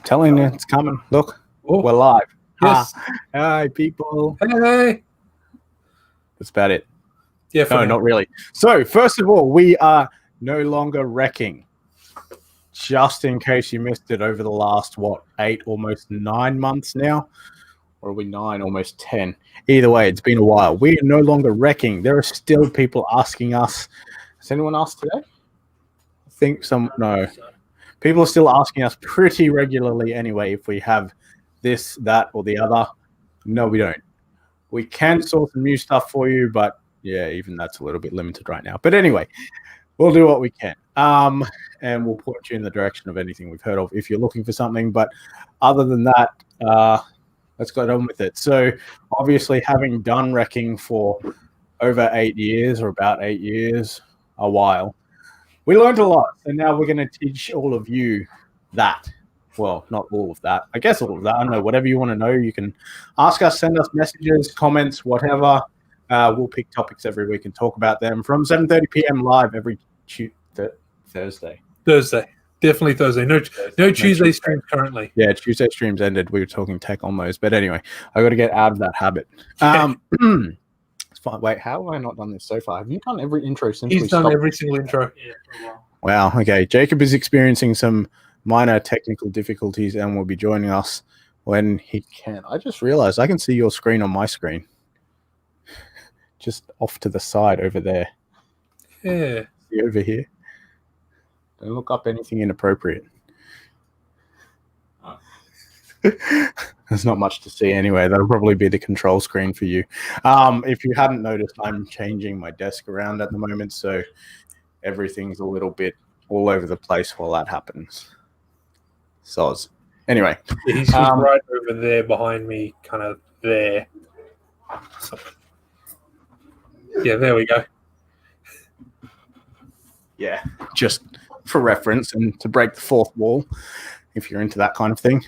telling you it's coming. Look, we're live. Yes. Hi, people. Hey. That's about it. Yeah. No, not really. So, first of all, we are no longer wrecking. Just in case you missed it over the last, 8, almost 9 months now? Or are we 9, almost 10? Either way, it's been a while. We are no longer wrecking. There are still people asking us. Has anyone asked today? I think no. People are still asking us pretty regularly anyway if we have this, that, or the other. No, we don't. We can source some new stuff for you, but yeah, even that's a little bit limited right now. But anyway, we'll do what we can. And we'll point you in the direction of anything we've heard of if you're looking for something. But other than that, let's get on with it. So obviously having done wrecking for over 8 years or about 8 years, a while, we learned a lot. And now we're going to teach all of you that. Well, not all of that. I guess all of that. I don't know. Whatever you want to know, you can ask us, send us messages, comments, whatever. We'll pick topics every week and talk about them from 7:30 p.m. live every Thursday. Definitely Thursday. No Tuesday streams currently. Yeah, Tuesday streams ended. We were talking tech on those. But anyway, I got to get out of that habit. It's fine. Wait, how have I not done this so far? Have you done every intro since He's done every single intro. Yeah. Wow. Okay. Jacob is experiencing some minor technical difficulties and will be joining us when he can. I just realized I can see your screen on my screen. Just off to the side over there. Yeah. See over here. Don't look up anything inappropriate. There's not much to see anyway. That'll probably be the control screen for you. If you hadn't noticed, I'm changing my desk around at the moment, so everything's a little bit all over the place while that happens. Soz. Anyway. He's right over there behind me, kind of there. So, yeah, there we go. Yeah, just for reference and to break the fourth wall, if you're into that kind of thing.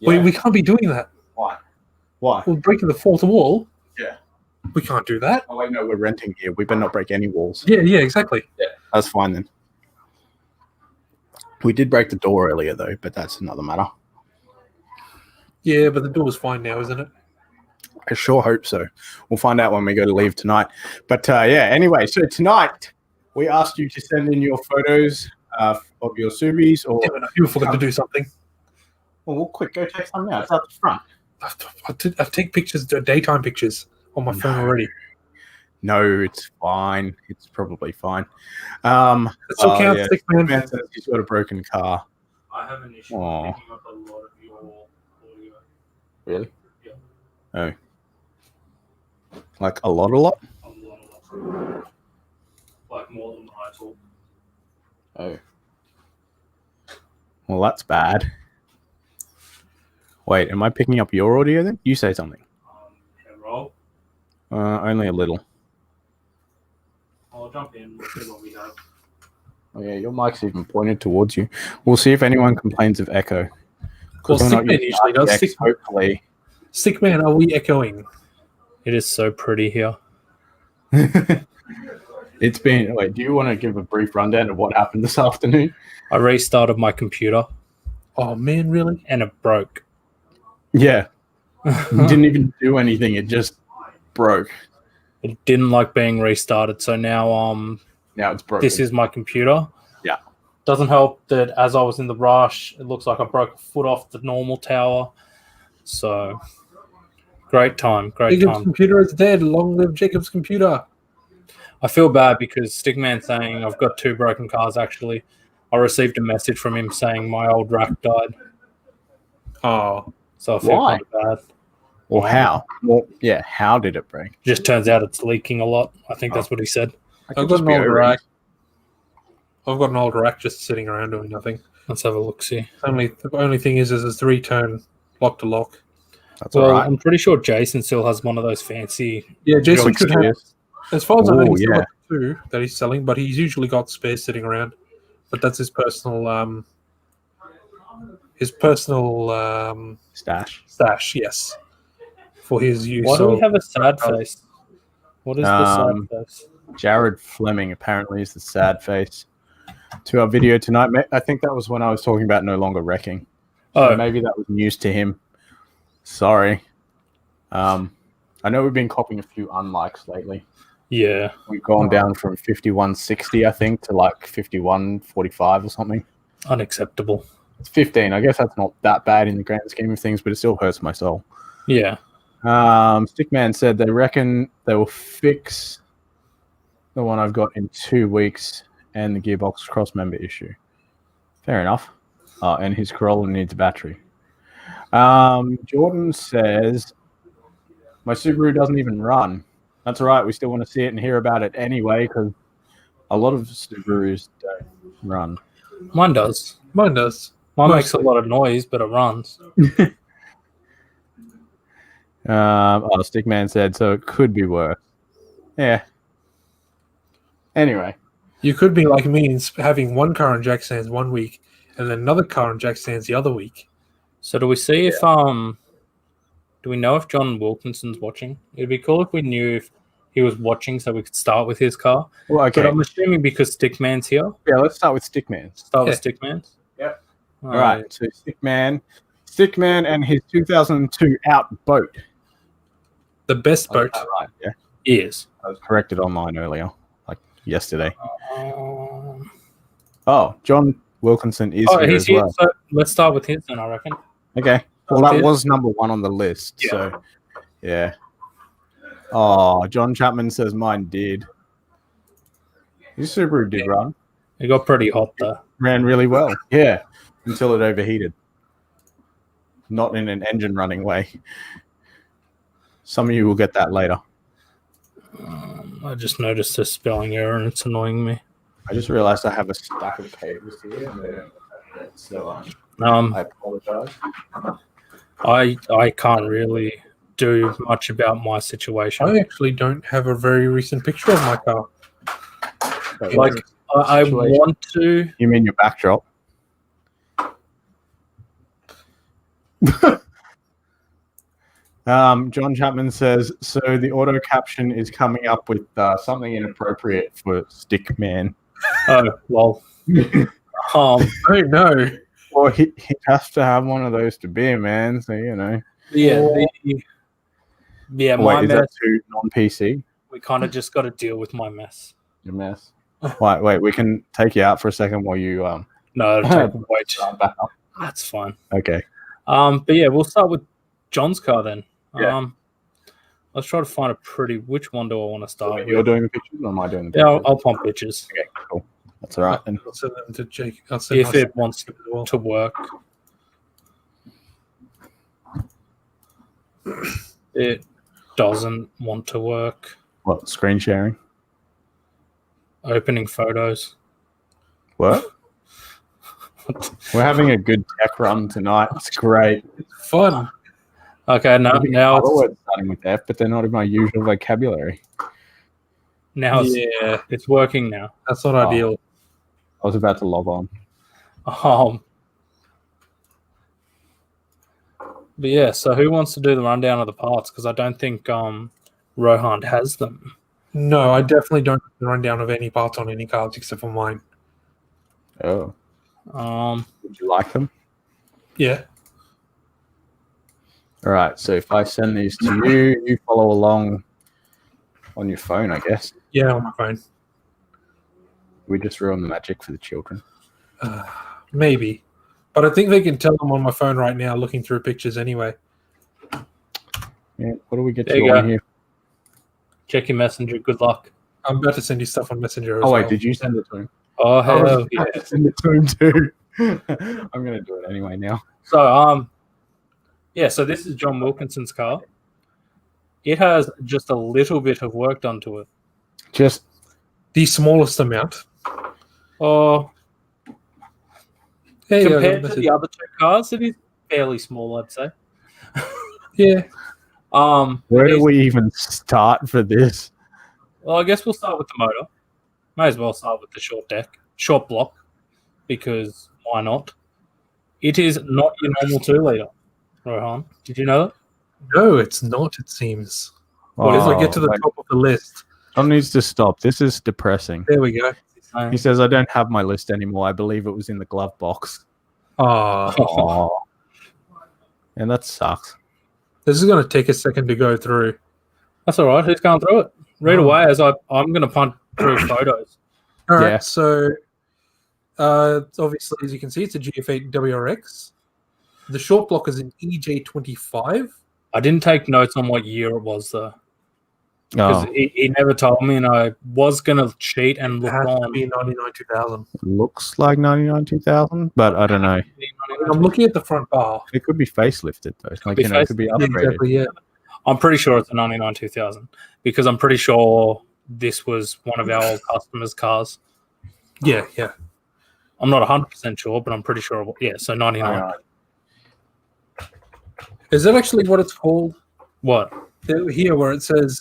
Yeah. We can't be doing that. Why? We're breaking the fourth wall. Yeah. We can't do that. Oh, wait, no, we're renting here. We better not break any walls. Yeah, exactly. Yeah, that's fine then. We did break the door earlier, though, but that's another matter. Yeah, but the door's fine now, isn't it? I sure hope so. We'll find out when we go to leave tonight. But anyway, so tonight we asked you to send in your photos of your Subies. Or you forgot to do something. Well, quick, go take some now. It's out the front. I take pictures, daytime pictures on my phone already. No, it's fine. It's probably fine. It still counts. Stick man says he's got a broken car. I have an issue picking up a lot of your audio. Really? Yeah. Oh. Like a lot? A lot. Like more than I talk. Oh. Well, that's bad. Wait, am I picking up your audio then? You say something. Roll. Only a little. I'll jump in. We'll see what we have. Oh yeah, your mic's even pointed towards you. We'll see if anyone complains of echo. Well, Stickman usually does. Hopefully. Stickman, are we echoing? It is so pretty here. It's been. Wait, do you want to give a brief rundown of what happened this afternoon? I restarted my computer. Oh man, really? And it broke. Yeah. It didn't even do anything. It just broke. It didn't like being restarted, so now it's broken. This is my computer. Yeah. Doesn't help that as I was in the rush, it looks like I broke a foot off the normal tower. So great time. Jacob's computer is dead. Long live Jacob's computer. I feel bad because Stickman's saying I've got 2 broken cars actually. I received a message from him saying my old rack died. Oh. So I feel kind of bad. Or how? Well, yeah, how did it break? Just turns out it's leaking a lot. I think that's what he said. I've got an old rack. I've got an old rack just sitting around doing nothing. Let's have a look, see. The only thing is it's 3-turn lock to lock. That's all right. I'm pretty sure Jason still has one of those fancy... Yeah, Jason could have. As far as I know, he's yeah. got 2 that he's selling, but he's usually got spares sitting around. But that's his personal... stash, yes. For his use. Why do we have a sad face? What is the sad face? Jared Fleming apparently is the sad face to our video tonight. I think that was when I was talking about no longer wrecking. So Oh. maybe that was news to him. Sorry. I know we've been copying a few unlikes lately. Yeah. We've gone down from 5160, I think, to like 5145 or something. Unacceptable. It's 15. I guess that's not that bad in the grand scheme of things, but it still hurts my soul. Yeah. Stickman said they reckon they will fix the one I've got in 2 weeks and the gearbox cross member issue. Fair enough. And his Corolla needs a battery. Jordan says my Subaru doesn't even run. That's all right. We still want to see it and hear about it anyway, because a lot of Subarus don't run. Mine does. Mine does. Mine makes a lot of noise, but it runs. Stickman said, so it could be worse. Yeah. Anyway. You could be like me and having one car on jack stands 1 week and then another car on jack stands the other week. So do we see if do we know if John Wilkinson's watching? It'd be cool if we knew if he was watching, so we could start with his car. Well, okay. But I'm assuming because Stickman's here. Yeah, let's start with Stickman. With Stickman's. Yep. All right. So Stickman and his 2002 Outboat. The best boat. Right. Yeah. Is. I was corrected online earlier, like yesterday. John Wilkinson is here he's as here. well. So let's start with his then, I reckon. Okay. Well, that was number 1 on the list. Yeah. So, yeah. Oh, John Chapman says mine did. His Subaru did run. It got pretty hot though. Ran really well. Yeah. Until it overheated. Not in an engine running way. Some of you will get that later. I just noticed a spelling error and it's annoying me. I just realized I have a stack of cables here. And they don't fit, so I apologize. I can't really do much about my situation. I actually don't have a very recent picture of my car. Like, I want to. You mean your backdrop? John Chapman says, so the auto caption is coming up with something inappropriate for Stickman. Oh, lol. I don't know. Well, he has to have one of those to be a man, so you know. Yeah. My Wait, is mess. that too non-PC? We kind of just got to deal with my mess. Your mess. Wait, we can take you out for a second while you No, it'll take wait. start back up. That's fine. Okay. But yeah, we'll start with John's car then. Yeah. Let's try to find a pretty. Which one do I want to start with? You're doing the pictures, or am I doing the Yeah, pictures? I'll pump pictures. Okay, cool. That's all right. And I'll send them to Jake. I'll send If it wants as well. to work. It doesn't want to work. what? Screen sharing? Opening photos. What? We're having a good tech run tonight. It's great. Fun. Okay, now Other it's, words starting with F, but they're not in my usual vocabulary. now it's, Yeah, it's working now. that's not ideal. I was about to log on. But yeah, so who wants to do the rundown of the parts? Because I don't think Rohan has them. No, I definitely don't run down of any parts on any cars except for mine. Oh, would you like them? Yeah. All right. So if I send these to you, you follow along on your phone, I guess. Yeah, on my phone. We just ruin the magic for the children. Maybe. But I think they can tell I'm on my phone right now looking through pictures anyway. Yeah. What do we get There you you on go. here? Check your messenger. Good luck. I'm about to send you stuff on Messenger as Oh wait, well. did you send it to him? Oh, hell yeah. I send it to him too. I'm gonna do it anyway now. So, yeah, so this is John Wilkinson's car. It has just a little bit of work done to it. Just The smallest amount. Oh, Hey, compared to the other two cars, it is fairly small, I'd say. Yeah. where it do is- we even start for this? Well, I guess we'll start with the motor. May as well start with the short block, because why not? It is not your normal 2-liter, Rohan. Did you know that? No, it's not, it seems. What if I get to the top of the list? John needs to stop. This is depressing. There we go. He says, I don't have my list anymore. I believe it was in the glove box. Oh, Oh, And that sucks. This is going to take a second to go through. That's all right. Who's going through it? Read away as I'm going to punt through photos. All right, Yeah. so obviously, as you can see, it's a GF8 WRX. The short block is an EJ25. I didn't take notes on what year it was, though. Because Oh, he never told me, and I was going to cheat and It look has to on. be 99 2000. looks like 99 2000, but I don't know. I'm looking at the front bar. It could be facelifted though. Like, be it could be Yeah, upgraded. exactly, yeah. I'm pretty sure it's a 99 2000 because I'm pretty sure this was one of our customers' cars. Yeah, yeah. I'm not 100% sure, but I'm pretty sure. Yeah, so 99. Is that actually what it's called? What? Here where it says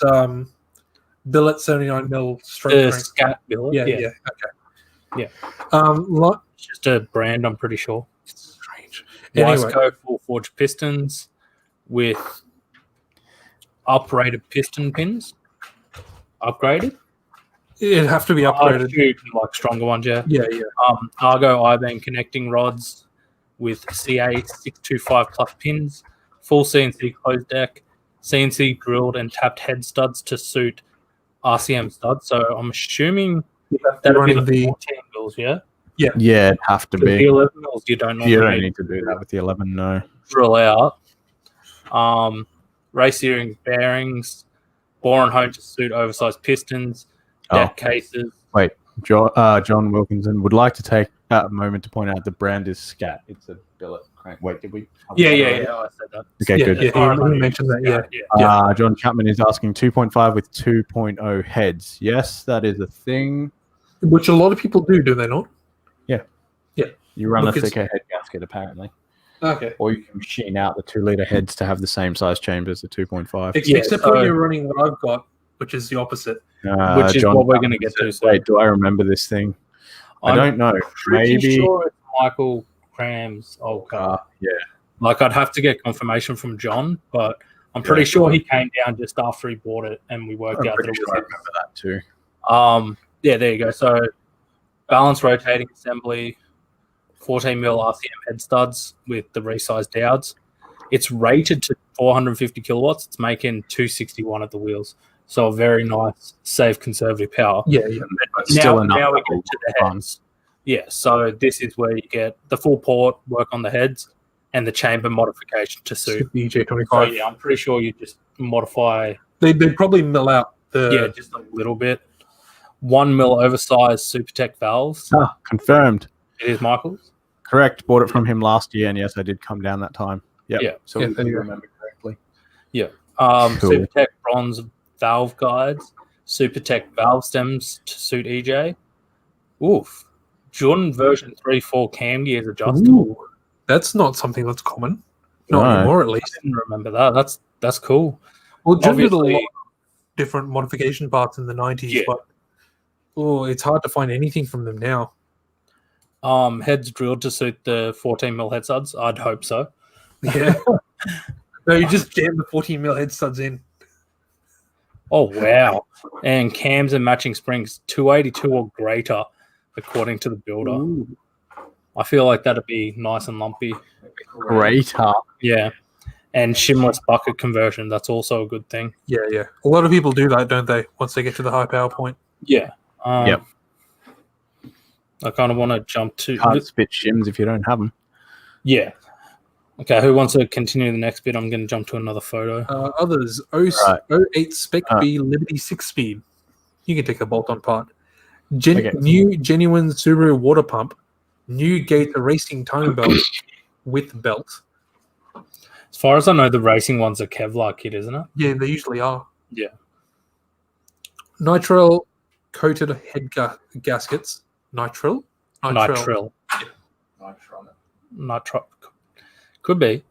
billet 79mm straight The crank. scat billet? Yeah, yeah. Okay. Yeah. Lot It's just a brand, I'm pretty sure. strange. Anyway, Wiseco full forged pistons with uprated piston pins. Upgraded? it'd have to be upgraded. Like stronger ones, yeah. Yeah, yeah. Argo I-band connecting rods with CA625 plus pins, full CNC closed deck, CNC drilled and tapped head studs to suit RCM studs. So I'm assuming that'll be running the the 14 mils, yeah? Yeah, it'd have to The be. 11 mils you don't You normally don't need to do that with the 11, no. drill out. Race steering bearings, bore and hone to suit oversized pistons, deck cases. Wait, John Wilkinson would like to take a moment to point out the brand is Scat. It's a billet crank. Wait, did we? Yeah, I said that. Okay, yeah, good. yeah, you mentioned that, yeah. John Chapman is asking 2.5 with 2.0 heads. Yes, that is a thing. Which a lot of people do they not? You run Look, a it's- thicker head gasket, apparently. Okay. Or you can machine out the 2-litre heads to have the same size chamber as the 2.5. Except when you're running what I've got, which is the opposite. Which is John what we're going to Chapman get to. said, Wait, do I remember this thing? I don't know. Pretty Maybe. sure it's Michael Cram's old car. Yeah. Like, I'd have to get confirmation from John, but I'm pretty sure he came down just after he bought it, and we worked I'm out that pretty it sure I was remember that too. Yeah, there you go. So, balance rotating assembly, 14 mil RCM head studs with the resized dowds. It's rated to 450 kilowatts. It's making 261 at the wheels. So a very nice, safe, conservative power. Yeah, yeah. But still enough. Now we get to the heads. Yeah, so this is where you get the full port, work on the heads, and the chamber modification to suit. The EJ25. So yeah, I'm pretty sure you just modify, They'd probably mill out the... just a little bit. 1 mil oversized Supertech valves. Confirmed. It is Michael's. Correct. Bought it from him last year, and yes, I did come down that time. Yep. Yeah. So Yeah, we there you go. remember correctly. Cool. Supertech bronze valve guides, Supertech valve stems to suit EJ. Oof. Jordan version 3.4 cam gears adjustable. Ooh, that's not something that's common. Not No. anymore, at I least. didn't remember that. That's cool. Well, Jim did a lot Obviously, of different modification parts in the 90s, Yeah. but it's hard to find anything from them now. heads drilled to suit the 14 mil head studs. I'd hope so. Yeah. No, you just jam the 14 mil head studs in. Oh wow! And cams and matching springs 282 or greater, according to the builder. Ooh. I feel like that'd be nice and lumpy. Greater. Yeah. And shimless bucket conversion. That's also a good thing. Yeah, yeah. A lot of people do that, don't they? Once they get to the high power point. Yeah. Yep. I kind of want to jump to. Can't spit shims if you don't have them. Yeah. Okay, who wants to continue the next bit? I'm going to jump to another photo. Others, 08 Spec B Liberty 6-speed. You can take a bolt-on part. Okay. New genuine Subaru water pump. New Gator racing timing belt with belt. As far as I know, the racing one's a Kevlar kit, isn't it? Yeah, they usually are. Yeah. Nitrile coated head gaskets. Nitrile? Nitrile. Could be.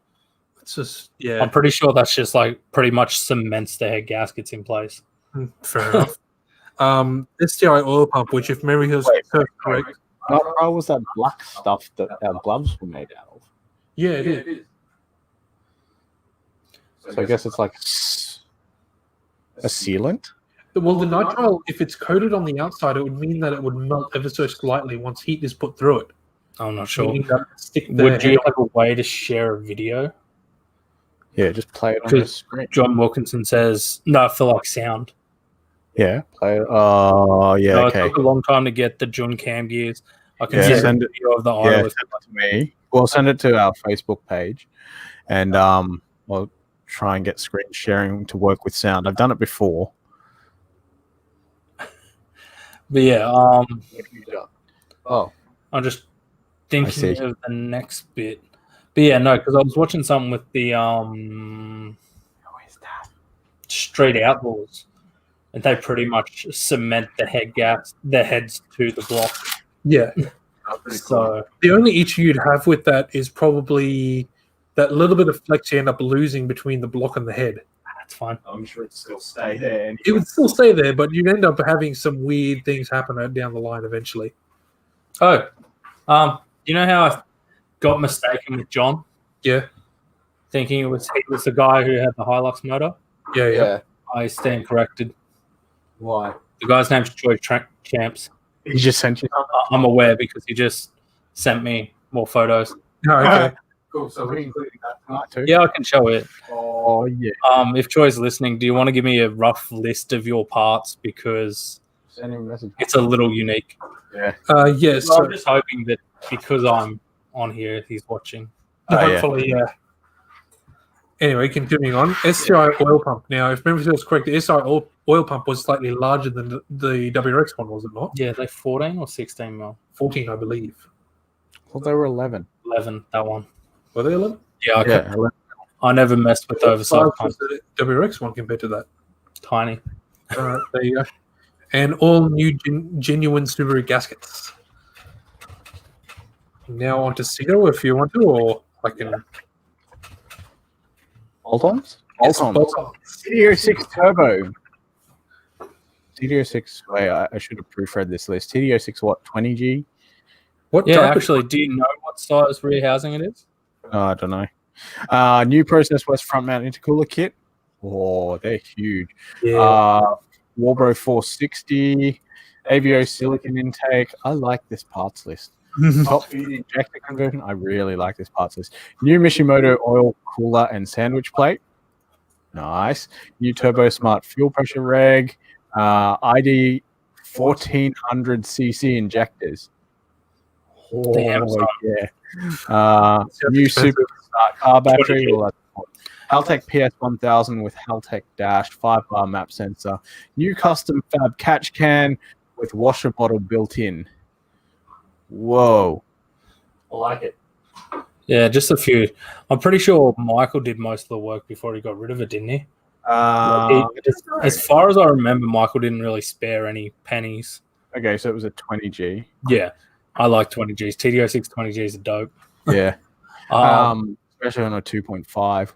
It's just, yeah, I'm pretty sure that's just like pretty much cements the head gaskets in place. fair enough. STI oil pump, which if memory is correct. What was that black stuff that our gloves were made out of? Yeah, it is. So I guess it's like a sealant? Well, the nitrile, if it's coated on the outside, it would mean that it would melt ever so slightly once heat is put through it. I'm not sure. Meaning that stick the Would you head have a way to share a video? Yeah, just play it on the screen. John Wilkinson says, no, for like sound. Yeah, play it. Oh, yeah, No, okay. It took a long time to get the Jun Cam gears. I can Yeah, see send the it- video of the Yeah, idol. send it to me. Well, send it to our Facebook page, and we'll try and get screen sharing to work with sound. I've done it before. But yeah, What have you done? Oh, I'm just see. thinking of the next bit. But yeah, no, because I was watching something with the how is that? Street Outlaws, and they pretty much cement the heads to the block. Yeah. So The only issue you'd have with that is probably that little bit of flex you end up losing between the block and the head. that's fine. I'm sure it'd still stay there. It would still stay there, but you'd end up having some weird things happen down the line eventually. Oh, you know how I got mistaken with John, Yeah. thinking he was the guy who had the Hilux motor? Yeah. I stand corrected. Why? The guy's name's Joy Champs. He just sent you. I'm aware because he just sent me more photos. Oh, okay. Cool. So we're including that tonight too. Yeah, I can show it. Oh yeah. If Troy's listening, do you want to give me a rough list of your parts, because Send him a message. it's a little unique? Yeah. Yes. So I'm just hoping that because I'm on here, he's watching. Hopefully, yeah. Anyway, continuing on. SCI oil pump. Now, if memory serves correct, the SCI oil pump was slightly larger than the WRX one, was it not? Yeah, they 14 or 16 mil. 14, I believe. Well, they were 11. 11, that one. Were they 11? Yeah, okay. Yeah. 11. I never messed with oversized Size was pumps. the WRX one compared to that. Tiny. All right, there you go. And all new genuine Subaru gaskets. Now on to Cito if you want to, or I can. Bolt-ons? Yes, Bolt-ons. bolt-ons. TD06 Turbo. TD06. Wait, I should have proofread this list. TD06 what? 20G? What Yeah, type of- actually, do you know what size rear housing it is? I don't know. New Process West front mount intercooler kit. Oh, they're huge. Yeah. Warbro 460. AVO silicon intake. I like this parts list. Top speed injector conversion. I really like this parts list. New Mishimoto oil cooler and sandwich plate. Nice. New Turbo Smart fuel pressure reg. ID 1400cc injectors. Oh, Damn, son. yeah. New Super Start car battery. Well, that's important. Haltech PS1000 with Haltech Dash 5-bar map sensor. New custom fab catch can with washer bottle built in. Whoa. I like it. Yeah, just a few. I'm pretty sure Michael did most of the work before he got rid of it, didn't he? As far as I remember, Michael didn't really spare any pennies. Okay, so it was a 20G. Yeah, I like 20Gs. TD06 20Gs are dope. Yeah. Especially on a 2.5.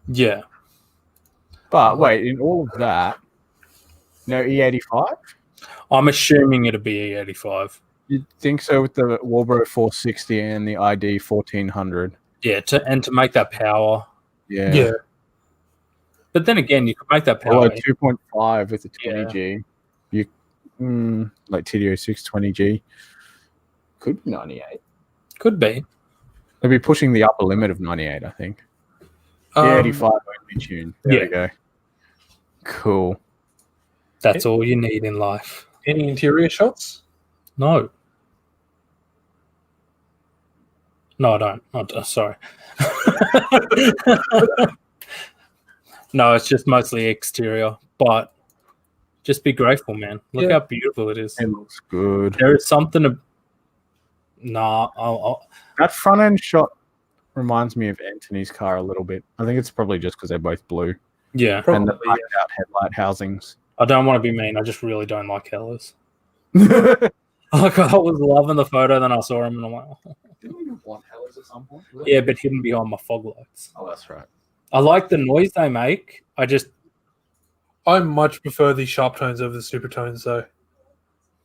Yeah. But wait, in all of that, no E85? I'm assuming it'll be E85. You'd think so with the Warbro 460 and the ID 1400. Yeah, to make that power. Yeah. Yeah. But then again, you could make that Or power. a 2.5 with a 20G. You like TD06 20G. Could be 98. Could be. They'll be pushing the upper limit of 98, I think. Yeah, 85 won't be tuned. There we go. Cool. That's all you need in life. Any interior shots? No. No, I don't. Sorry. No, it's just mostly exterior. But just be grateful, man. Look how beautiful it is. It looks good. There is something. That front end shot reminds me of Anthony's car a little bit. I think it's probably just because they're both blue. Yeah. And the Probably, blacked out headlight housings. I don't want to be mean. I just really don't like colors. Like, I was loving the photo, then I saw him and I'm like, oh. Didn't you want hellers at some point? Yeah, but hidden behind my fog lights. Oh, that's right. I like the noise they make. I much prefer the sharp tones over the super tones, though.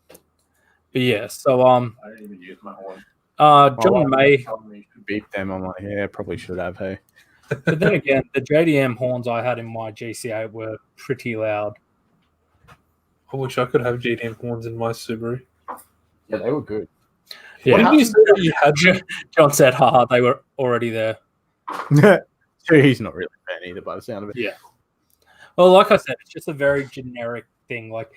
But yeah, so I don't even use my horn. John May. Told me you should beep them. I'm like, yeah, probably should have. Hey. But then again, the JDM horns I had in my GC8 were pretty loud. I wish I could have GDM horns in my Subaru. Yeah, they were good. Yeah. What did you say that you had? John said, haha, they were already there. He's not really a fan either, by the sound of it. Yeah. Well, like I said, it's just a very generic thing. Like,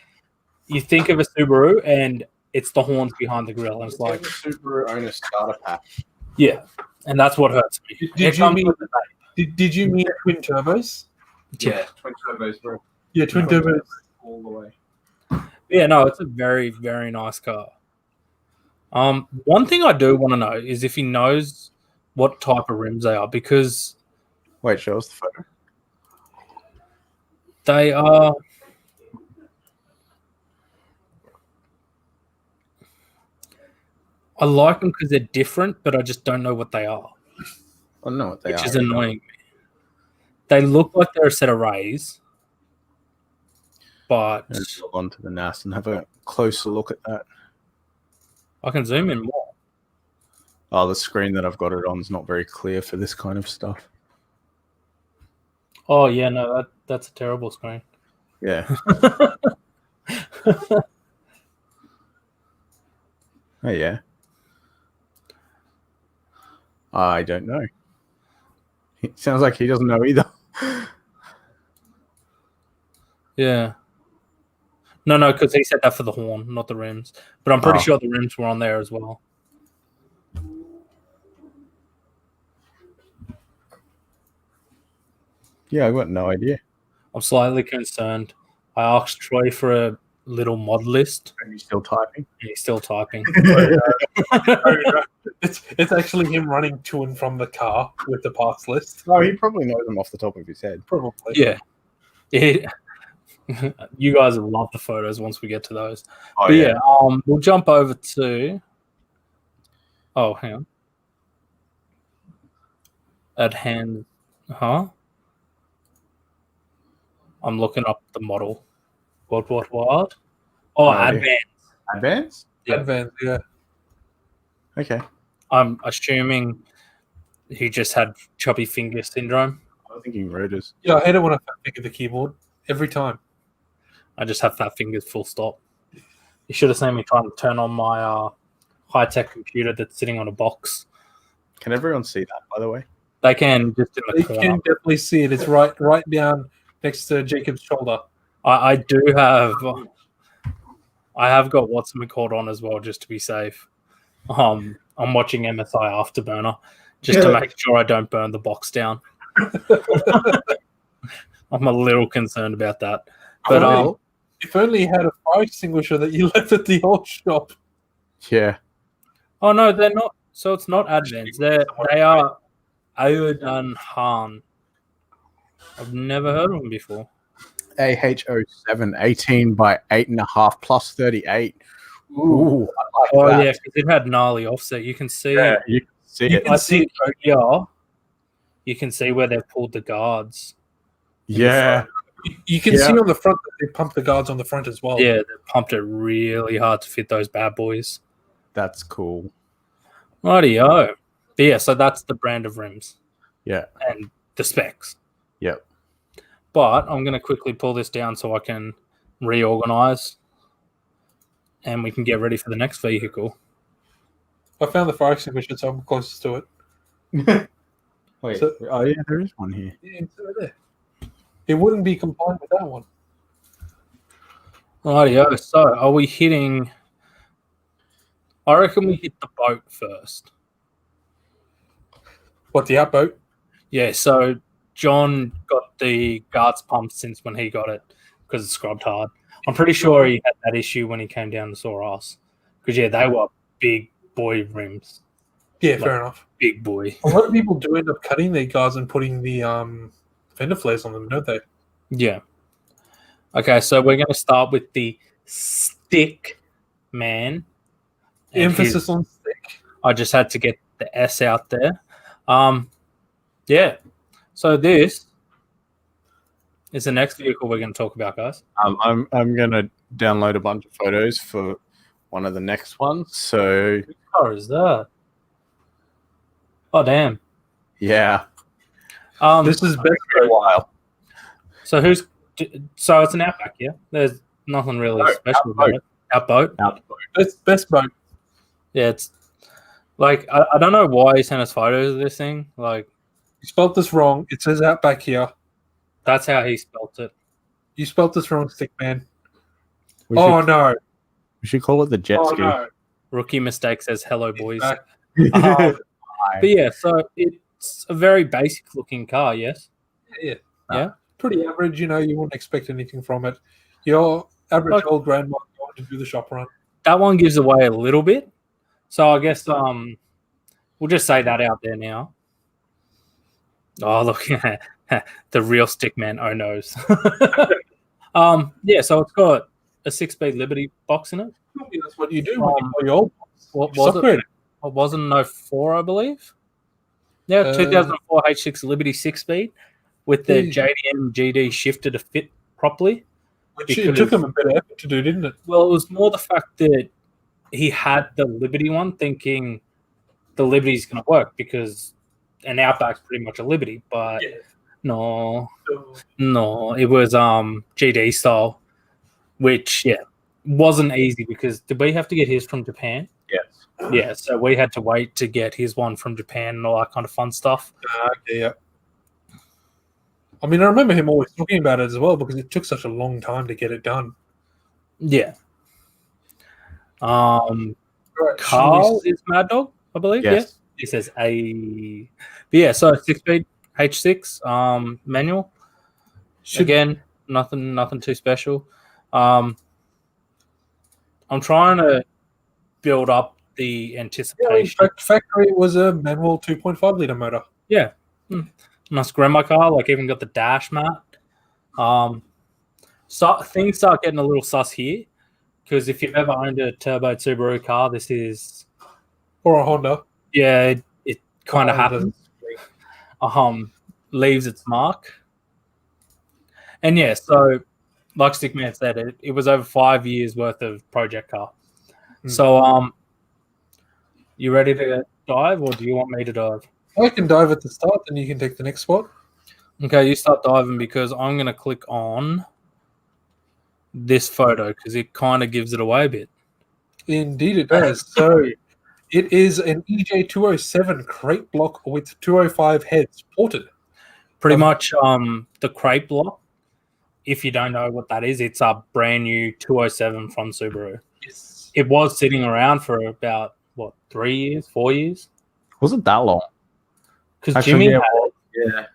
you think of a Subaru and it's the horns behind the grill, and it's like Subaru owner starter pack. yeah, and that's what hurts me. Did you mean twin turbos? Yeah. Twin turbos, bro. Yeah, twin turbos. All the way. Yeah, no, it's a very, very nice car. One thing I do want to know is if he knows what type of rims they are, because Wait, show us the photo. they are. I like them because they're different, but I just don't know what they are, I don't know what they which are. is annoying me. They look like they're a set of rays, but Let's log on to the NAS and have a closer look at that. I can zoom in more. Oh, the screen that I've got it on is not very clear for this kind of stuff. Oh yeah, no, that's a terrible screen. Yeah. Oh, yeah. I don't know. It sounds like he doesn't know either. Yeah. No, because he said that for the horn, not the rims. But I'm pretty Oh. sure the rims were on there as well. Yeah, I've got no idea. I'm slightly concerned. I asked Troy for a little mod list, Are you still typing? and he's still typing. It's actually him running to and from the car with the parts list. Oh, he probably knows them off the top of his head. Probably. Yeah. You guys will love the photos once we get to those. Oh, But yeah, we'll jump over to. Oh, hang on. At hand, huh? I'm looking up the model. What? Oh, No idea. advanced. Advance? Yeah. Advance, yeah. Okay. I'm assuming he just had chubby finger syndrome. I was thinking rotors. Yeah, I hate it when I think of the keyboard. Every time. I just have fat fingers, full stop. You should have seen me trying to turn on my high-tech computer that's sitting on a box. Can everyone see that, by the way? They can just in the You corner. can definitely see it. It's right down next to Jacob's shoulder. I do have. I have got what's it called on as well, just to be safe. I'm watching MSI Afterburner just to make sure I don't burn the box down. I'm a little concerned about that, but If only you had a fire extinguisher that you left at the old shop. Yeah. oh no, they're not. So it's not advanced. They are Aodan Han. I've never heard of them before. AH07, 18 by 8.5 plus 38. Ooh, I like Oh that. yeah, because it had gnarly offset. You can see. Yeah, you can see You it. can I see think yeah. You can see where they've pulled the guards. Yeah. You can see on the front that they pumped the guards on the front as well. Yeah, they pumped it really hard to fit those bad boys. That's cool. Rightio. But yeah, so that's the brand of rims Yeah. and the specs. Yep. But I'm going to quickly pull this down so I can reorganize and we can get ready for the next vehicle. I found the fire extinguisher, so I'm closest to it. Wait. So- Oh, yeah, there is one here. Yeah, it's right there. It wouldn't be combined with that one. Rightio. So are we hitting... I reckon we hit the boat first. What, the outboat? Yeah, so John got the guards pumped since when he got it because it's scrubbed hard. I'm pretty sure he had that issue when he came down to saw us. Because, yeah, they were big boy rims. Yeah, fair enough. Big boy. A lot of people do end up cutting their guards and putting the fender flares on them, don't they? Yeah. Okay, so we're going to start with the stick man. And Emphasis on stick. I just had to get the S out there. Yeah. So this is the next vehicle we're going to talk about, guys. I'm gonna download a bunch of photos for one of the next ones. So What car is that? Oh, damn. yeah, This is best a while. So so it's an Outback, yeah? There's nothing really No, special about it. Outboat. best boat. Yeah, it's like I don't know why he sent us photos of this thing. Like You spelled this wrong. It says Outback here. That's how he spelt it. You spelled this wrong, Stickman. We Oh, should, no. we should call it the jet Oh, ski. no. Rookie mistake says hello, boys. Back. But yeah, so it's a very basic looking car, yes? Yeah. Yeah. Pretty average, you wouldn't expect anything from it. Your average old grandma going to do the shop run. That one gives away a little bit. So I guess we'll just say that out there now. Oh, look, the real Stickman. Oh, noes. Yeah, so it's got a 6-speed Liberty box in it. That's what you do when you play your old box. What was it? It wasn't an 04, I believe. Yeah, 2004 H6 Liberty 6-speed with the JDM GD shifter to fit properly. Which it took him a bit of effort to do, didn't it? Well, it was more the fact that he had the Liberty one thinking the Liberty's going to work because an Outback's pretty much a Liberty, but no, it was GD style, which, wasn't easy because did we have to get his from Japan? Yes. Yeah, so we had to wait to get his one from Japan and all that kind of fun stuff. Yeah. I mean, I remember him always talking about it as well because it took such a long time to get it done. Yeah. Right, Carl is Mad Dog, I believe. Yes. Yeah. He says a. But yeah, so 6-speed H6 manual. Again, nothing too special. I'm trying to build up the anticipation. Factory was a manual 2.5 litre motor. Yeah. Nice grandma car, like even got the dash mat. So things start getting a little sus here because if you've ever owned a turbo Subaru car, this is Or a Honda. it kind of happens. Leaves its mark. And yeah, so like Stickman said, it was over 5 years worth of project car. So you ready to dive or do you want me to dive? I can dive at the start, then you can take the next spot. Okay, you start diving because I'm going to click on this photo because it kind of gives it away a bit. Indeed it does. So it is an EJ207 crate block with 205 heads ported. Pretty much the crate block, if you don't know what that is, it's a brand new 207 from Subaru. Yes. It was sitting around for about, 3 years, 4 years? Wasn't that long. Because Jimmy had it. Yeah.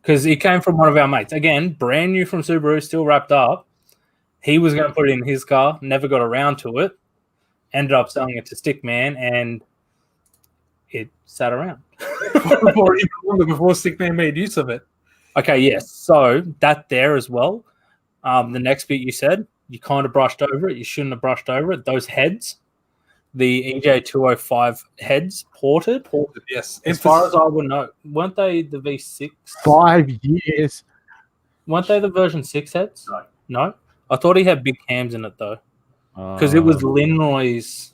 Because it came from one of our mates. Again, brand new from Subaru, still wrapped up. He was going to put it in his car, never got around to it. Ended up selling it to Stickman, and it sat around. before Stickman made use of it. Okay, yes. So that there as well. The next bit you said, you kind of brushed over it. You shouldn't have brushed over it. Those heads, the EJ205 heads ported. Yes. As far as I would know, weren't they the V6? 5 years. Weren't they the version 6 heads? No? I thought he had big cams in it, though. Because it was Linroy's,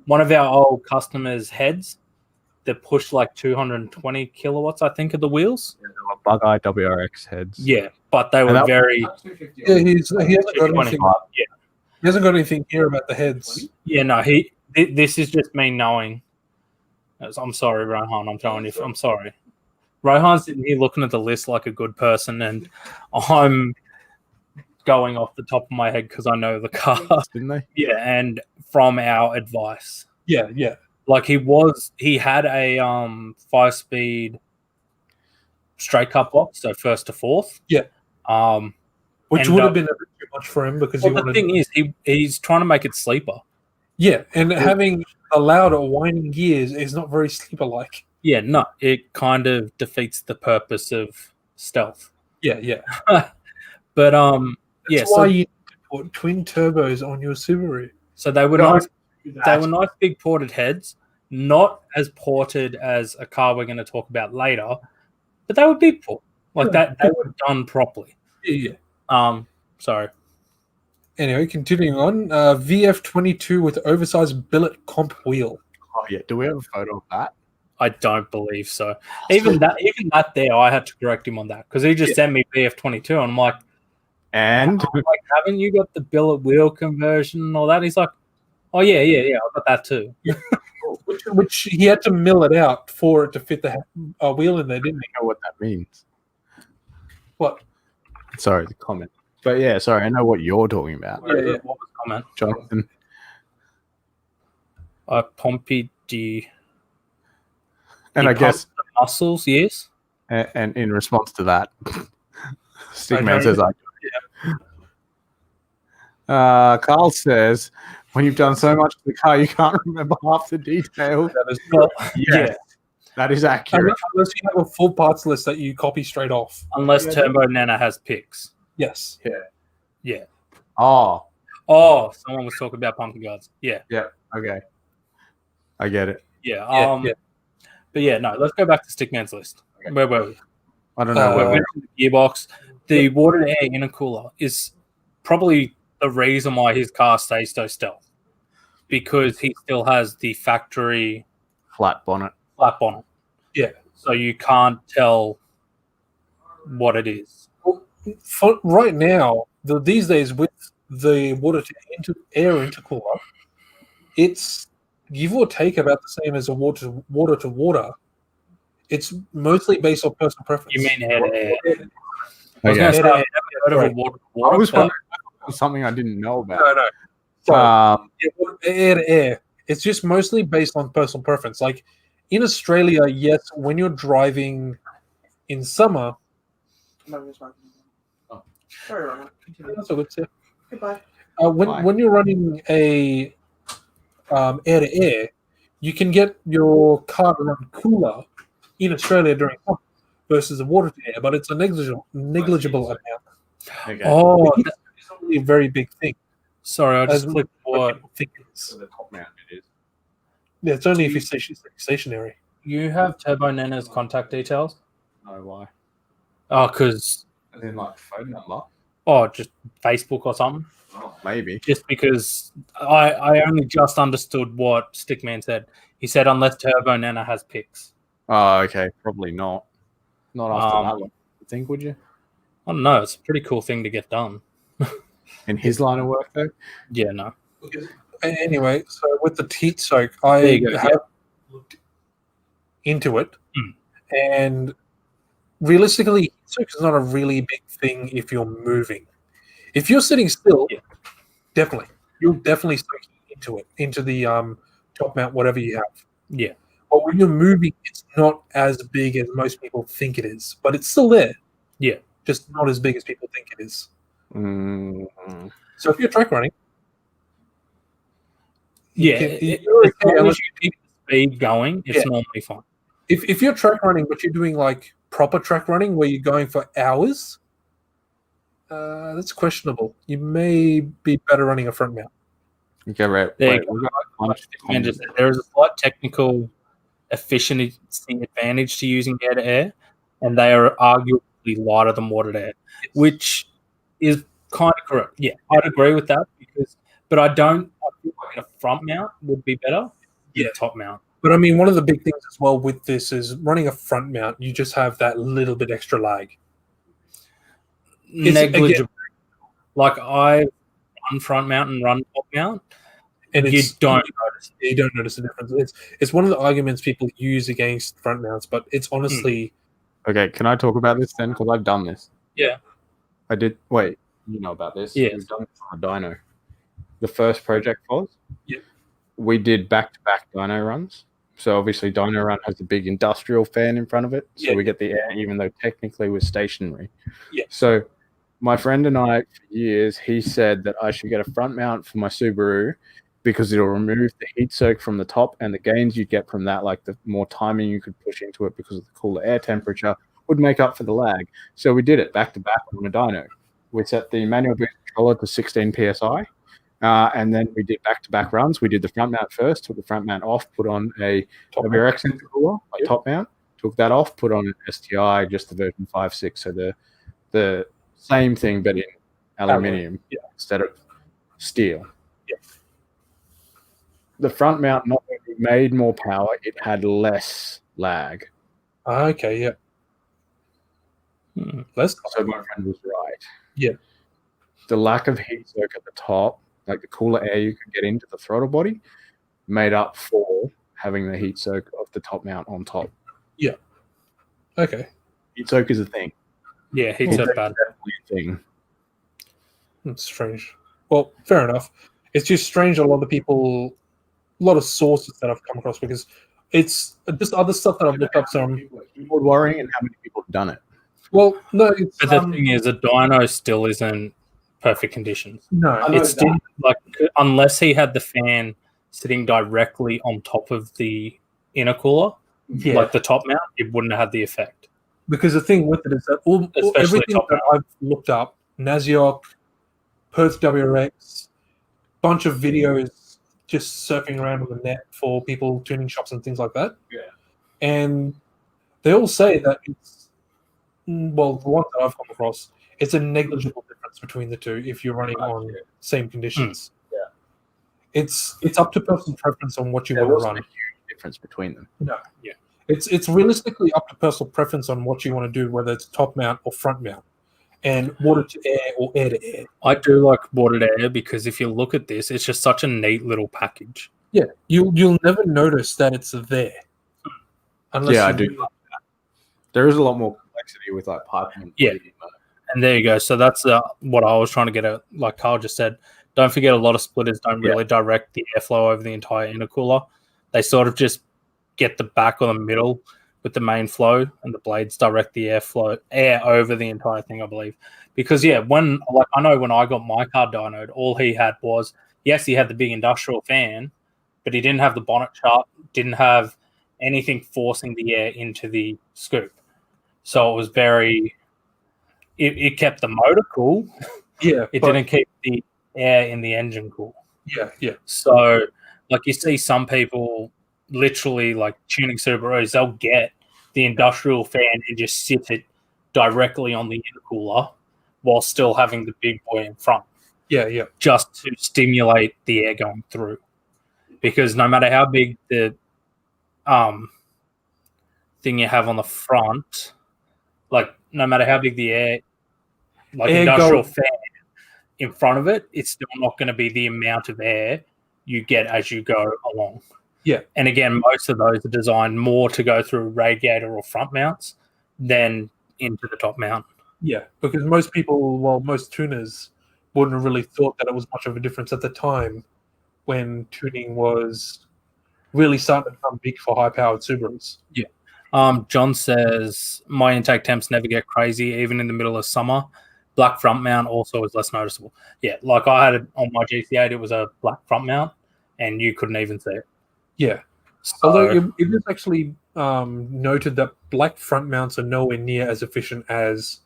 one of our old customers' heads that pushed like 220 kilowatts, I think, of the wheels. Yeah, they were bug-eye WRX heads. Yeah, but they were very... Yeah, he hasn't got anything. Yeah. He hasn't got anything here about the heads. Yeah, no, this is just me knowing. I'm sorry, Rohan. I'm telling you. I'm sorry. Rohan's sitting here looking at the list like a good person, and I'm going off the top of my head because I know the car. Didn't they? Yeah, and from our advice. Yeah. Like he had a 5-speed straight cut box, so first to fourth. Yeah. Which would have been a bit too much for him because the thing is, he's trying to make it sleeper. Yeah, and having allowed winding gears is not very sleeper-like. Yeah, no, it kind of defeats the purpose of stealth. Yeah. But That's why you need to put twin turbos on your Subaru. So they were nice. They were nice big ported heads, not as ported as a car we're going to talk about later, but they were big port. Like that, they were done properly. Yeah. Sorry. Anyway, continuing on, VF22 with oversized billet comp wheel. Oh yeah. Do we have a photo of that? I don't believe so. Even that there, I had to correct him on that because he just sent me VF22, and I'm like, and haven't you got the billet wheel conversion and all that? He's like, Oh yeah. I got that too. Which he had to mill it out for it to fit the wheel in there, didn't he? I know what that means. What? Sorry, the comment. But yeah, sorry, I know what you're talking about, Yeah. What was the comment? Jonathan. Pompey D. And I guess, the muscles, yes. and in response to that, Stickman know. says, Carl says, when you've done so much to the car, you can't remember half the details. That is Well, Yes, that is accurate. unless you have a full parts list that you copy straight off. Unless Turbo Nana has pics. Yes. Yeah. Oh, Someone was talking about pumpkin guards. Yeah. okay. I get it. Yeah. But yeah, no, let's go back to Stickman's list. Okay. Where were we? I don't know. We went to the gearbox. The water to air intercooler is probably the reason why his car stays so stealth. Because he still has the factory Flat bonnet. flap on it. Yeah. So you can't tell what it is. For right now, these days with the water to air intercooler, it's give or take about the same as a water to water. It's mostly based on personal preference. You mean air to air? I was Okay. going to say, I've never heard of a Right. water to I water. was but- wondering if it was something I didn't know about. No. So, Um, air to air. It's just mostly based on personal preference. Like in Australia, yes, when you're driving in summer, Sorry, Ronald. Continue. that's all good. Too. Goodbye. Bye. When you're running a air to air, you can get your car to run cooler in Australia during summer versus a water to air, but it's a negligible amount. okay. Oh, It's not really a very big thing. sorry, I just As clicked what what people think it is. So the top mount it is. Yeah, it's only if you stationary. you have Turbo Nana's contact details. No, why? Oh, because And then like phone number. just Facebook or something. Oh, maybe. Just because I only just understood what Stickman said. He said unless Turbo Nana has pics. Oh, okay. Probably not. Not after that one. You think, would you? I don't know. It's a pretty cool thing to get done. In his line of work, though? Yeah, no. Anyway, so with the heat soak, There I you go, have looked into it, and realistically, heat soak is not a really big thing if you're moving. If you're sitting still, definitely, you'll definitely soak into it, into the top mount, whatever you have. Yeah. But when you're moving, it's not as big as most people think it is, but it's still there. Yeah. Just not as big as people think it is. Mm-hmm. So if you're track running, Yeah. you're As okay long unless as you keep the speed going, it's Yeah. normally fine. if you're track running, but you're doing like proper track running where you're going for hours, that's questionable. You may be better running a front mount. Okay, right. There you Wait, go. we've got a bunch of And just, comments. there is a slight technical efficiency advantage to using air to air, and they are arguably lighter than water to air, which is kind of correct. Yeah, I'd agree with that but I don't. I feel like a front mount would be better than Yeah. top mount. But I mean, one of the big things as well with this is running a front mount. You just have that little bit extra lag. It's- Negligible. Like I run front mount and run top mount, And you it's, don't notice. you don't notice the difference. It's one of the arguments people use against front mounts, but it's honestly Okay, can I talk about this then? Because I've done this. Yeah. I did. Wait, you know about this? Yes. We've done this on a dyno. The first project was. Yeah. We did back-to-back dyno runs. So obviously, dyno run has a big industrial fan in front of it, so Yeah. we get the air, even though technically we're stationary. Yeah. So my friend and I, for years, he said that I should get a front mount for my Subaru because it'll remove the heat soak from the top, and the gains you get from that, like the more timing you could push into it because of the cooler air temperature, would make up for the lag. So we did it back to back on a dyno. We set the manual boost controller to 16 psi, and then we did back to back runs. We did the front mount first, took the front mount off, put on a WRX intercooler, like top mount, took that off, put on an STI, just the version 5.6, so the same thing but in aluminium instead of steel. Yeah. The front mount not only made more power, it had less lag. okay. Yeah, Hmm. less. So my friend was right. Yeah. The lack of heat soak at the top like the cooler air you could get into the throttle body, made up for having the heat soak of the top mount on top. Okay. Heat soak is a thing. Yeah, heat Heat soak soak bad. is definitely a thing. That's strange. Well, fair enough. It's just strange. A lot of sources that I've come across, because it's just other stuff that I've looked up. So Keyboard wiring and how many people have done it. well, no, it's But the thing is, a dyno still isn't perfect conditions. no, It's still like, unless he had the fan sitting directly on top of the intercooler, yeah. like the top mount, it wouldn't have had the effect. Because the thing with it is that Especially everything top that I've looked up, Naziok, Perth WRX, bunch of videos just surfing around on the net for people tuning shops and things like that. Yeah. And they all say that it's, well, the one that I've come across, it's a negligible difference between the two if you're running on same conditions. Yeah. It's up to personal preference on what you There want to wasn't run. a huge difference between them. No. Yeah. It's realistically up to personal preference on what you want to do, whether it's top mount or front mount, and water to air or air to air. I do like water to air because if you look at this, it's just such a neat little package. Yeah, you'll never notice that it's there. Unless Yeah, I you do like that. There is a lot more complexity with like piping and Yeah. bleeding, but And there you go. So that's what I was trying to get at. Like Carl just said, don't forget a lot of splitters don't really direct the airflow over the entire intercooler. They sort of just get the back or the middle with the main flow, and the blades direct the air over the entire thing, I believe. Because I know when I got my car dynoed, all he had was, yes, he had the big industrial fan, but he didn't have the bonnet shut, didn't have anything forcing the air into the scoop. So it was it kept the motor cool. Yeah, It didn't keep the air in the engine cool. Yeah. So, like, you see some people literally, like, tuning Subarus, they'll get the industrial fan and just sit it directly on the intercooler while still having the big boy in front. Yeah. Just to stimulate the air going through. Because no matter how big the thing you have on the front, like, no matter how big the air industrial fan in front of it, it's still not going to be the amount of air you get as you go along. Yeah. And again, most of those are designed more to go through radiator or front mounts than into the top mount. Yeah, because most tuners wouldn't have really thought that it was much of a difference at the time when tuning was really starting to become big for high-powered Subarus. Yeah. John says, my intake temps never get crazy, even in the middle of summer. Black front mount also is less noticeable. Yeah, like I had it on my GC8, it was a black front mount, and you couldn't even see it. Yeah. So, Although it is actually noted that black front mounts are nowhere near as efficient as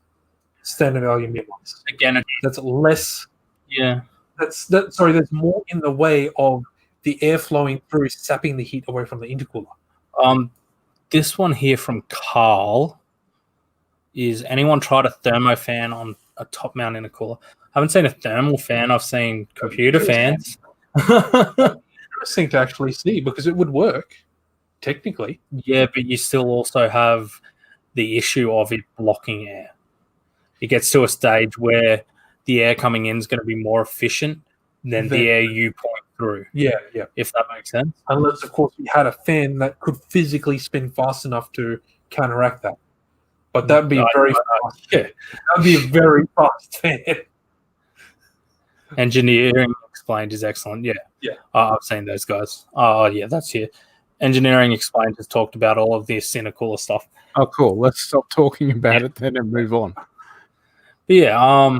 standard aluminium ones. again, That's less. yeah. There's more in the way of the air flowing through, sapping the heat away from the intercooler. This one here from Carl is, anyone tried a thermofan on a top mount intercooler? I haven't seen a thermal fan. I've seen computer fans. Interesting to actually see, because it would work technically. Yeah, but you still also have the issue of it blocking air. It gets to a stage where the air coming in is going to be more efficient than the air you point through. Yeah. If that makes sense. Unless, of course, we had a fan that could physically spin fast enough to counteract that. But that'd be very fast. Yeah, that'd be a very fast fan. Engineering Explained is excellent. Yeah. I've seen those guys. Oh, yeah, that's here. Engineering Explained has talked about all of this intercooler stuff. oh, cool. Let's stop talking about it then and move on. But yeah,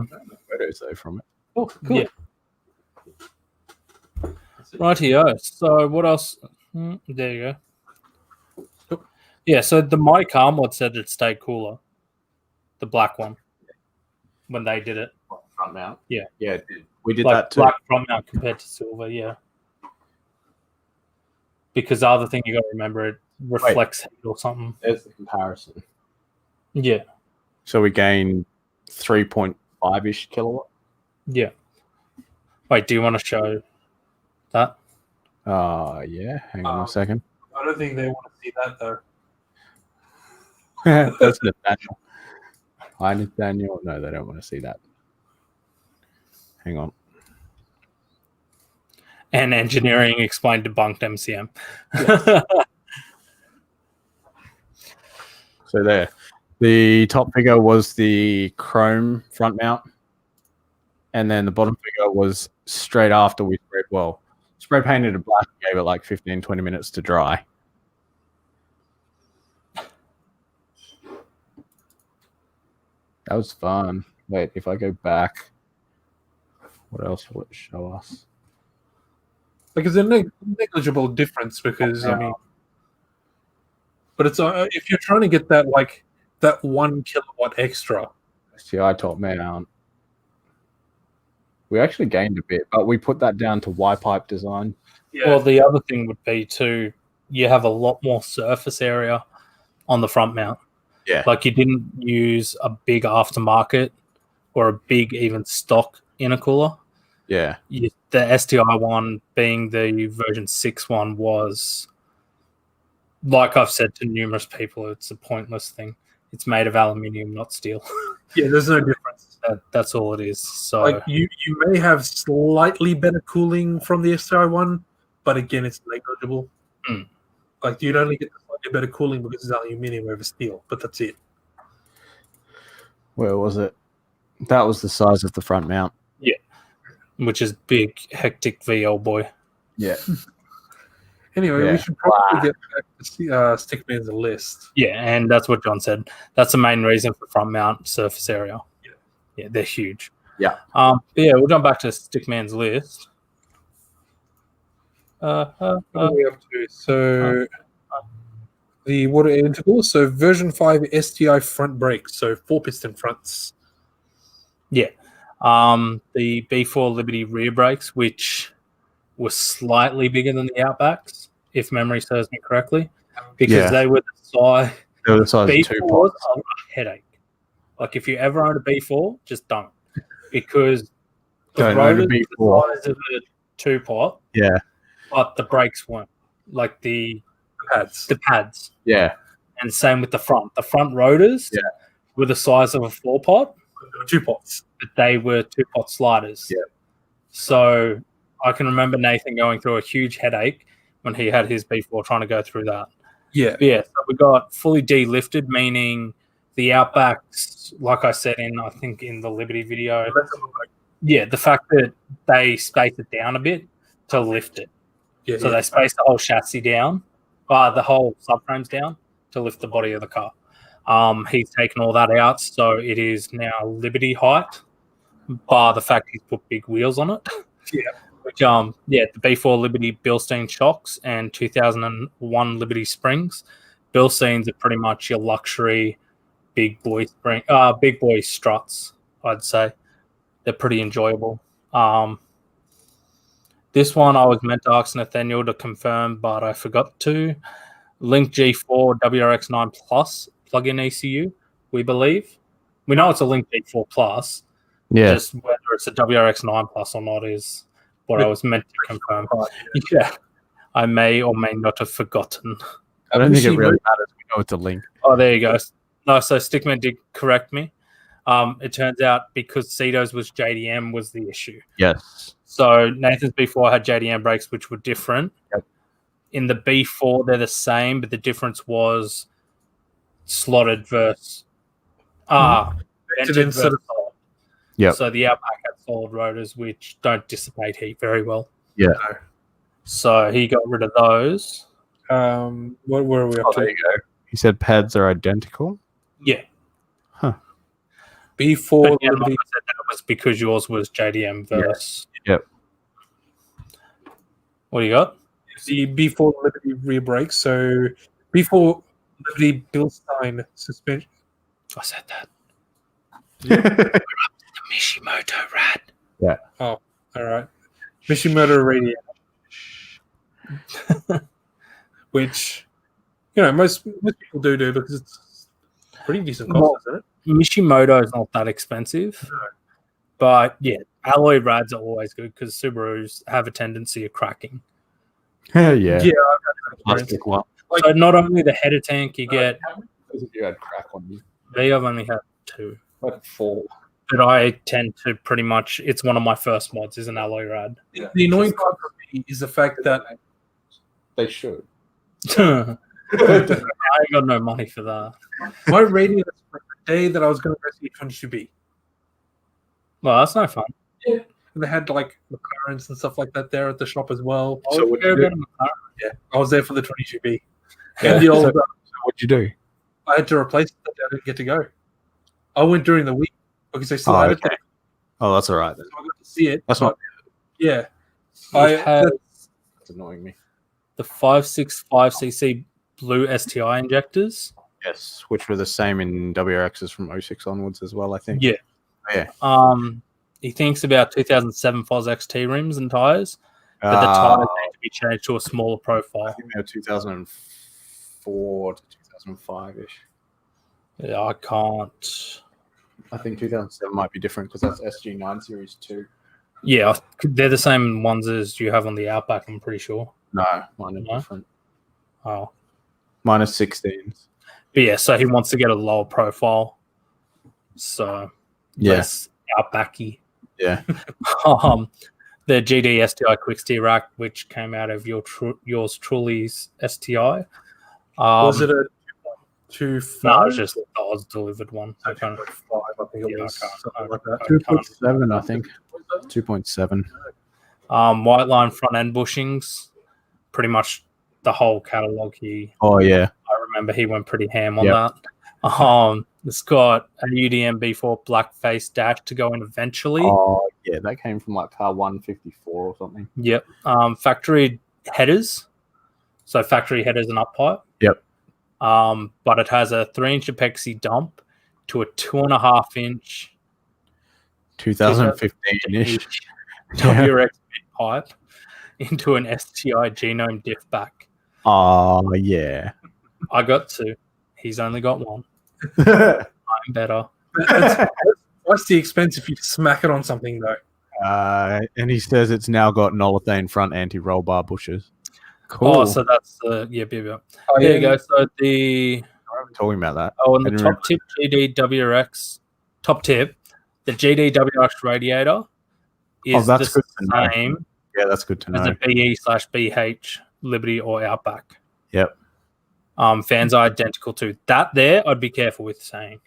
Photos though from it. Oh, cool. Yeah. Rightio. So what else? There you go. Yeah, so the Mighty Car mod said it stayed cooler. The black one. When they did it. Front mount. Yeah. Yeah, we did Like that too. black front mount compared to silver, yeah. Because the other thing you gotta remember, it reflects heat or something. There's the comparison. Yeah. So we gain 3.5-ish kilowatt. Yeah. Wait, do you want to show that? Yeah. Hang on a second. I don't think they want to see that though. That's Nathaniel. Hi, Nathaniel. No, they don't want to see that. Hang on. And engineering explained debunked MCM. So there. The top figure was the chrome front mount. And then the bottom figure was straight after we spray painted it black and gave it like 15, 20 minutes to dry. That was fun. Wait, if I go back, what else will it show us? Like, it's a negligible difference because, I mean, but it's if you're trying to get that, like, that 1 kilowatt extra. STI top mount. We actually gained a bit, but we put that down to Y-pipe design. Yeah. Well, the other thing would be too, you have a lot more surface area on the front mount. Yeah. Like, you didn't use a big aftermarket or a big even stock intercooler. Yeah. The STI one, being the version 6 one, was, like I've said to numerous people, it's a pointless thing. It's made of aluminium, not steel. Yeah, there's no difference. That's all it is. So, Like, you may have slightly better cooling from the STI one, but again, it's negligible. Mm. Like, you'd only get the slightly better cooling because it's aluminium over steel, but that's it. Where was it? That was the size of the front mount. which is big, hectic VL boy. Yeah. Anyway, Yeah. we should probably get back to Stickman's list. Yeah, and that's what John said. That's the main reason for front mount surface area. Yeah, they're huge. Yeah. But yeah, we'll jump back to Stickman's list. What are we up to? So the water intercourse. So version 5 STI front brakes. So 4-piston fronts. Yeah. The B4 Liberty rear brakes, which were slightly bigger than the Outbacks, if memory serves me correctly, because they were the size. They were the size of 2 B4s pots. are a headache. Like, if you ever own a B4, just don't, because the Don't own a rotors B4. the size of a 2-pot, Yeah. but the brakes weren't. Like the Pads. pads. Yeah. And same with the front. The front rotors were the size of a 4-pot, 2 pots. but they were 2-pot sliders. Yeah. So I can remember Nathan going through a huge headache when he had his B4 trying to go through that. Yeah. But yeah, so we got fully delifted, meaning the Outbacks, like I said I think in the Liberty video, the fact that they spaced it down a bit to lift it. Yeah, So they spaced the whole chassis down, the whole subframes down to lift the body of the car. He's taken all that out, so it is now Liberty height, bar the fact he's put big wheels on it. Yeah. Which, the B4 Liberty Bilstein shocks and 2001 Liberty springs. Bilsteins are pretty much your luxury big boy struts, I'd say. They're pretty enjoyable. This one I was meant to ask Nathaniel to confirm, but I forgot to. Link G4 WRX9 Plus plug-in ECU, we believe. We know it's a Link G4 Plus. Yeah. Just whether it's a WRX9 Plus or not is what I was meant to confirm. Yeah. I may or may not have forgotten. I don't think it really matters. We know it's a link. Oh, there you go. No, so Stickman did correct me. It turns out because Cito's was JDM was the issue. Yes. So Nathan's B4 had JDM brakes, which were different. Yep. In the B4, they're the same, but the difference was slotted versus vented versus solid. Yep. So the Outback had solid rotors, which don't dissipate heat very well. Yeah. So he got rid of those. What were we up to? There you go. He said pads are identical. Yeah. B4 But, yeah, like Liberty. I said, that was because yours was JDM versus. Yep. What do you got? The B4 Liberty rear brakes. So B4 Liberty Bilstein suspension. I said that. The Mishimoto rad. All right. Mishimoto radiator. Which, most people do because it's pretty decent cost, isn't it? Mishimoto is not that expensive. No. But yeah, alloy rads are always good because Subarus have a tendency of cracking. Yeah. Yeah, I've got that experience. Plastic one. So not only the header tank you get, You had crack on you. they have only had 2. Like 4. but I tend to pretty much. It's one of my first mods. Is an alloy rad. The annoying part for me is the fact that They should. I ain't got no money for that. my radius the day that I was going to go see 22B. Well, that's no fun. And they had like McLarens and stuff like that there at the shop as well. So what you do? Yeah, I was there for the 22B. Yeah. And the old, What'd you do? I had to replace it. I didn't get to go. I went during the week because they still had it there. Oh, that's all right then. So I got to see it. That's not. Yeah. It has That's annoying me. the 565cc blue STI injectors. Yes, which were the same in WRXs from 06 onwards as well, I think. Yeah. Yeah. He thinks about 2007 Foz XT rims and tires, but the tires need to be changed to a smaller I profile. think they were 2004 to 2005-ish. Yeah, I can't. I think 2007 might be different because that's SG9 Series 2. Yeah, they're the same ones as you have on the Outback, I'm pretty sure. No, mine are No? different. Oh. Mine are 16s. But yeah, so he wants to get a lower profile. So, Yeah. less Outbacky. Yeah. The GD STI Quick Steer Rack, which came out of yours truly's STI. Was it a 2.25? No, it was just the Oz delivered one. I can't. 2.5, I think it Yeah, was. I can't- Something like that. 2.7, I think. 2.7. White line front end bushings, pretty much the whole catalog. Oh, yeah. I remember he went pretty ham on Yep. that. It's got a UDM B4 black face dash to go in eventually. Oh, yeah. That came from like car 154 or something. Yep. Factory headers. So factory headers and up pipe. Yep. But it has a 3-inch Apexi dump to a 2.5-inch 2015-ish. WRX mid pipe into an STI genome diff back. Oh, yeah. I got 2. He's only got 1. I'm better. What's the expense if you smack it on something, though? And he says it's now got Nolithane front anti-roll bar bushes. Cool. Oh, so that's the yeah. Oh, There you go. So the I'm talking about that. and the Didn't top tip GD WRX top tip, the GD WRX radiator is that's the good to know. same Yeah, that's good to as know. a BE/BH Liberty or Outback. Yep. Fans are identical to that. There, I'd be careful with saying,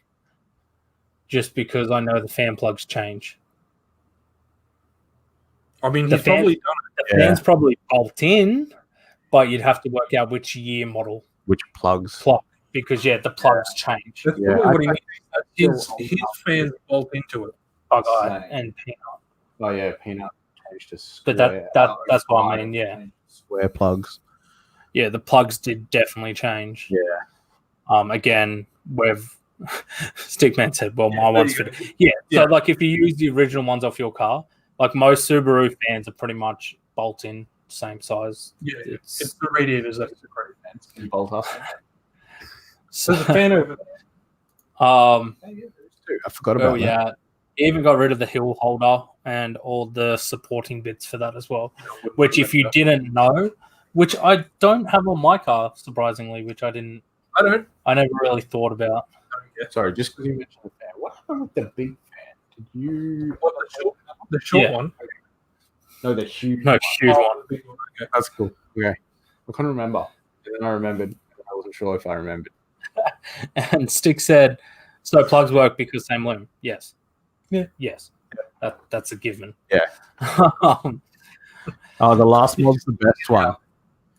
just because I know the fan plugs change. I mean, The he's probably done The Yeah. fans probably bolt in, but you'd have to work out which year model Which plugs? plug because the plugs change. That's Yeah, probably what I- he means. His fans bolt into it. Bug Same. Eye and Peanut. Oh, yeah, peanut changed to But square. that's what I mean. Yeah, Square plugs. yeah. The plugs did definitely change. Yeah. Again, we've Stickman said, "Well, my one's fit." Yeah. So, like, if you use the original ones off your car, like most Subaru fans are pretty much bolt in, same size. Yeah, It's it's the radiators that's the great fans. And bolt up. So the fan over there. I forgot about well, that. yeah. He even got rid of the hill holder and all the supporting bits for that as well. Which, if you didn't know, which I don't have on my car, surprisingly, which I never really thought about. Sorry, just because you mentioned the fan. What happened with the big fan? Did you? What, the short Yeah. one? No, the huge. No, huge Oh, one. the big one, okay. That's cool. Okay. I couldn't remember. And then I remembered. I wasn't sure if I remembered. And Stick said, "So plugs work because same loom." Yes. Yeah. Yes. That's a given. Yeah. Oh, the last mod's the best one.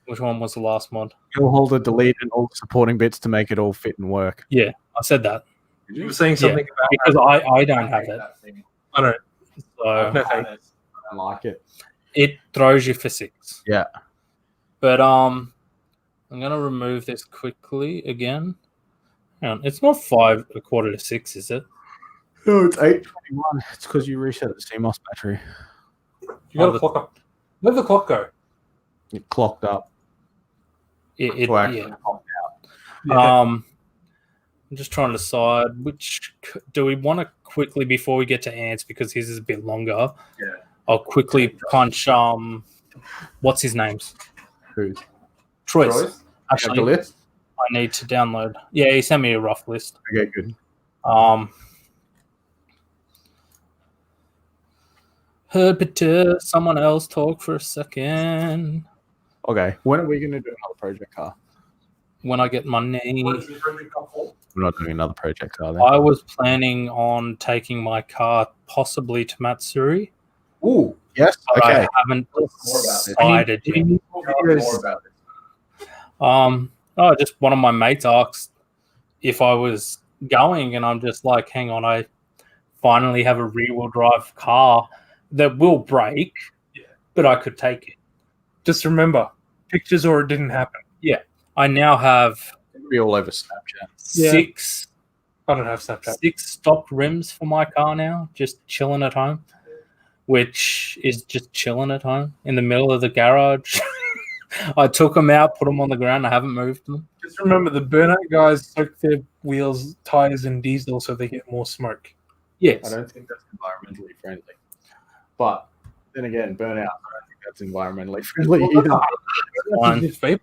Which one was the last mod? Hill holder, delete, and all the supporting bits to make it all fit and work. Yeah, I said that You were saying something about because I don't have it. I don't So know. I don't like it. it throws you for 6. Yeah. But I'm gonna remove this quickly again. Hang on, it's not 5 1/4 to 6, is it? No, it's 8:21. It's because you reset the CMOS battery. You got to clock up. Where'd the clock go? It clocked up. Well, actually, Yeah. it popped out. Yeah. I'm just trying to decide which do we want to quickly before we get to ants because his is a bit longer. Yeah. I'll quickly punch what's his name's Who's? Troy's. Troy's? You have Actually, the list? I need to download. Yeah, he sent me a rough list. Okay, good. Someone else talk for a second. Okay, when are we going to do another project car? When I get money. What is the project called for? We're not doing another project car then. I was planning on taking my car possibly to Matsuri, Ooh, yes. but Okay. I haven't More about this. decided yet. More about this. Just one of my mates asked if I was going, and I'm just like, hang on, I finally have a rear-wheel drive car that will break, but I could take it. Just remember, pictures or it didn't happen. I now have It'll be all over Snapchat. Yeah. six I don't have Snapchat. 6 stock rims for my car now, just chilling at home, which is just chilling at home in the middle of the garage. I took them out, put them on the ground. I haven't moved them. Just remember, the burnout guys soak their wheels, tires, in diesel so they get more smoke. Yes. I don't think that's environmentally friendly. But then again, burnout, I don't think that's environmentally friendly either. Fine. It's just vapor.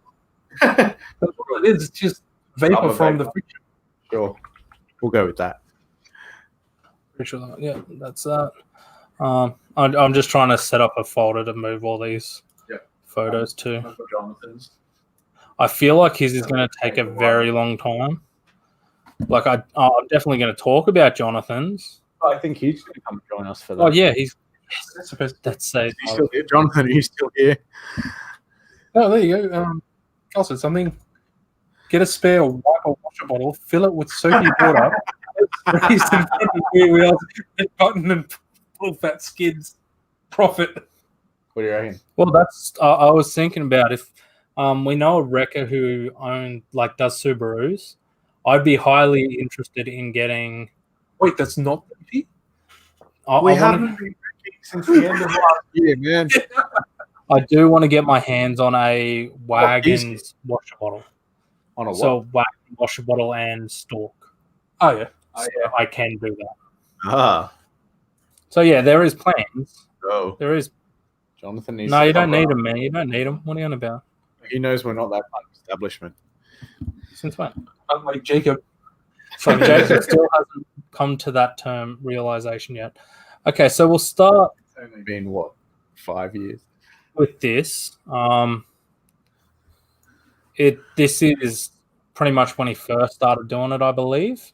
That's what it is. It's just vapor Rubber from vapor. the friction. Sure. We'll go with that. Pretty sure that's that. I'm just trying to set up a folder to move all these photos to. That's for Jonathan's. I feel like his is going to take a very long time. Like I'm definitely going to talk about Jonathan's. I think he's going to come join us for that. Oh yeah, he's That's supposed that's safe. He's still here. Jonathan, are you still here? Oh, there you go. Also, something. Get a spare wipe or washer bottle, fill it with soapy water, spray some rear wheels, hit button, and pull fat skids. Profit. What do you reckon? Well, that's I was thinking about if we know a wrecker who does Subarus. I'd be highly interested in getting. Wait, that's not the We haven't been drinking since the end of last year, man. I do want to get my hands on a Wagon's washer bottle. On a what? So Wagon washer bottle and stalk. Oh, yeah. So I can do that. Ah. So yeah, there is plans. Oh. There is. Jonathan needs No, to you don't cover need up. them, man. You don't need them. What are you on about? He knows we're not that kind of establishment. Since when? Unlike Jacob. So Jacob still hasn't come to that term realization yet. Okay, so we'll start It's only been, what, 5 years? with this. This is pretty much when he first started doing it, I believe.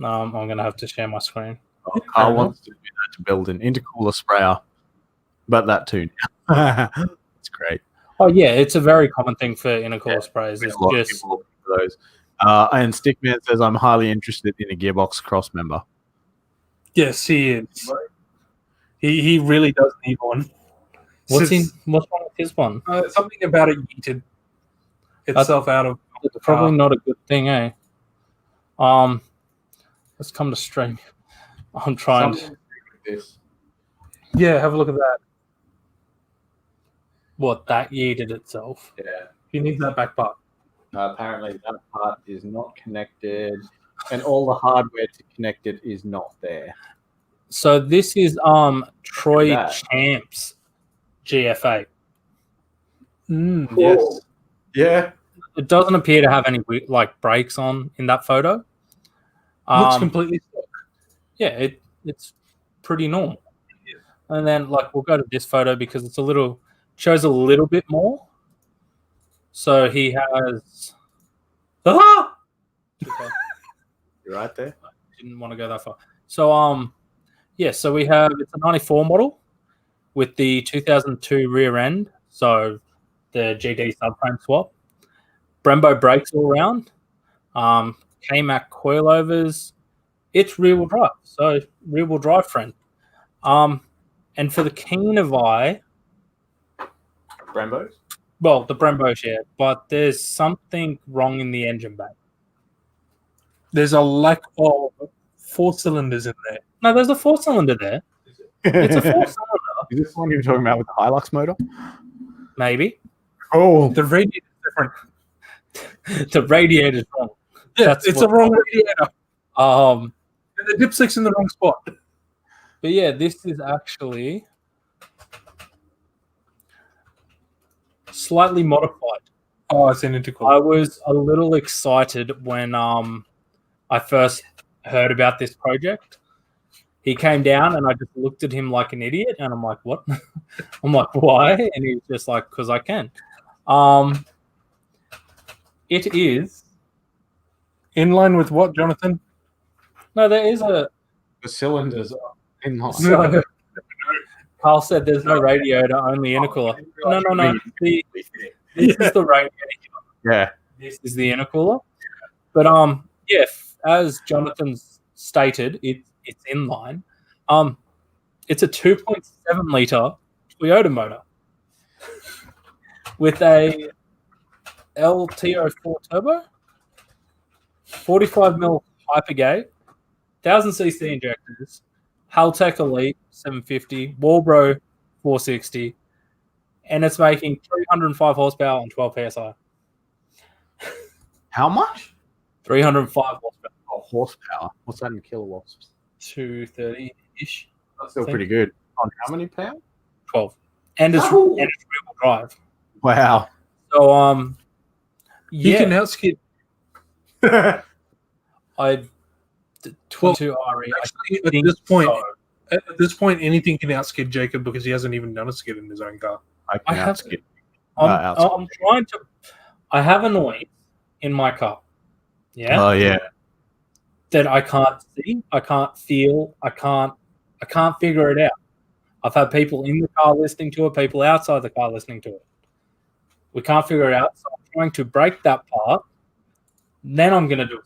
I'm going to have to share my screen. Oh, Carl wants to do that to build an intercooler sprayer. But that too. It's great. Oh yeah, it's a very common thing for intercourse sprays. Been It's a lot of just people looking for those. And Stickman says, I'm highly interested in a Gearbox Cross member. Yes, he is. He really does need one. what's Since- wrong with his one? something about it yeeted itself out of. It's probably not a good thing, eh? Let's come to stream. I'm trying. Something like this. Yeah, have a look at that. What that yeeted itself. Yeah. He needs that back part. Apparently that part is not connected, and all the hardware to connect it is not there. So this is Troy Look at that. Champ's GFA. Yes. Yeah. It doesn't appear to have any brakes on in that photo. Looks completely stock. Yeah, it's pretty normal. And then we'll go to this photo because it's shows a little bit more. So he has. Ah! You're right there. Didn't want to go that far. So so we have it's a 94 model with the 2002 rear end, so the GD subframe swap, Brembo brakes all around, K-Mac coilovers. It's rear-wheel drive, so rear-wheel drive friend. And for the keen of eye, Brembos? well, the Brembo's, yeah, but there's something wrong in the engine bay. There's a lack of 4 cylinders in there. No, there's a 4-cylinder there. It's a 4-cylinder, Is this one you were talking about with the Hilux motor? maybe. Oh. The radiator is different. The radiator's wrong. Yeah, That's it's what- a wrong radiator. Um, And the dipstick's in the wrong spot. but yeah, this is actually slightly modified. Oh, it's an Intercourse. I was a little excited when I first heard about this project. he came down and I just looked at him like an idiot, and I'm like, what? I'm like, why? And he was just like, because I can. It is In line with what, Jonathan? no, there is a. The cylinders are in line. So, Carl said there's no radiator, only intercooler. No. This is the radiator. Yeah. This is the intercooler. But as Jonathan stated, it's inline. It's a 2.7 liter Toyota motor with a LTO4 turbo, 45 mil hypergate, 1000cc injectors, Haltech Elite 750, Walbro 460, and it's making 305 horsepower and 12 psi. How much? 305 horsepower. Oh, horsepower. What's that in kilowatts? 230-ish. That's still pretty good. On how many pounds? 12. And it's rear-wheel drive. Wow. So, You can outskid. I 22 RE. Actually, at this point, anything can outskid Jacob because he hasn't even done a skid in his own car. I have outskid. I'm trying to. I have a noise in my car. Yeah. Oh yeah. That I can't see, I can't feel, I can't figure it out. I've had people in the car listening to it, people outside the car listening to it. We can't figure it out, so I'm trying to break that part. Then I'm going to do it.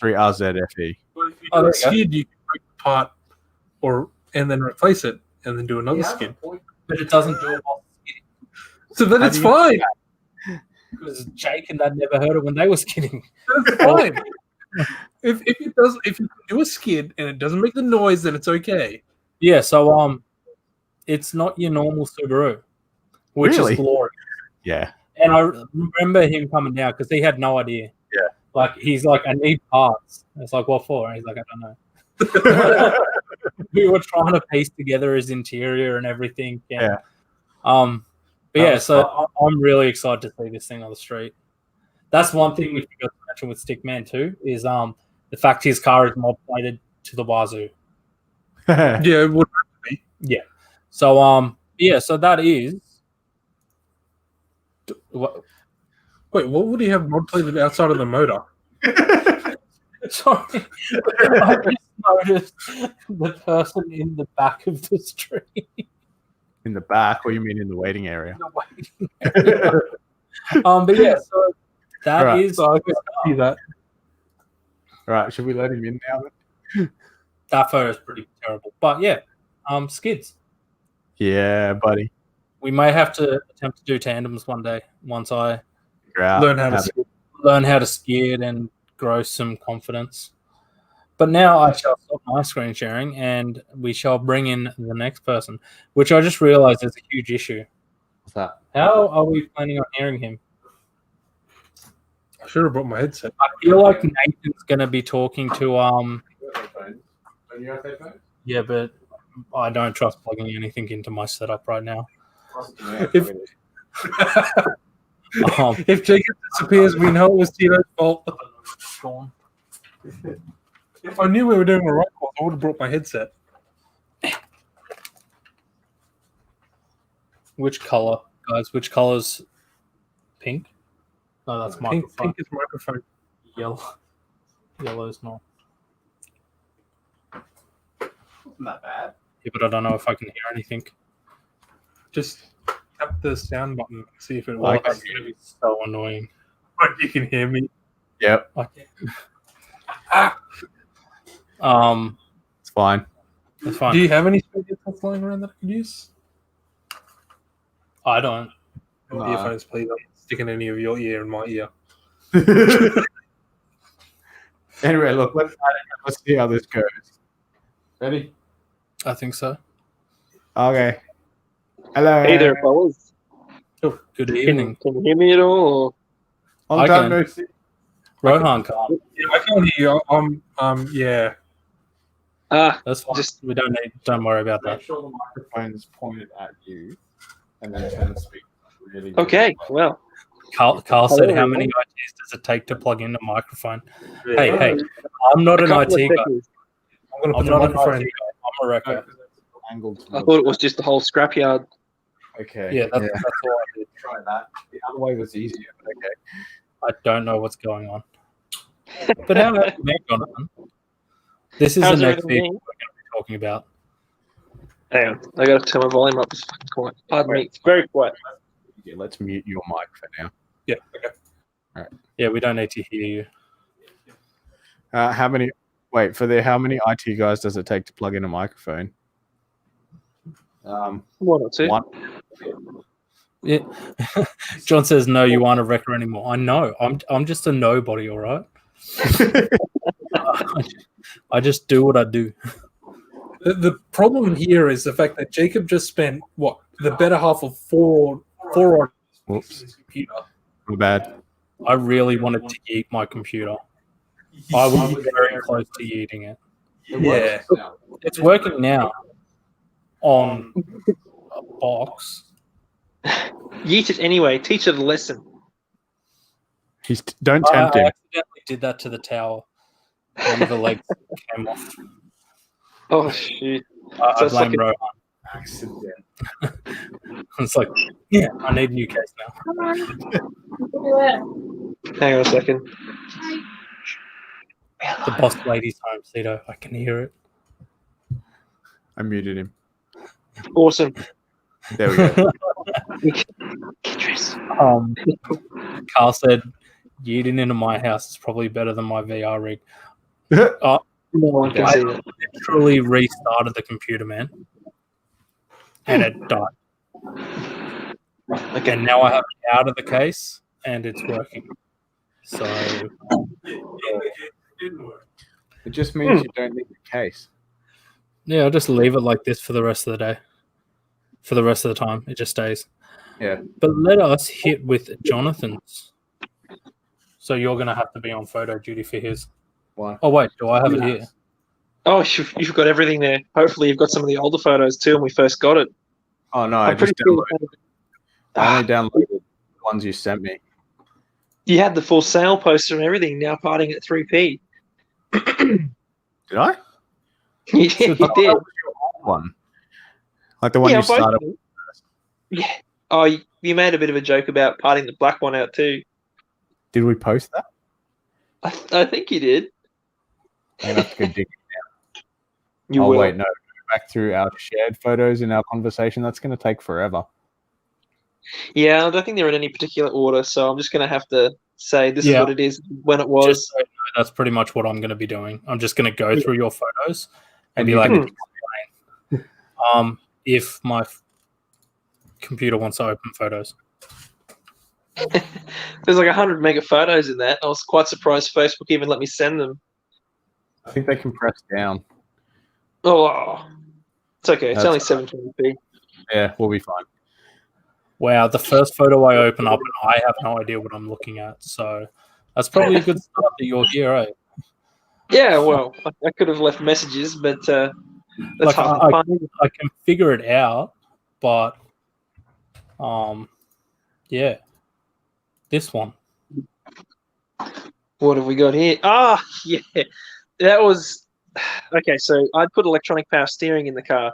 3RZFE. Well, if you do a skid, you can break the part and then replace it and then do another skid. But it doesn't do it while skidding. So then it's fine. Because Jake and Dad never heard it when they were skidding. It's fine. If you can do a skid and it doesn't make the noise, then it's okay. Yeah, so it's not your normal Subaru, which Really? is glorious. Yeah. And I remember him coming down because he had no idea. Yeah. Like, he's like, I need parts. It's like, what for? And he's like, I don't know. We were trying to piece together his interior and everything. Yeah. But yeah, so I'm really excited to see this thing on the street. That's one thing we forgot to mention with Stickman too, is the fact his car is mod plated to the wazoo. Yeah, it would have to be. Yeah. So so that is. Wait, what would he have mod plated outside of the motor? Sorry, I just noticed the person in the back of the street. In the back, or you mean in the waiting area? But yeah, so that is. So I can see that. All right, should we let him in now? That photo is pretty terrible, but yeah, skids. Yeah, buddy. We may have to attempt to do tandems one day once I Learn how to skid and grow some confidence. But now I shall stop my screen sharing and we shall bring in the next person, which I just realized is a huge issue. What's that? How are we planning on hearing him? I should have brought my headset. I feel like Nathan's going to be talking to yeah, but I don't trust plugging anything into my setup right now. If Jacob disappears, we know it was Tito's fault. If I knew we were doing a right call, I would have brought my headset. Which color, guys? Which color's pink? No, that's microphone. Pink is microphone. Yellow's not. Not bad. Yeah, but I don't know if I can hear anything. Just tap the sound button and see if it Like, works. that's going to be so annoying. You can hear me. Yep, it's fine. It's fine. Do you have any spare headphones lying around that I could use? I don't. No. Earphones, please. I'm not sticking any of your ear in my ear. Anyway, look, let's see how this goes. Ready? I think so. Okay. Hello. Hey there, fellas. Oh, good evening. Can you hear me at all? Long I time can. no see. Rohan can't. Yeah, I can't hear you. Yeah. That's fine. Just We don't worry about that. Make sure the microphone's pointed at you, and then turn the speaker really. okay. Well, Carl said, Hello. how many ITs does it take to plug in a microphone? Hey, I'm not a an couple IT of guy. seconds. I'm going to I'm put the not an IT microphone. guy. a record. Angled I towards thought it was just the whole scrapyard. Okay. Yeah, that's all I did. Try that. The other way was easier, but okay. I don't know what's going on. But how have you been, Jonathan? This is How's the next everything vehicle been? we're going to be talking about. Hang on, I got to turn my volume up. It's fucking quiet. Pardon me. It's very quiet. Yeah, let's mute your mic for now. Yeah. Okay. Yeah, we don't need to hear you. How many IT guys does it take to plug in a microphone? One or two. One. Yeah. John says, no, you aren't a wrecker anymore. I know. I'm just a nobody, all right? I just do what I do. The problem here is the fact that Jacob just spent the better half of four hours Whoops. on his computer. My bad. I really wanted to eat my computer. I was very close to eating it. Yeah. It's working now on a box. Yeet it anyway. Teach it a lesson. Don't I tempt him. accidentally did that to the tower. One of the legs came off. Oh shoot! I So it's blame like Rohan. Accident. It's like, yeah, I need a new case now. Hang on a second. The boss lady's home, Cito. I can hear it. I muted him. Awesome. There we go. Carl said, yeeting into my house is probably better than my VR rig. No one can I see it. literally restarted the computer, man. And it died. Okay. And now I have it out of the case and it's working. So It just means you don't need the case. yeah, I'll just leave it like this for the rest of the day. For the rest of the time, it just stays. Yeah. But let us hit with Jonathan's. So you're going to have to be on photo duty for his. Why? Oh, wait, do I have it here? Oh, you've got everything there. Hopefully, you've got some of the older photos too. When we first got it, Oh no, I I'm just pretty sure downloaded. I only downloaded the ones you sent me. you had the full sale poster and everything. Now parting at 3p. Did I? You did. That was your old one. Like the one you both started of them. Yeah. Oh, you made a bit of a joke about parting the black one out too. Did we post that? I think you did. I'm gonna have to go dig. You Oh will. wait, no. Go back through our shared photos in our conversation. That's gonna take forever. Yeah, I don't think they're in any particular order, so I'm just going to have to say this is Yeah. what it is, when it was. Just so you know, that's pretty much what I'm going to be doing. I'm just going to go through your photos and be you like, can- if my computer wants to open photos. There's like 100 mega photos in that. I was quite surprised Facebook even let me send them. I think they can press down. Oh, it's okay. It's That's only 720p. Yeah, we'll be fine. Wow, the first photo I open up and I have no idea what I'm looking at. So that's probably a good start that you're here, eh? Yeah, well, I could have left messages, but that's Like, half the fun. I can figure it out, but yeah. This one. What have we got here? Ah, yeah. That was... Okay, so I'd put electronic power steering in the car.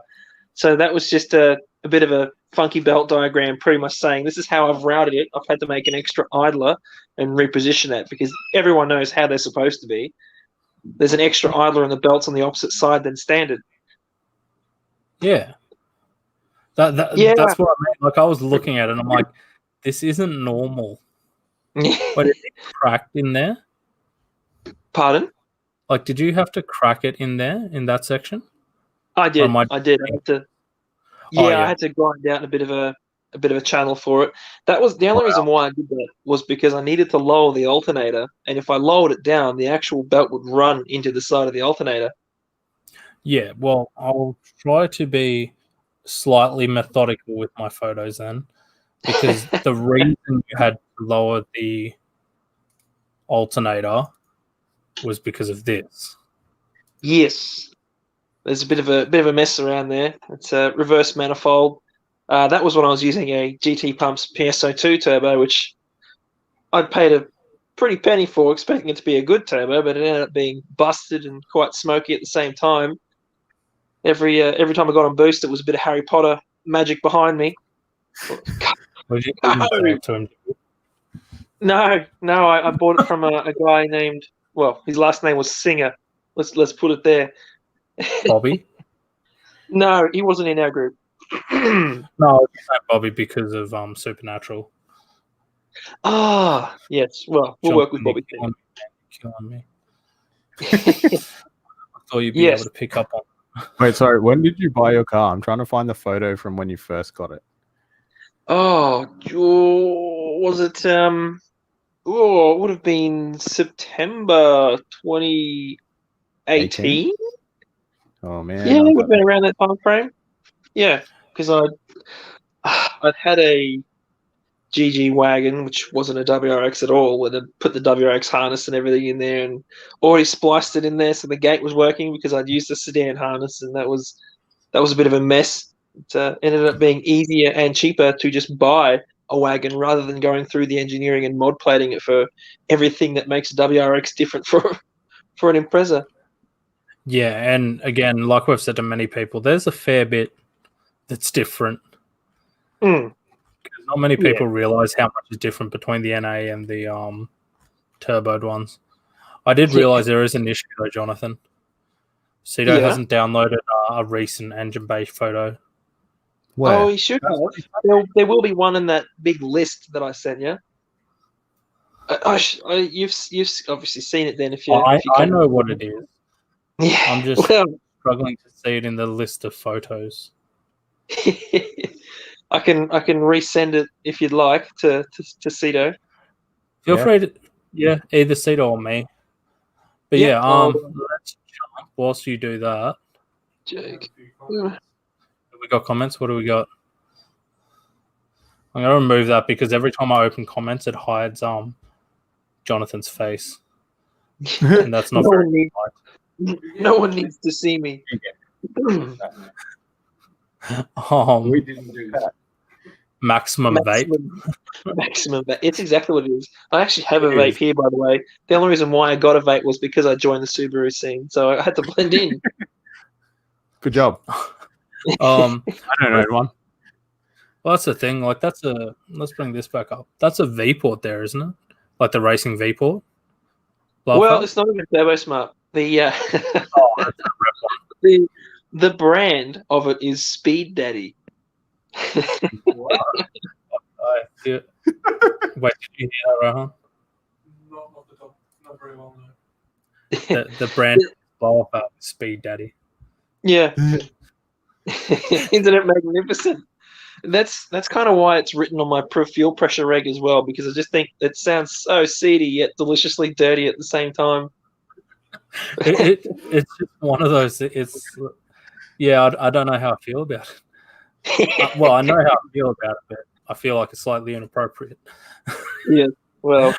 So that was just a bit of a funky belt diagram, pretty much saying this is how I've routed it. I've had to make an extra idler and reposition that because everyone knows how they're supposed to be. There's an extra idler and the belt's on the opposite side than standard. Yeah. Yeah. That's what I meant. Like, I was looking at it and I'm like, this isn't normal. But is it cracked in there? Pardon? Like, did you have to crack it in there, in that section? I did. Or I did. I had to. Yeah, Oh, yeah. I had to grind out a bit of a channel for it. That was the only reason why I did that was because I needed to lower the alternator, and if I lowered it down, the actual belt would run into the side of the alternator. Yeah, well, I'll try to be slightly methodical with my photos then, because the reason you had to lower the alternator was because of this. Yes, there's a bit of a mess around there. It's a reverse manifold. That was when I was using a GT Pumps PSO2 turbo, which I'd paid a pretty penny for, expecting it to be a good turbo, but it ended up being busted and quite smoky at the same time. Every time I got on boost, it was a bit of Harry Potter magic behind me. Was you talking to him? No, I bought it from a guy named. Well, his last name was Singer. Let's put it there. Bobby? No, he wasn't in our group. No, I was saying Bobby because of Supernatural. Ah, yes. Well, we'll work with Bobby. Killing me. I thought you'd be Yes. able to pick up on. Wait, sorry. When did you buy your car? I'm trying to find the photo from when you first got it. Oh, was it? It would have been September 2018. Oh man. Yeah, it would have been around that time frame. Yeah, because I'd had a GG wagon, which wasn't a WRX at all, where they put the WRX harness and everything in there, and already spliced it in there so the gate was working because I'd used the sedan harness, and that was a bit of a mess. It ended up being easier and cheaper to just buy a wagon rather than going through the engineering and mod plating it for everything that makes a WRX different for an Impreza. Yeah, and again, like we've said to many people, there's a fair bit that's different. Mm. Because not many people realize how much is different between the NA and the turboed ones. I did realize there is an issue though, Jonathan. Cito hasn't downloaded a recent engine bay photo. Where? Oh, he should have. There will be one in that big list that I sent you. You've obviously seen it then. If you, I know what it is. Yeah, I'm just struggling to see it in the list of photos. I can resend it if you'd like to Cito. Feel free to, either Cito or me. But let's jump whilst you do that. Jake. Have we got comments? What do we got? I'm going to remove that because every time I open comments, it hides Jonathan's face. And that's not very nice. No one needs to see me. We didn't do that. Maximum vape. Maximum vape. It's exactly what it is. I actually have a vape here, by the way. The only reason why I got a vape was because I joined the Subaru scene, so I had to blend in. Good job. I don't know one. Well, that's the thing. Like, let's bring this back up. That's a V port there, isn't it? Like the racing V port. Well, it's not even Turbo Smart. The the brand of it is Speed Daddy. Wow. Wait, did you hear that, Rohan? Not off the top, not very well, no. The brand blow up Speed Daddy. Yeah. Isn't it magnificent? That's kind of why it's written on my fuel pressure reg as well, because I just think it sounds so seedy yet deliciously dirty at the same time. It's just one of those. I don't know how I feel about it. Well, I know how I feel about it, but I feel like it's slightly inappropriate. Yeah, well,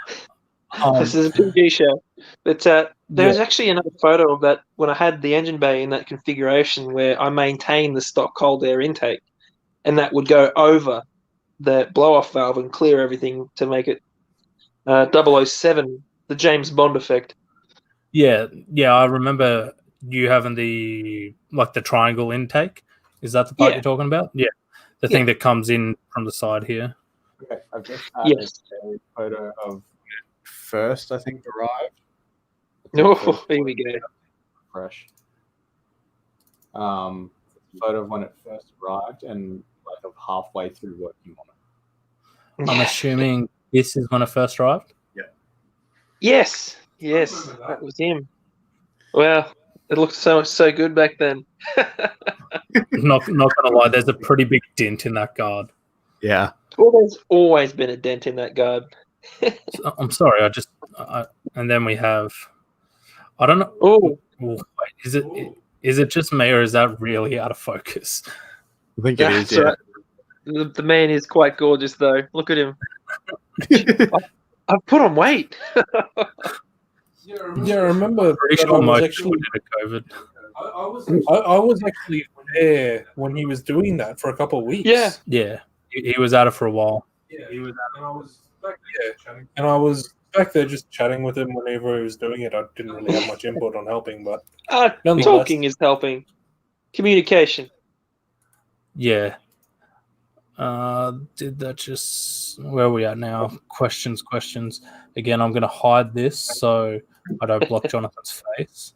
this is a PG show. But there's actually another photo of that when I had the engine bay in that configuration where I maintained the stock cold air intake, and that would go over the blow-off valve and clear everything to make it 007, the James Bond effect. Yeah, I remember you having the triangle intake. Is that the part you're talking about? Yeah, the thing that comes in from the side here. Okay, I've just added a photo of first, I think, arrived. Oh, here we go. Fresh. Photo of when it first arrived and like of halfway through working on it. I'm assuming this is when it first arrived? Yeah. Yes, that was him. Well, it looked so good back then. Not gonna lie, there's a pretty big dent in that guard. Yeah. Well, there's always been a dent in that guard. I'm sorry, and then we have, I don't know. Oh, wait, is it just me or is that really out of focus? I think it is. Yeah. right. The man is quite gorgeous, though. Look at him. I've put on weight. Yeah, I remember. Pretty sure most people did a COVID. I was actually there when he was doing that for a couple of weeks. Yeah. He was at it for a while. Yeah, he was at it. And I was back there chatting. And I was back there just chatting with him whenever he was doing it. I didn't really have much input on helping, but Talking is helping. Communication. Yeah. Did that just... Where are we at now? Questions. Again, I'm going to hide this so I don't block Jonathan's face.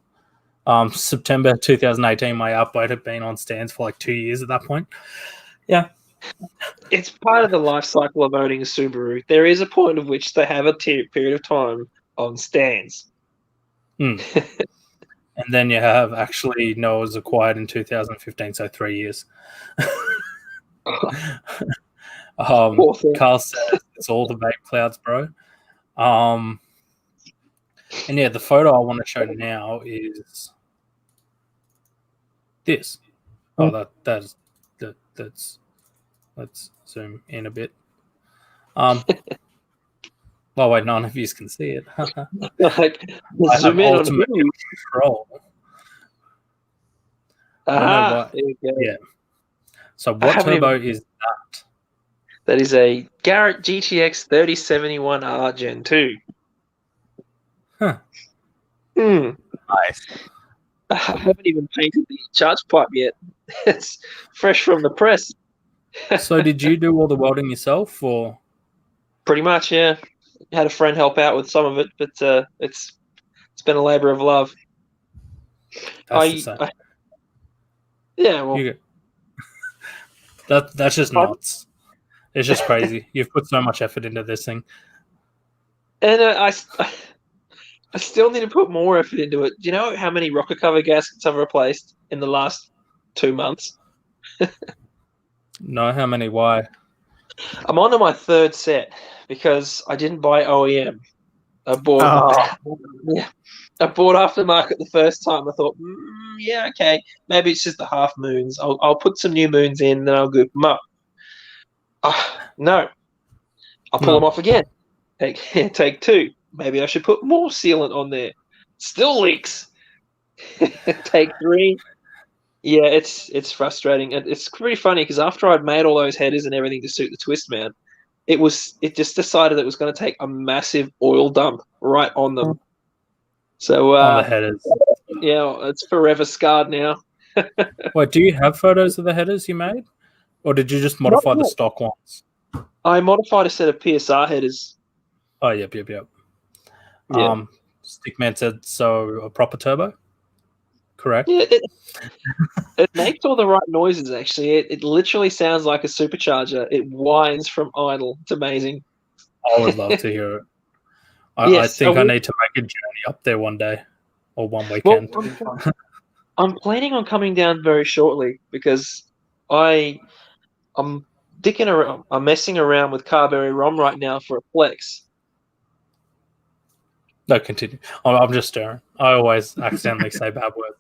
September 2018, my Outback had been on stands for like 2 years at that point. Yeah. It's part of the life cycle of owning a Subaru. There is a point of which they have a period of time on stands. And then you have actually Noah's acquired in 2015, so 3 years. Carl says it's all the vape clouds, bro. And yeah, the photo I want to show now is this. Oh, that's let's zoom in a bit. Well, wait, none of you can see it. Like, I have zoom in on ultimate you. control. Aha, there you go. Yeah. So what turbo is that? That is a Garrett GTX 3071R Gen 2. Huh. Nice. I haven't even painted the charge pipe yet. It's fresh from the press. So did you do all the welding yourself, or? Pretty much, yeah. Had a friend help out with some of it, but it's been a labour of love. That's the same. Yeah, well, that's just nuts. It's just crazy. You've put so much effort into this thing, and I still need to put more effort into it. Do you know how many rocker cover gaskets I've replaced in the last 2 months? No, how many? Why? I'm on to my third set because I didn't buy OEM. I bought I bought aftermarket the first time. I thought, yeah, okay, maybe it's just the half moons. I'll put some new moons in, then I'll goop them up. No, I'll pull them off again. Take two. Maybe I should put more sealant on there. Still leaks. Take three. Yeah, it's frustrating. It's pretty funny because after I'd made all those headers and everything to suit the twist mount, it just decided it was going to take a massive oil dump right on them. So on the headers. Yeah, it's forever scarred now. Wait, do you have photos of the headers you made, or did you just modify the stock ones? I modified a set of PSR headers. Oh, yep. Yeah. Stickman said so. A proper turbo, correct? Yeah, it makes all the right noises. Actually, it literally sounds like a supercharger. It whines from idle. It's amazing. I would love to hear it. I think I need to make a journey up there one day or one weekend. Well, I'm planning on coming down very shortly because I'm dicking around. I'm messing around with Carberry ROM right now for a flex. No, continue. I'm just staring. I always accidentally say bad words.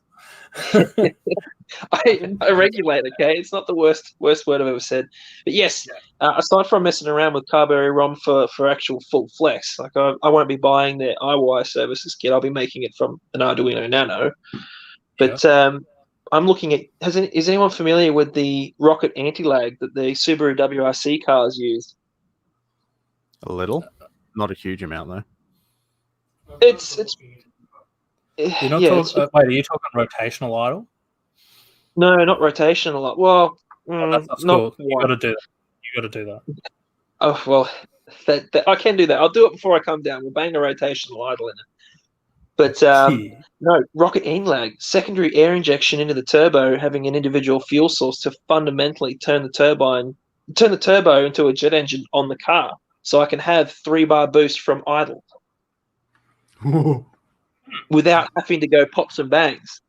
I regulate, okay? It's not the worst word I've ever said. But yes, aside from messing around with Carberry ROM for actual full flex, like I won't be buying their iWire services kit. I'll be making it from an Arduino Nano. But I'm looking at, is anyone familiar with the rocket anti-lag that the Subaru WRC cars use? A little. Not a huge amount, though. It's You're not talking. Wait, are you talking rotational idle? No, not rotational. Well, that's not cool. You got to do that. You got to do that. Oh well, that I can do that. I'll do it before I come down. We'll bang a rotational idle in it. But no, rocket anti-lag, secondary air injection into the turbo, having an individual fuel source to fundamentally turn the turbo into a jet engine on the car, so I can have 3-bar boost from idle. Without having to go pops and bangs.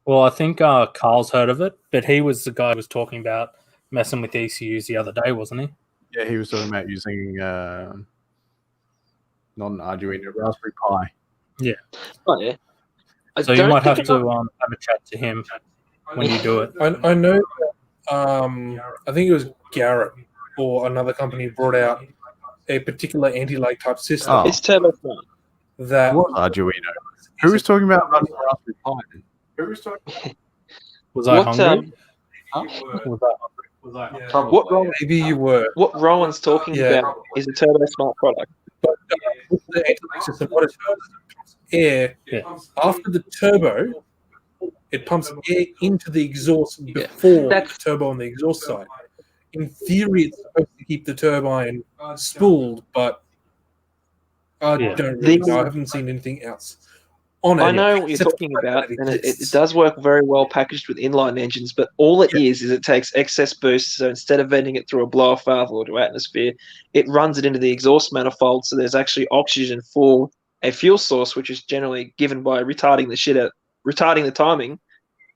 Well, I think Carl's heard of it, but he was the guy who was talking about messing with ECUs the other day, wasn't he? Yeah, he was talking about using not an Arduino, Raspberry Pi. Yeah. Oh, yeah. So you might have to have a chat to him when you do it. I know I think it was Garrett or another company brought out a particular anti-lag type system. Oh. It's turbo smart. That Arduino. Who was talking about running Raspberry Pi? Who was talking? Was I hungry? Was I? What maybe you were. What Rowan's talking about is a turbo smart product. But with the anti-lag system, what it does is air after the turbo It pumps air into the exhaust before That's- the turbo on the exhaust side. In theory, it's supposed to keep the turbine spooled, but I don't really know. I haven't seen anything else on it. I know what you're except talking the fact about, that and it exists. does work very well packaged with inline engines, but all it is it takes excess boost. So instead of venting it through a blow-off valve or to atmosphere, it runs it into the exhaust manifold, so there's actually oxygen for a fuel source, which is generally given by retarding the timing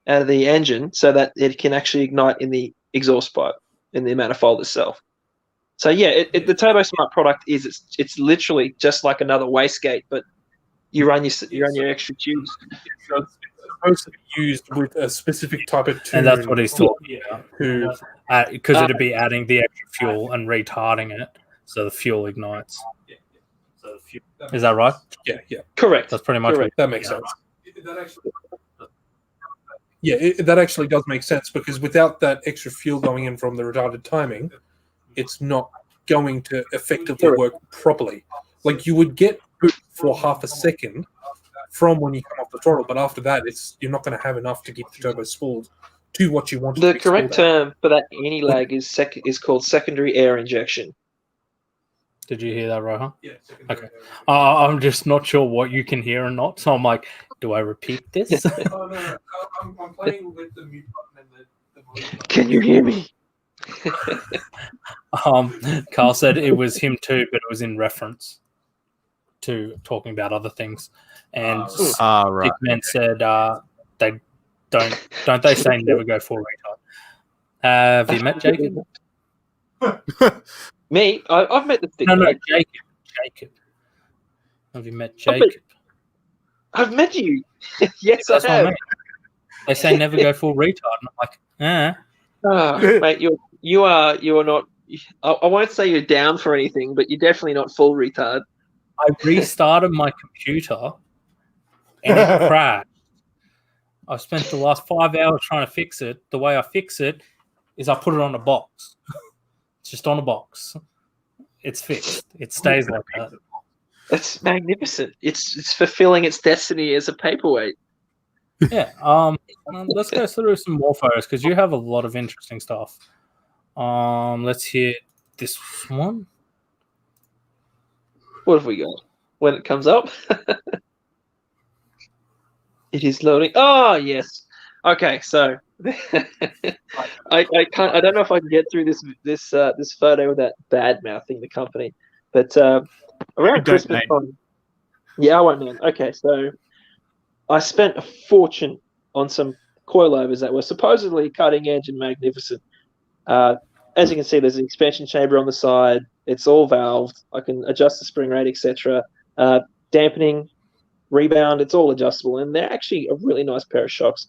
out of the engine so that it can actually ignite in the exhaust pipe, in the manifold itself. So yeah, the Turbo Smart product it's literally just like another wastegate, but you run your extra tubes. So it's supposed to be used with a specific type of tune. And that's what he's talking about. Because it'd be Uh, adding the extra fuel and retarding it so the fuel ignites. Is that right? Yeah. Correct. That's pretty much Correct. That makes sense. That actually does make sense, because without that extra fuel going in from the retarded timing, it's not going to effectively work properly. Like, you would get boost for half a second from when you come off the throttle, but after that, you're not going to have enough to keep the turbo spooled to what you want. The correct term for that anti-lag is called secondary air injection. Did you hear that, Rohan? Yeah. Okay. I'm just not sure what you can hear or not, so I'm like, do I repeat this? Oh no, I'm playing with the mute button and the volume button. Can you hear me? Carl said it was him too, but it was in reference to talking about other things. And right. Dickman said they don't they say never go full retard. Have you met Jacob? Me? I've met the stick. No, Jacob. Have you met Jacob? I've met you. Yes, That's I what I have. mean. They say never go full retard, and I'm like, Mate, you are not. I won't say you're down for anything, but you're definitely not full retard. I restarted my computer and it crashed. I spent the last 5 hours trying to fix it. The way I fix it is I put it on a box. It's just on a box. It's fixed. It stays like that. That's magnificent. It's fulfilling its destiny as a paperweight. Yeah. Let's go through some more photos because you have a lot of interesting stuff. Let's hear this one. What have we got? When it comes up, it is loading. Oh yes. Okay, so I don't know if I can get through this photo without bad mouthing the company, but around Christmas time. Yeah, I won't know. Okay, so I spent a fortune on some coilovers that were supposedly cutting edge and magnificent. As you can see, there's an expansion chamber on the side. It's all valved. I can adjust the spring rate, etc. Dampening, rebound, it's all adjustable. And they're actually a really nice pair of shocks.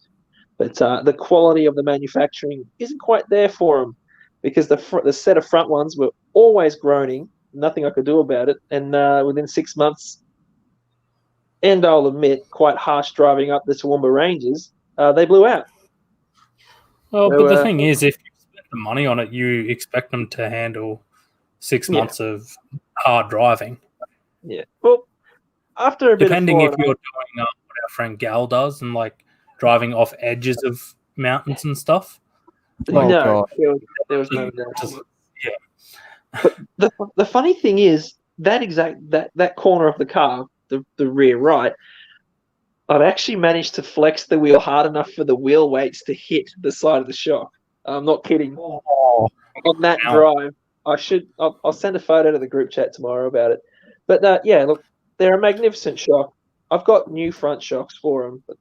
But the quality of the manufacturing isn't quite there for them because the set of front ones were always groaning. Nothing I could do about it. And within 6 months, and I'll admit, quite harsh driving up the Toowoomba Ranges, they blew out. Well, but the thing is, if you spend the money on it, you expect them to handle 6 months of hard driving. Yeah. Well, after a bit depending of if you're doing what our friend Gal does and like driving off edges of mountains and stuff. No, there was no. Yeah. But the funny thing is that corner of the car, the rear right, I've actually managed to flex the wheel hard enough for the wheel weights to hit the side of the shock. I'm not kidding. Oh, on that drive, I'll send a photo to the group chat tomorrow about it. But yeah, look, they're a magnificent shock. I've got new front shocks for them, but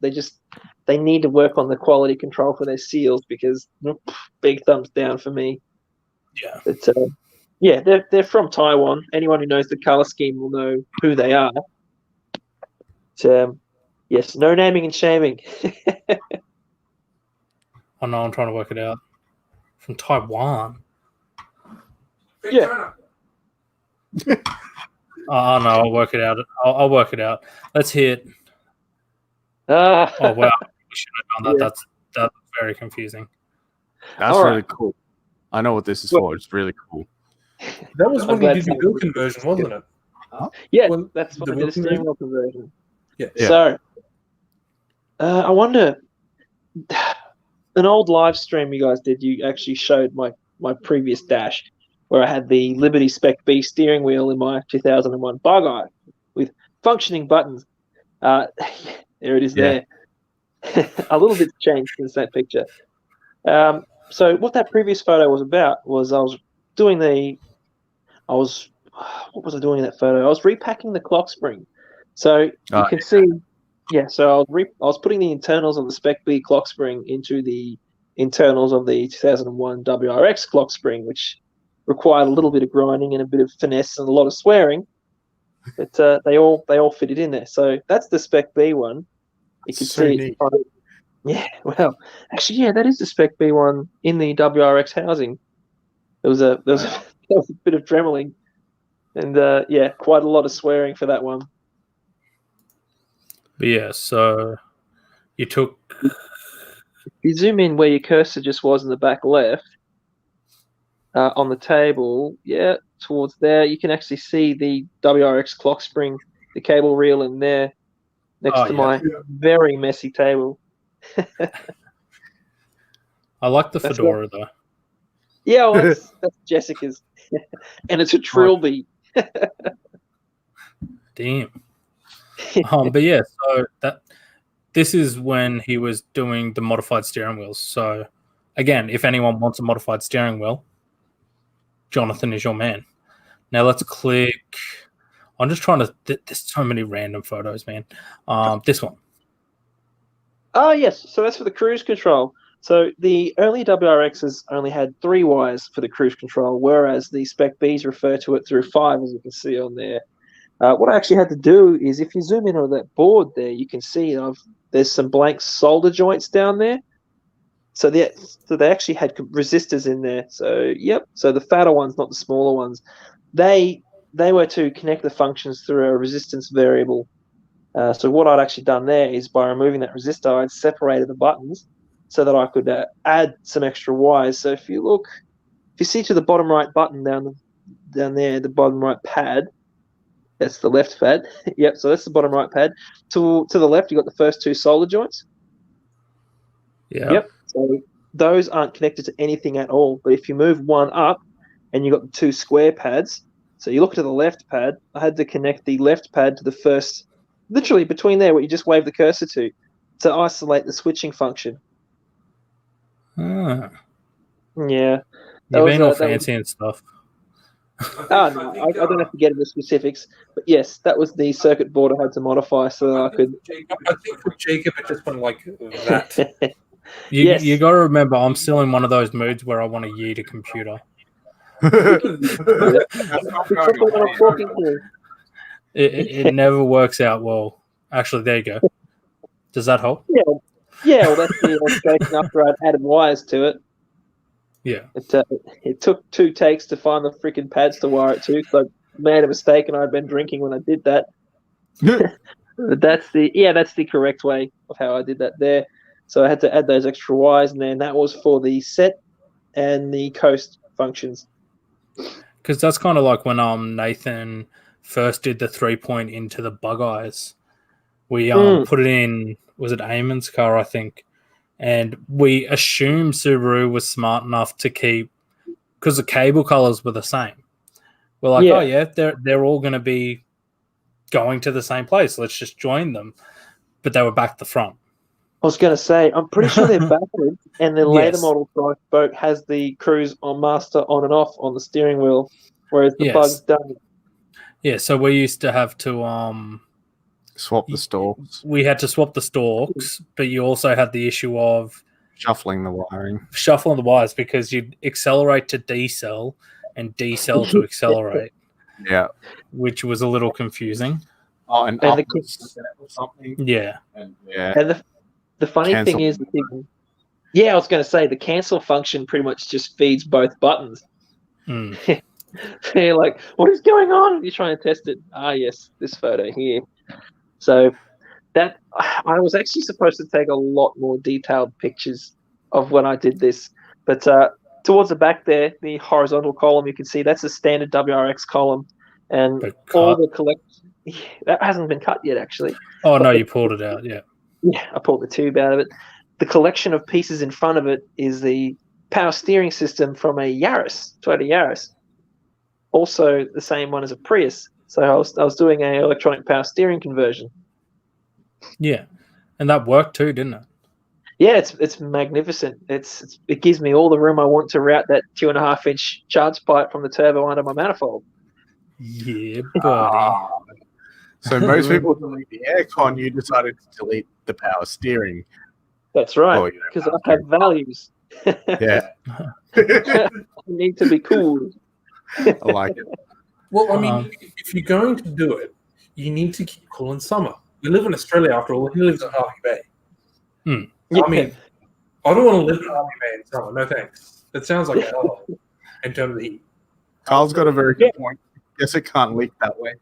they need to work on the quality control for their seals because big thumbs down for me. Yeah. But yeah, they're from Taiwan. Anyone who knows the color scheme will know who they are. But, yes, no naming and shaming. I know, I'm trying to work it out. From Taiwan. Yeah. Oh no, I'll work it out. I'll work it out. Let's hear it. Oh wow, we should have done that. Yeah. That's very confusing. That's really cool. I know what this is for. It's really cool. That was when you did your wheel conversion, wasn't it? Yeah, that's what I did a steering wheel conversion. Yeah. So I wonder, an old live stream you guys did, you actually showed my previous dash where I had the Liberty Spec B steering wheel in my 2001 Bug-Eye with functioning buttons. There it is there. A little bit's changed since that picture. So what that previous photo was about was what was I doing in that photo? I was repacking the clock spring. So you can see, so I was putting the internals of the Spec B clock spring into the internals of the 2001 WRX clock spring, which required a little bit of grinding and a bit of finesse and a lot of swearing. But they all fitted in there. So that's the Spec B one. You can see it. Yeah, well, actually, that is the Spec B one in the WRX housing. There was a bit of dremeling, and quite a lot of swearing for that one. But yeah, so you took. If you zoom in where your cursor just was in the back left, on the table, towards there, you can actually see the WRX clock spring, the cable reel in there, next to my very messy table. I like the fedora though. Yeah, well, that's Jessica's, and it's a trilby. Damn. But yeah, so this is when he was doing the modified steering wheels. So again, if anyone wants a modified steering wheel, Jonathan is your man. Now let's click. I'm just trying to. There's so many random photos, man. This one. Oh, yes. So that's for the cruise control. So the early WRXs only had 3 wires for the cruise control, whereas the Spec Bs refer to it through 5, as you can see on there. What I actually had to do is, if you zoom in on that board there, you can see there's some blank solder joints down there. So they actually had resistors in there. So, So the fatter ones, not the smaller ones. They were to connect the functions through a resistance variable. So what I'd actually done there is, by removing that resistor, I'd separated the buttons so that I could add some extra wires. So if you see to the bottom right button down there, the bottom right pad, that's the left pad. So that's the bottom right pad. To the left, you got the first 2 solder joints. So those aren't connected to anything at all. But if you move one up, and you got the 2 square pads, so you look to the left pad, I had to connect the left pad to the first. Literally between there, what you just wave the cursor to isolate the switching function. Yeah. You've been all fancy and stuff. No, I don't have to get into specifics, but yes, that was the circuit board I had to modify so that I could. I think for Jacob, it just went like that. You got to remember, I'm still in one of those moods where I want to yeet a computer. It never works out well. Actually, there you go. Does that help? Yeah. Well, that's the illustration after I'd added wires to it. Yeah. It took 2 takes to find the freaking pads to wire it to. So I made a mistake, and I'd been drinking when I did that. But that's the correct way of how I did that there. So I had to add those extra wires, and then that was for the set and the coast functions. Because that's kind of like when Nathan first did the 3-point into the bug eyes. We put it in, was it Eamon's car, I think, and we assumed Subaru was smart enough to keep, because the cable colors were the same. We're like, they're all going to be going to the same place. Let's just join them. But they were back the front. I was going to say, I'm pretty sure they're backwards, and the later model boat has the cruise on master on and off on the steering wheel, whereas the Bug's don't. Yeah, so we used to have to swap the stalks. We had to swap the stalks, but you also had the issue of shuffling the wiring. Shuffling the wires, because you'd accelerate to decel and decel to accelerate. Yeah. Which was a little confusing. Oh, and or something. Yeah. And the funny thing is, I was going to say, the cancel function pretty much just feeds both buttons. You're like, what is going on? You're trying to test it. Yes, this photo here. So that I was actually supposed to take a lot more detailed pictures of when I did this. But towards the back there, the horizontal column, you can see that's a standard WRX column. And all the that hasn't been cut yet, actually. Oh, no, you pulled it out, yeah. Yeah, I pulled the tube out of it. the collection of pieces in front of it is the power steering system from a Toyota Yaris. Also the same one as a Prius. So I was doing an electronic power steering conversion. Yeah, and that worked too, didn't it? Yeah, it's magnificent. It gives me all the room I want to route that 2.5-inch charge pipe from the turbo under my manifold. Yeah, buddy. So most people delete the aircon. You decided to delete the power steering. That's right, because I have values. Yeah. I need to be cool. I like it. Well, I mean, if you're going to do it, you need to keep cool in summer. We live in Australia, after all. He lives in Harvey Bay. I mean, I don't want to live in Harvey Bay in summer. No thanks. It sounds like a hellhole in terms of heat. Carl's got a very good point. Guess it can't leak that way.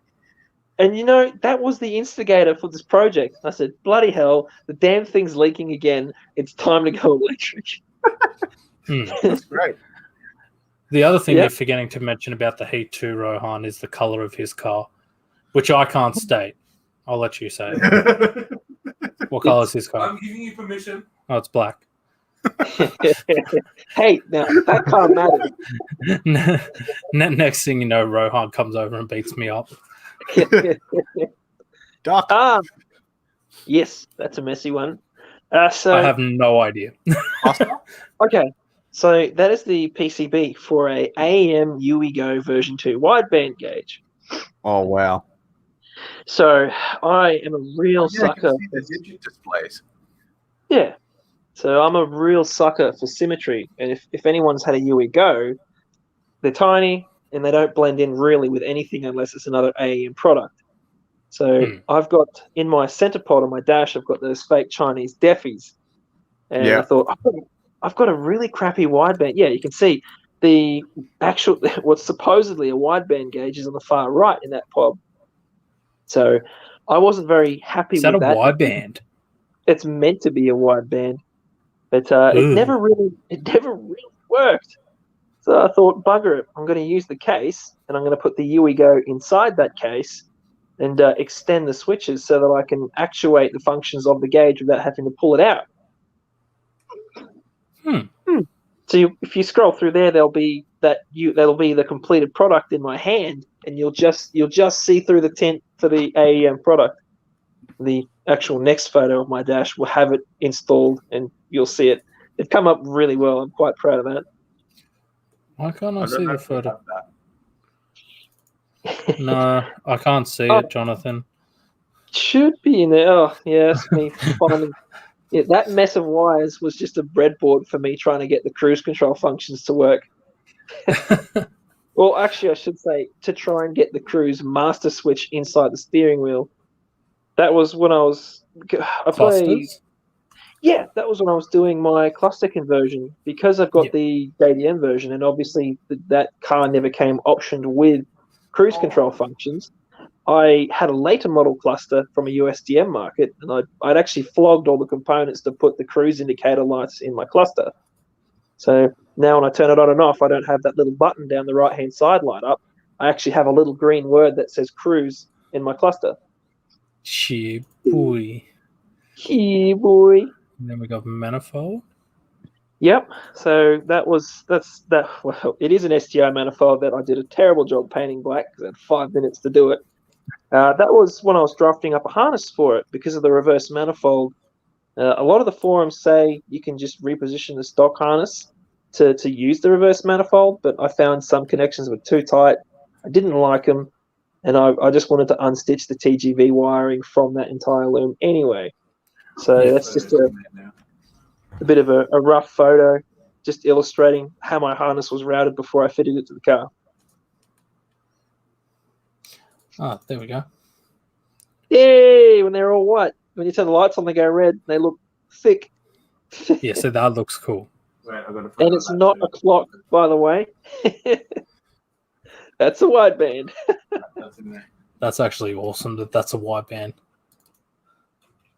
And that was the instigator for this project. I said, bloody hell, the damn thing's leaking again. It's time to go electric. That's great. The other thing you're forgetting to mention about the heat too, Rohan, is the color of his car, which I can't state. I'll let you say it. What color is his car? I'm giving you permission. Oh, it's black. Hey, now that car matters. Next thing you know, Rohan comes over and beats me up. Duck. Yes, that's a messy one. So I have no idea. Okay, so that is the PCB for a AEM UEGO version 2 wideband gauge. Oh wow! So I am a real sucker. I can see the digit displays. Yeah, so I'm a real sucker for symmetry, and if anyone's had a UEGO, they're tiny and they don't blend in really with anything unless it's another AEM product. So I've got in my center pod on my dash, I've got those fake Chinese Deffies, and I thought I've got a really crappy wideband. Yeah, you can see the actual what's supposedly a wideband gauge is on the far right in that pod. So I wasn't very happy with that. Is that a wideband? It's meant to be a wideband, but it never really worked. So I thought, bugger it, I'm going to use the case, and I'm going to put the UEGO inside that case and extend the switches so that I can actuate the functions of the gauge without having to pull it out. So if you scroll through there, that'll be the completed product in my hand, and you'll just see through the tint for the AEM product. The actual next photo of my dash will have it installed, and you'll see it. It's come up really well. I'm quite proud of that. Why can't I see the photo? No, I can't see it, Jonathan. Should be in there. Oh, yeah, that's me finding. Yeah, that mess of wires was just a breadboard for me trying to get the cruise control functions to work. Well, actually, I should say to try and get the cruise master switch inside the steering wheel. That was when Yeah, that was when I was doing my cluster conversion, because I've got the JDM version, and obviously that car never came optioned with cruise control functions. I had a later model cluster from a USDM market, and I'd actually flogged all the components to put the cruise indicator lights in my cluster. So now when I turn it on and off, I don't have that little button down the right-hand side light up. I actually have a little green word that says cruise in my cluster. Gee, boy. Gee, boy. And then we got manifold. Yep. So well, it is an STI manifold that I did a terrible job painting black because I had 5 minutes to do it. That was when I was drafting up a harness for it because of the reverse manifold. A lot of the forums say you can just reposition the stock harness to use the reverse manifold, but I found some connections were too tight. I didn't like them, and I just wanted to unstitch the TGV wiring from that entire loom anyway. So that's just a bit of a rough photo, just illustrating how my harness was routed before I fitted it to the car. Oh, there we go. Yay! When they're all white. When you turn the lights on, they go red. They look thick. Yeah, so that looks cool. And it's not a clock, by the way. That's a wideband. That's actually awesome that's a wideband.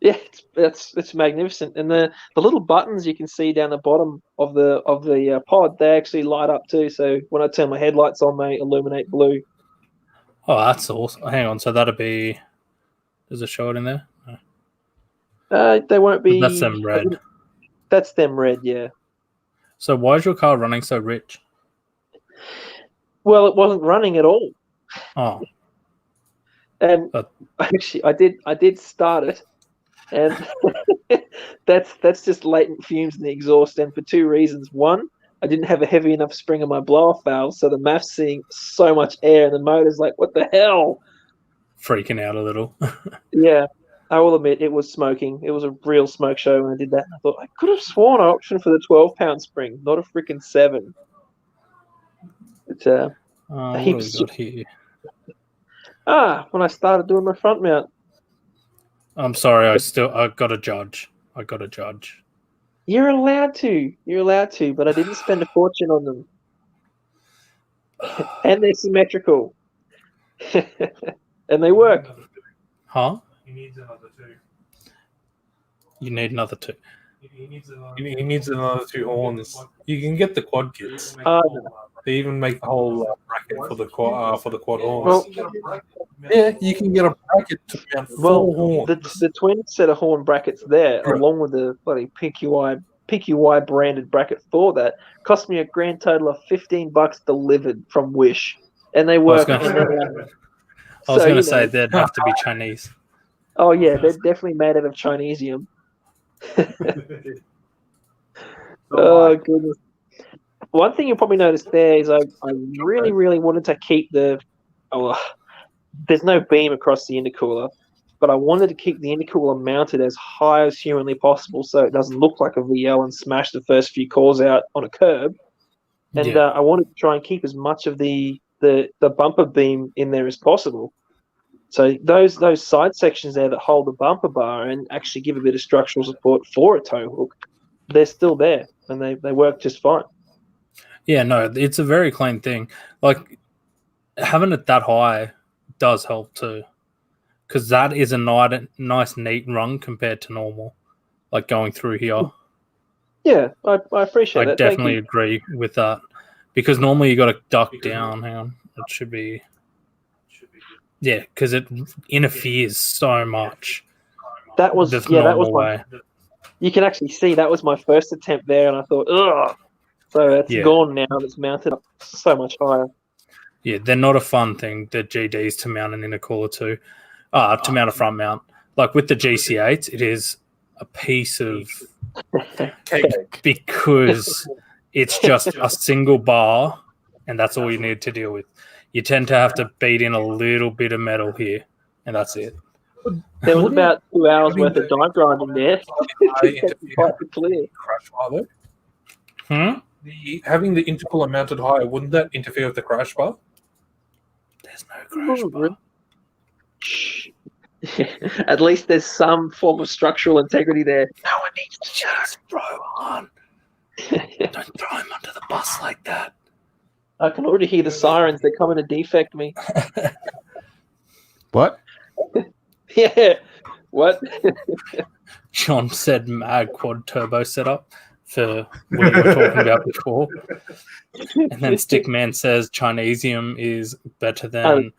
Yeah, it's magnificent. And the little buttons you can see down the bottom of the pod, they actually light up too. So when I turn my headlights on, they illuminate blue. Oh, that's awesome. Hang on, so that'll be... Does it show it in there? No. They won't be... That's them red. That's them red, yeah. So why is your car running so rich? Well, it wasn't running at all. Oh, And But- actually, I did start it, and that's just latent fumes in the exhaust, and for two reasons. One, I didn't have a heavy enough spring on my blow-off valve, so the MAF's seeing so much air, and the motor's like, what the hell? freaking out a little. Yeah, I will admit it was smoking. It was a real smoke show when I did that. I thought I could have sworn I optioned for the 12-pound spring, not a freaking 7. But What do heaps- we got here? when I started doing my front mount, I'm sorry. I got to judge. you're allowed to, but I didn't spend a fortune on them, and they're symmetrical, and they work. Huh? He needs another 2. You need another 2. He needs He needs another 2 horns. You can get the quad kits. No. They even make the whole bracket for the quad Well, horns. Yeah, you can get a bracket to mount 4 horns. the twin set of horn brackets there, along with the bloody PQY branded bracket for that, cost me a grand total of $15 delivered from Wish, and they work. gonna- I was going to say they'd have to be Chinese. Oh yeah, they're definitely made out of Chinesium. Oh goodness. One thing you'll probably notice there is I really, really wanted to keep there's no beam across the intercooler, but I wanted to keep the intercooler mounted as high as humanly possible so it doesn't look like a VL and smash the first few cores out on a curb. And I wanted to try and keep as much of the bumper beam in there as possible. So those side sections there that hold the bumper bar and actually give a bit of structural support for a tow hook, they're still there and they work just fine. Yeah, no, it's a very clean thing. Like, having it that high does help too, because that is a nice, neat run compared to normal, like going through here. Yeah, I appreciate I it. Thank definitely you. agree with that, because normally you got to duck down. Hang on, it should be. Yeah, because it interferes so much. That was the that was normal my. way. You can actually see that was my first attempt there, and I thought, ugh. So it's Yeah. gone now. It's mounted up so much higher. Yeah, they're not a fun thing, the GDs, to mount an intercooler to mount a front mount. Like with the GC8s, it is a piece of Cake. because it's just a single bar, and that's all you need to deal with. You tend to have to beat in a little bit of metal here, and that's it. There was about 2 hours worth of dive grinding there. Quite clear. Crash bar though. Having the intercooler mounted higher, wouldn't that interfere with the crash bar? There's no crash bar. Shh. At least there's some form of structural integrity there. No one needs to just throw on. Don't throw him under the bus like that. I can already hear the sirens. They're coming to defect me. What? Yeah. What? John said mag quad turbo setup for what you were talking about before. And then Stickman says Chinesium is better than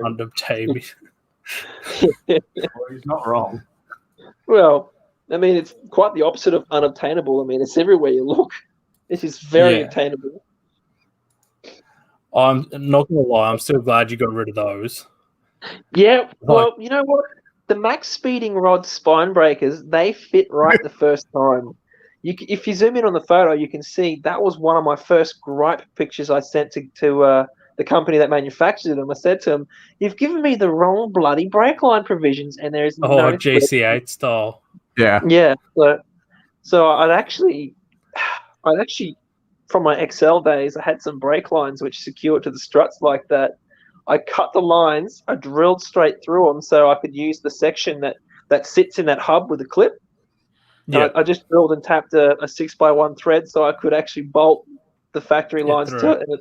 unobtainium. Well, he's not wrong. Well, I mean, it's quite the opposite of unobtainable. I mean, it's everywhere you look. This is very obtainable. I'm not going to lie, I'm still glad you got rid of those. Yeah, well, you know what? The max speeding rod spine breakers, they fit right the first time. If you zoom in on the photo, you can see that was one of my first gripe pictures I sent to the company that manufactured them. I said to them, "You've given me the wrong bloody brake line provisions, and there is no GC8 style." Yeah. So I'd actually, from my XL days, I had some brake lines which secured to the struts like that. I cut the lines, I drilled straight through them so I could use the section that sits in that hub with a clip. Yeah. I just drilled and tapped a 6x1 thread so I could actually bolt the factory lines to it. And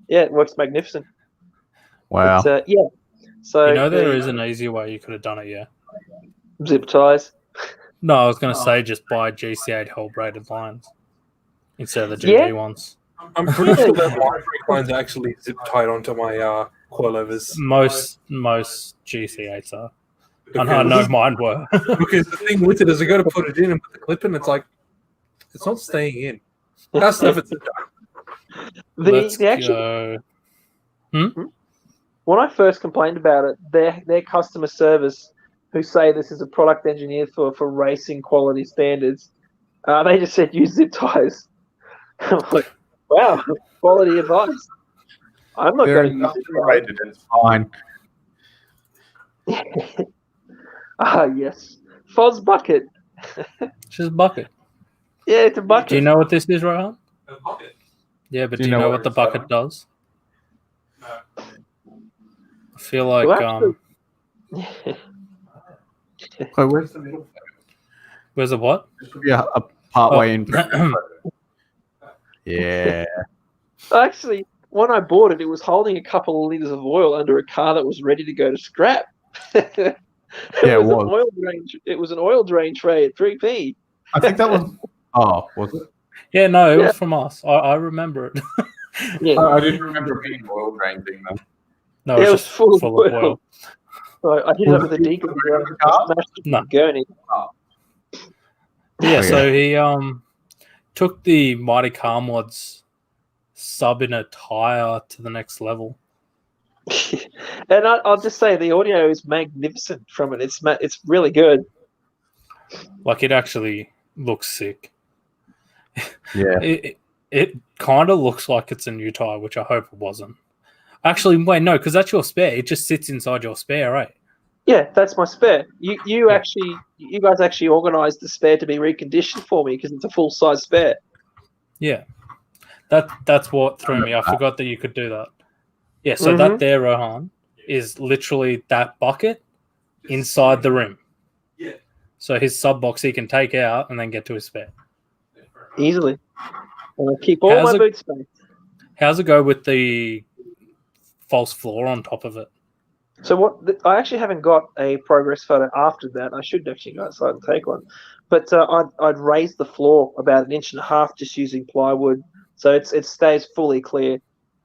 it works magnificent. Wow. So there is an easier way you could have done it, yeah. Zip ties. No, I was going to say just buy GC8 whole braided lines instead of the GD ones. I'm pretty sure that my brake lines are actually zip tied onto my coilovers. Most GC8s are. I know mine were. Because the thing with it is I got to put it in and put the clip in. It's like It's not staying in. That's never done. Let's The actual go. when I first complained about it, their customer service, who say this is a product engineered for racing quality standards, they just said use zip ties. I'm like, wow, quality advice. I'm not They're going to use zip rated. It's fine. ties. Yes, Foz bucket. It's just a bucket. Yeah, it's a bucket. Do you know what this is, Rohan? A bucket. Yeah, but Do do you you know know what what the it's bucket like? does? No. I feel like Well, Oh, where's the middle? where's the what? This would be a part Oh. way in. Yeah. actually, when I bought it, it was holding a couple of liters of oil under a car that was ready to go to scrap. It Yeah, it was an was. oil drain. It was an oil drain tray at 3p. I think that was. Oh, was it? Yeah, no, it Yeah. was from us. I remember it. Yeah, I didn't remember it being an oil drain thing though. No, it it's was just full of full of oil. oil. So I hit it Was up with it a used deacon. to burn the car? Smashed it No. with a gurney. Yeah, Oh, so he took the Mighty Car Mods sub in a tire to the next level. And I'll just say the audio is magnificent from it. It's really good. Like it actually looks sick. Yeah. It kind of looks like it's a new tire, which I hope it wasn't. Actually, wait, no, because that's your spare. It just sits inside your spare, right? Yeah, that's my spare. You Yeah. guys actually organised the spare to be reconditioned for me because it's a full size spare. Yeah. That's what threw me. I forgot that you could do that. Yeah, so Mhm. that there, Rohan, is literally that bucket inside the rim. Yeah. So his sub box he can take out and then get to his spare. Easily. And I keep all How's my it- boot space. How's it go with the false floor on top of it? So I actually haven't got a progress photo after that. I should actually go outside and take one. But I'd raised the floor about 1.5 inches just using plywood, so it stays fully clear.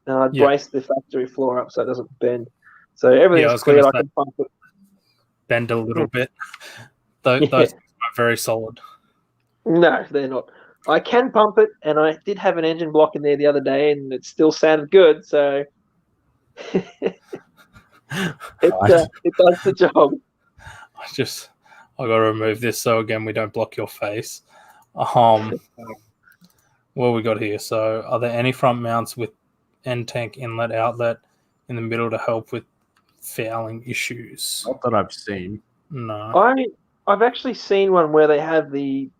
And I'd Yeah. brace the factory floor up so it doesn't bend. So everything's was clear. gonna I say- can pump it. Bend a little bit. Those Yeah. are very solid. No, they're not. I can pump it, and I did have an engine block in there the other day, and it still sounded good. So it does the job. I got to remove this so again we don't block your face. What we got here? So, are there any front mounts with end tank inlet outlet in the middle to help with fouling issues? Not that I've seen. No. I've actually seen one where they have the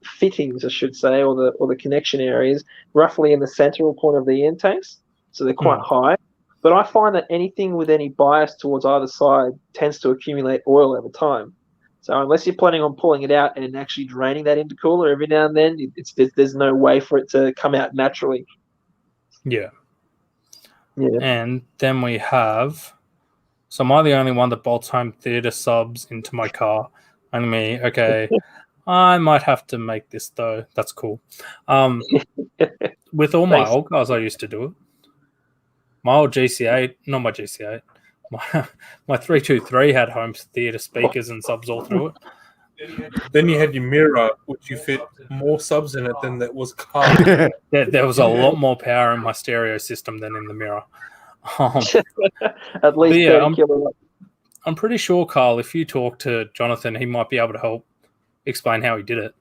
fittings, I should say, or the connection areas roughly in the central point of the intakes, so they're quite high. But I find that anything with any bias towards either side tends to accumulate oil over time. So unless you're planning on pulling it out and actually draining that intercooler every now and then, there's no way for it to come out naturally. Yeah. Yeah. And then we have. So am I the only one that bolts home theatre subs into my car? Only me. Okay. I might have to make this though. That's cool. With all my Thanks. old cars, I used to do it. My old GC8, not my GC8, my 323 had home theatre speakers and subs all through it. Then you had your mirror, which you fit more subs in it than that was car. There was a lot more power in my stereo system than in the mirror. At least yeah, 30 kilowatts. I'm pretty sure, Carl, if you talk to Jonathan, he might be able to help explain how he did it.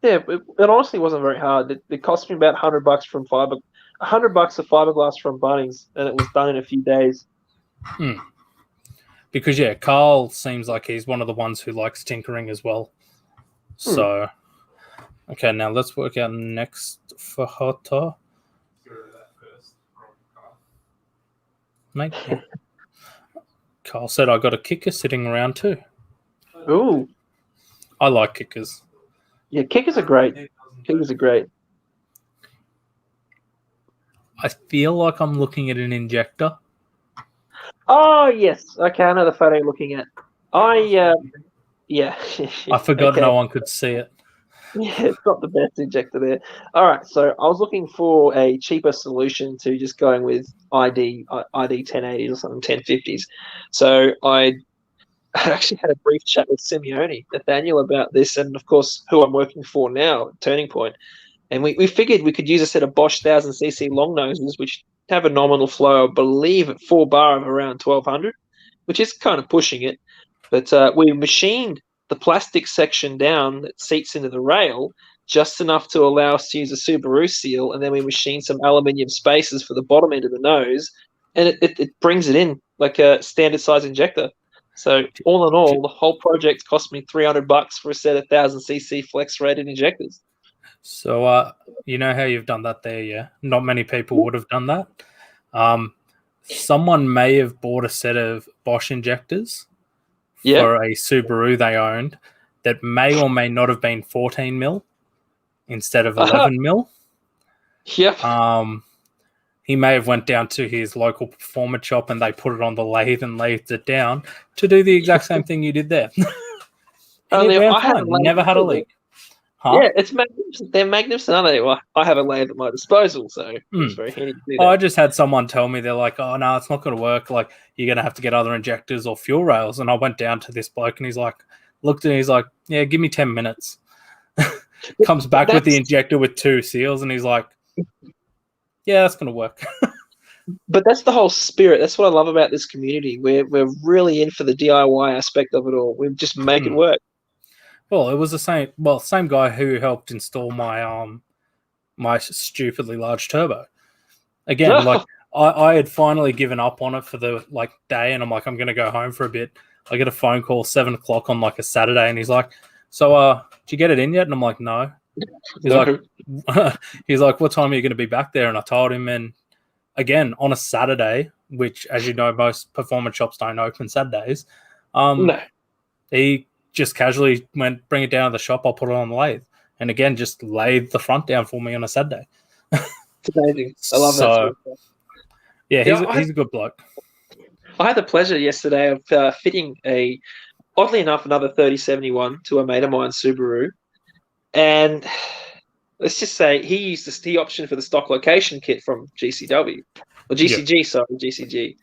Yeah, it honestly wasn't very hard. It cost me about $100 from $100 of fiberglass from Bunnings, and it was done in a few days. Because yeah, Carl seems like he's one of the ones who likes tinkering as well. So, okay, now let's work out next for Hota. Mate, Carl said I got a kicker sitting around too. Ooh, I like kickers. yeah, kickers are great. Kickers are great. I feel like I'm looking at an injector. Oh yes, okay, I know the photo you're looking at. Yeah. I forgot Okay. no one could see it. Yeah, it's not the best injector there. All right, so I was looking for a cheaper solution to just going with ID 1080s or something 1050s. So I I actually had a brief chat with Simeone, Nathaniel, about this, and of course, who I'm working for now, Turning Point. And we figured we could use a set of Bosch 1000cc long noses, which have a nominal flow, I believe, at 4 bar of around 1200, which is kind of pushing it. But we machined the plastic section down that seats into the rail just enough to allow us to use a Subaru seal, and then we machined some aluminium spacers for the bottom end of the nose, and it brings it in like a standard size injector. So all in all, the whole project cost me $300 for a set of 1000cc flex rated injectors. So you know how you've done that there, yeah? Not many people would have done that. Someone may have bought a set of Bosch injectors for a Subaru they owned that may or may not have been 14 mil instead of 11 mil. Yep. He may have went down to his local performance shop and they put it on the lathe and lathed it down to do the exact same thing you did there. Only it I fine. Never had a leak. Huh? Yeah, it's magnificent. They're magnificent, aren't they? Well, I have a lathe at my disposal, so it's very handy to do that. I just had someone tell me, they're like, oh, no, it's not going to work. Like, you're going to have to get other injectors or fuel rails. And I went down to this bloke and he's like, looked at me, he's like, yeah, give me 10 minutes. Comes back with the injector with 2 seals and he's like, yeah, that's going to work. But that's the whole spirit. That's what I love about this community. We're really in for the DIY aspect of it all. We just make it work. Well, it was the same guy who helped install my my stupidly large turbo. Again, like I had finally given up on it for the day, and I'm like, I'm going to go home for a bit. I get a phone call 7 o'clock on a Saturday, and he's like, so did you get it in yet? And I'm like, no. He's like, what time are you going to be back there? And I told him, and again, on a Saturday, which, as you know, most performance shops don't open Saturdays, No. he just casually went, bring it down to the shop, I'll put it on the lathe. And again, just laid the front down for me on a Saturday. It's amazing. I love that. Yeah, he's a good bloke. I had the pleasure yesterday of fitting oddly enough, another 3071 to a mate of mine, Subaru. And let's just say he used the option for the stock location kit from GCW. Or GCG, sorry, GCG.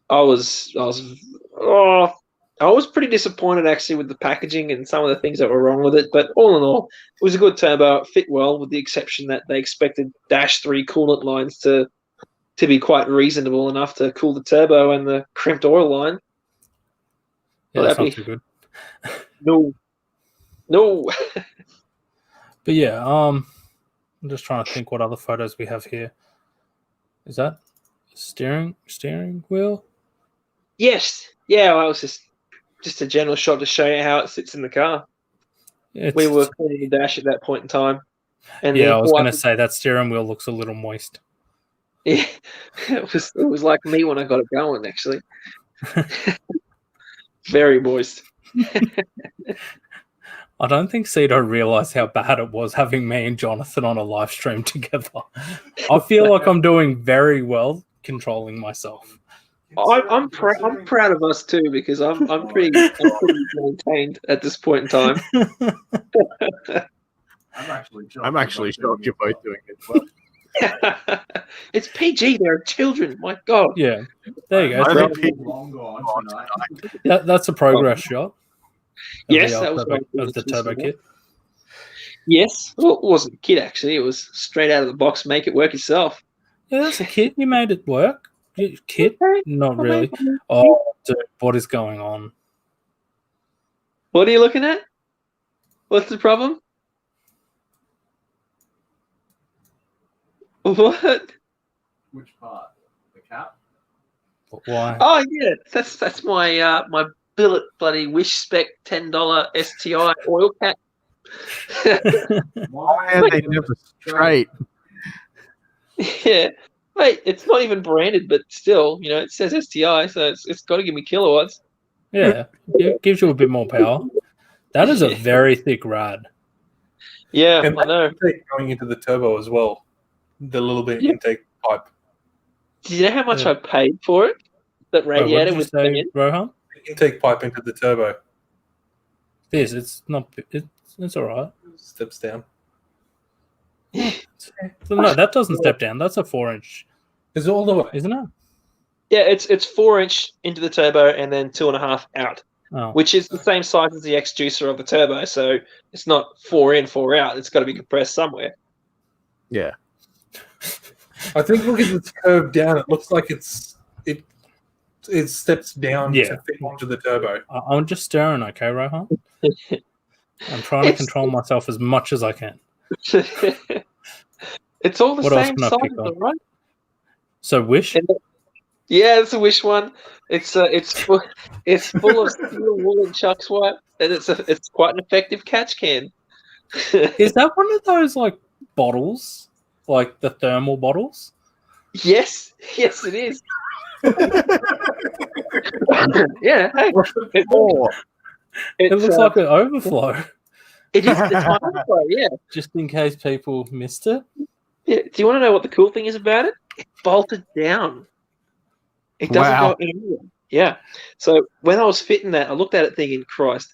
I was pretty disappointed actually with the packaging and some of the things that were wrong with it. But all in all, it was a good turbo. It fit well, with the exception that they expected -3 coolant lines to be quite reasonable enough to cool the turbo and the crimped oil line. Yeah, that's not too good. No. But yeah, I'm just trying to think what other photos we have here. Is that steering wheel? Yes. Yeah, well, it was just a general shot to show you how it sits in the car. We were cleaning the dash at that point in time. And I was going to say that steering wheel looks a little moist. Yeah, it was like me when I got it going, actually. Very moist. I don't think Cito realised how bad it was having me and Jonathan on a live stream together. I feel like I'm doing very well controlling myself. I'm proud of us too, because I'm pretty maintained at this point in time. I'm actually shocked you're both doing it well. It's PG. They're children. My God. Yeah, there you go. That's a progress shot. Yes, that was of the turbo kit. Yes, well, it wasn't a kit actually. It was straight out of the box. Make it work yourself. Yeah, that's a kit. You made it work. Kit? Not really. Oh, dude, what is going on? What are you looking at? What's the problem? What? Which part? The cap? Why? Oh yeah, that's my my billet bloody Wish Spec $10 STI oil cap. Why are they never straight? Yeah, mate, it's not even branded, but still, it says STI, so it's got to give me kilowatts. Yeah, it gives you a bit more power. That is a very thick rad. Yeah, and I know. Going into the turbo as well, the little bit intake pipe. Do you know how much I paid for it? That radiator with Rohan? Intake pipe into the turbo. It's not. It's all right. Steps down. No, that doesn't step down. That's a 4-inch. Is it all the way? Isn't it? Yeah, it's 4-inch into the turbo and then 2.5 out. Oh. which is the same size as the X-juicer of the turbo. So it's not 4 in, 4 out. It's got to be compressed somewhere. Yeah. I think look at this curve down. It looks like it steps down Yeah. to fit onto the turbo. I'm just staring, okay, Rohan? I'm trying to control myself as much as I can. It's all the What else same can I size, pick on? right? So Wish? Yeah, it's a Wish one. It's full of steel wool and chucks white, and it's quite an effective catch can. Is that one of those like bottles, like the thermal bottles? Yes, it is. Yeah, hey, It looks like an overflow. it is the time overflow, yeah. Just in case people missed it. Yeah. Do you want to know what the cool thing is about it? It's bolted down. It doesn't Wow. go anywhere. Yeah. So when I was fitting that, I looked at it thinking, Christ,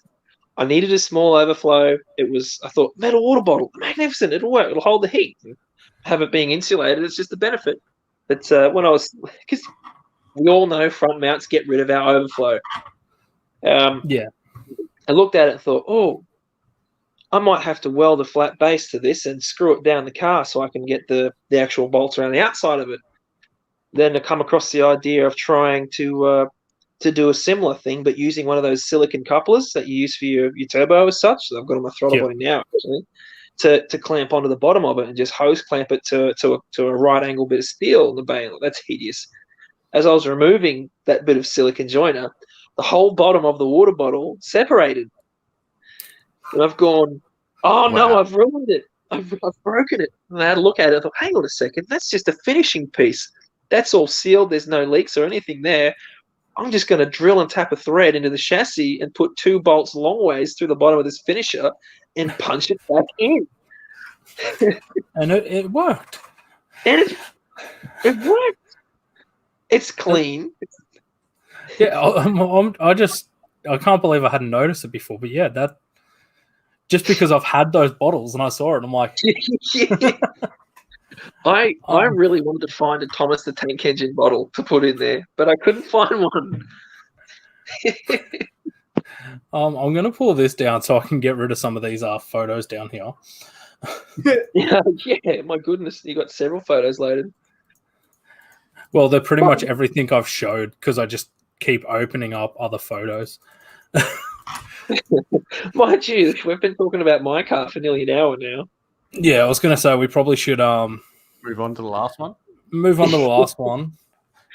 I needed a small overflow. I thought, metal water bottle, magnificent. It'll work. It'll hold the heat. Have it being insulated, it's just a benefit. But because we all know front mounts get rid of our overflow. Yeah. I looked at it and thought, oh, I might have to weld a flat base to this and screw it down the car so I can get the actual bolts around the outside of it. Then I come across the idea of trying to do a similar thing, but using one of those silicon couplers that you use for your turbo as such. So I've got on my throttle body now, actually, to clamp onto the bottom of it and just hose clamp it to a right angle bit of steel in the bayonet. That's hideous. As I was removing that bit of silicon joiner, the whole bottom of the water bottle separated. And I've gone, oh no, I've ruined it. I've broken it. And I had a look at it. I thought, hang on a second, that's just a finishing piece. That's all sealed. There's no leaks or anything there. I'm just going to drill and tap a thread into the chassis and put 2 bolts long ways through the bottom of this finisher and punch it back in. And it worked. And it worked. It's clean. Yeah, I can't believe I hadn't noticed it before. But yeah, that just because I've had those bottles and I saw it, I'm like, I really wanted to find a Thomas the Tank Engine bottle to put in there, but I couldn't find one. I'm going to pull this down so I can get rid of some of these photos down here. Yeah, my goodness, you got several photos loaded. Well, they're pretty much everything I've showed because I just keep opening up other photos. Mind you, we've been talking about my car for nearly an hour now. Yeah, I was going to say we probably should move on to the last one. Move on to the last one.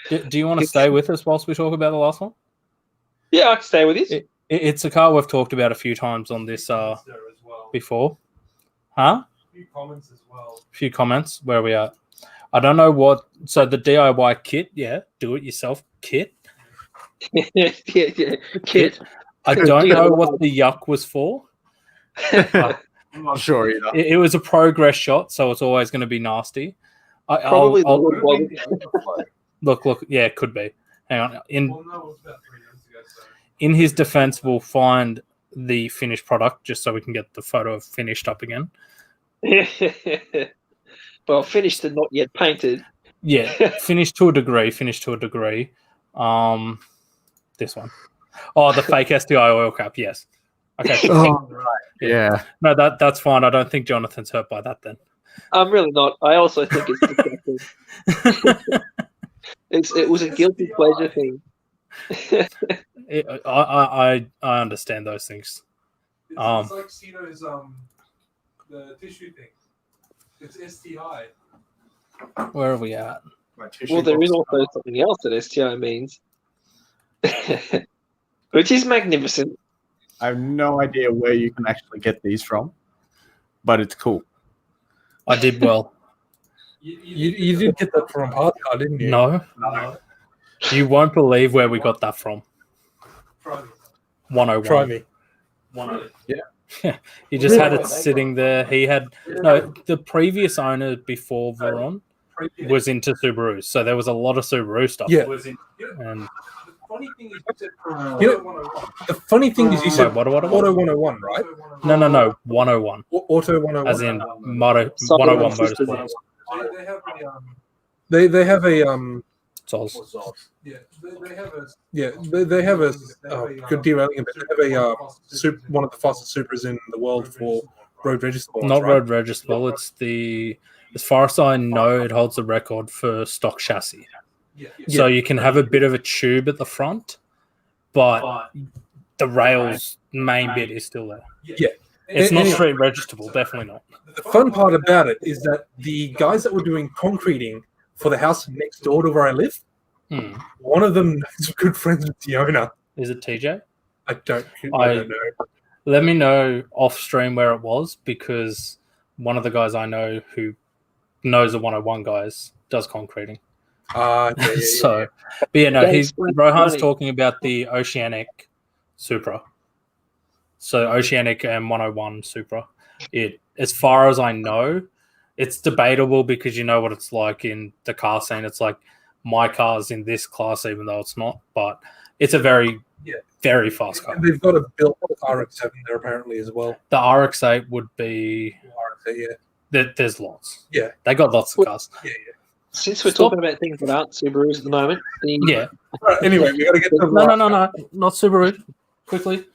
Do you want to stay with us whilst we talk about the last one? Yeah, I can stay with you. It's a car we've talked about a few times on this before. Huh? A few comments as well. A few comments. Where are we at? I don't know what. So the DIY kit, yeah, do it yourself kit. yeah, kit. I don't know what the yuck was for. I'm not sure either. It was a progress shot, so it's always going to be nasty. Probably Look. Yeah, it could be. Hang on. In his defense, we'll find the finished product just so we can get the photo finished up again. Well, finished and not yet painted. Yeah, finished to a degree. This one. Oh, the fake STI oil cap. Yes. Okay. Oh, right. Yeah. No, that's fine. I don't think Jonathan's hurt by that then. I'm really not. I also think it's disgusting. It was a guilty pleasure thing. I understand those things. It's like Cito's the tissue thing. It's STI. Where are we at? Well, there is also something else that STI means, which is magnificent. I have no idea where you can actually get these from, but it's cool. I did well. You did get that from Hardcar, didn't you? No. You won't believe where we got that from. Try me. 101. Try me. 101. Yeah. He just had it sitting there. He had the previous owner before Veron was into Subaru, so there was a lot of Subaru stuff. Yeah. And The funny thing is you said what? Auto 101, right? No, 101. Auto 101. As in 101 Motorsports. They have a It's Oz. Yeah, they have a they have a good derailing a bit. They have a one of the fastest Supras in the world for road registerable. Not right? road registerable. It's as far as I know, it holds the record for stock chassis. So you can have a bit of a tube at the front, but the rails main bit is still there. Yeah. It's not street registerable, definitely not. The fun part about it is that the guys that were doing concreting for the house next door to where I live, one of them is good friends with the owner. Is it TJ? I don't know. Let me know off stream where it was, because one of the guys I know who knows the 101 guys does concreting. So, but yeah, no, Rohan's talking about the Oceanic Supra. So Oceanic and 101 Supra. As far as I know, it's debatable because you know what it's like in the car scene. It's like my car's in this class, even though it's not. But it's a very, very fast car. And they've got a built RX-7 there apparently as well. The RX-8 would be. RX-8, yeah. There's lots. Yeah. They got lots of cars. Yeah. Since we're talking about things that aren't Subarus at the moment. Yeah. Right, anyway, we got to get to No, not Subaru. Quickly.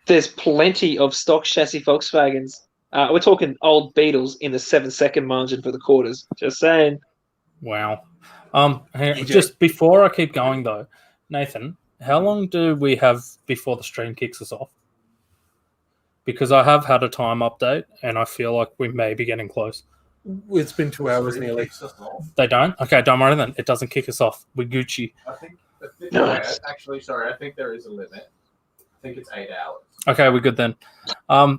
There's plenty of stock chassis Volkswagens. We're talking old Beetles in the 7-second margin for the quarters. Just saying. Wow. Just before I keep going though, Nathan, how long do we have before the stream kicks us off? Because I have had a time update and I feel like we may be getting close. It's been 2 hours nearly. They don't? Okay, don't worry then. It doesn't kick us off. We're Gucci. I think I think there is a limit. I think it's 8 hours. Okay, we're good then.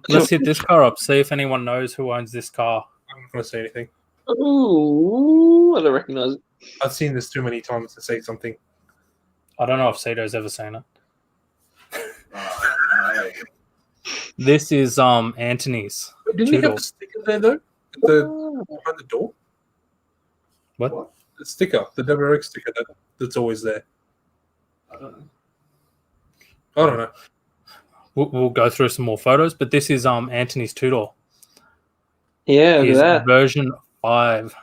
Let's hit this car up. See if anyone knows who owns this car. I'm not going to say anything. Ooh, I don't recognize it. I've seen this too many times to say something. I don't know if Sato's ever seen it. No. This is Anthony's. Didn't he have a sticker there though? Behind the door? What? The sticker, the WRX sticker that's always there. I don't know. I don't know. We'll go through some more photos, but this is Anthony's two-door. Yeah, look at that. Version 5,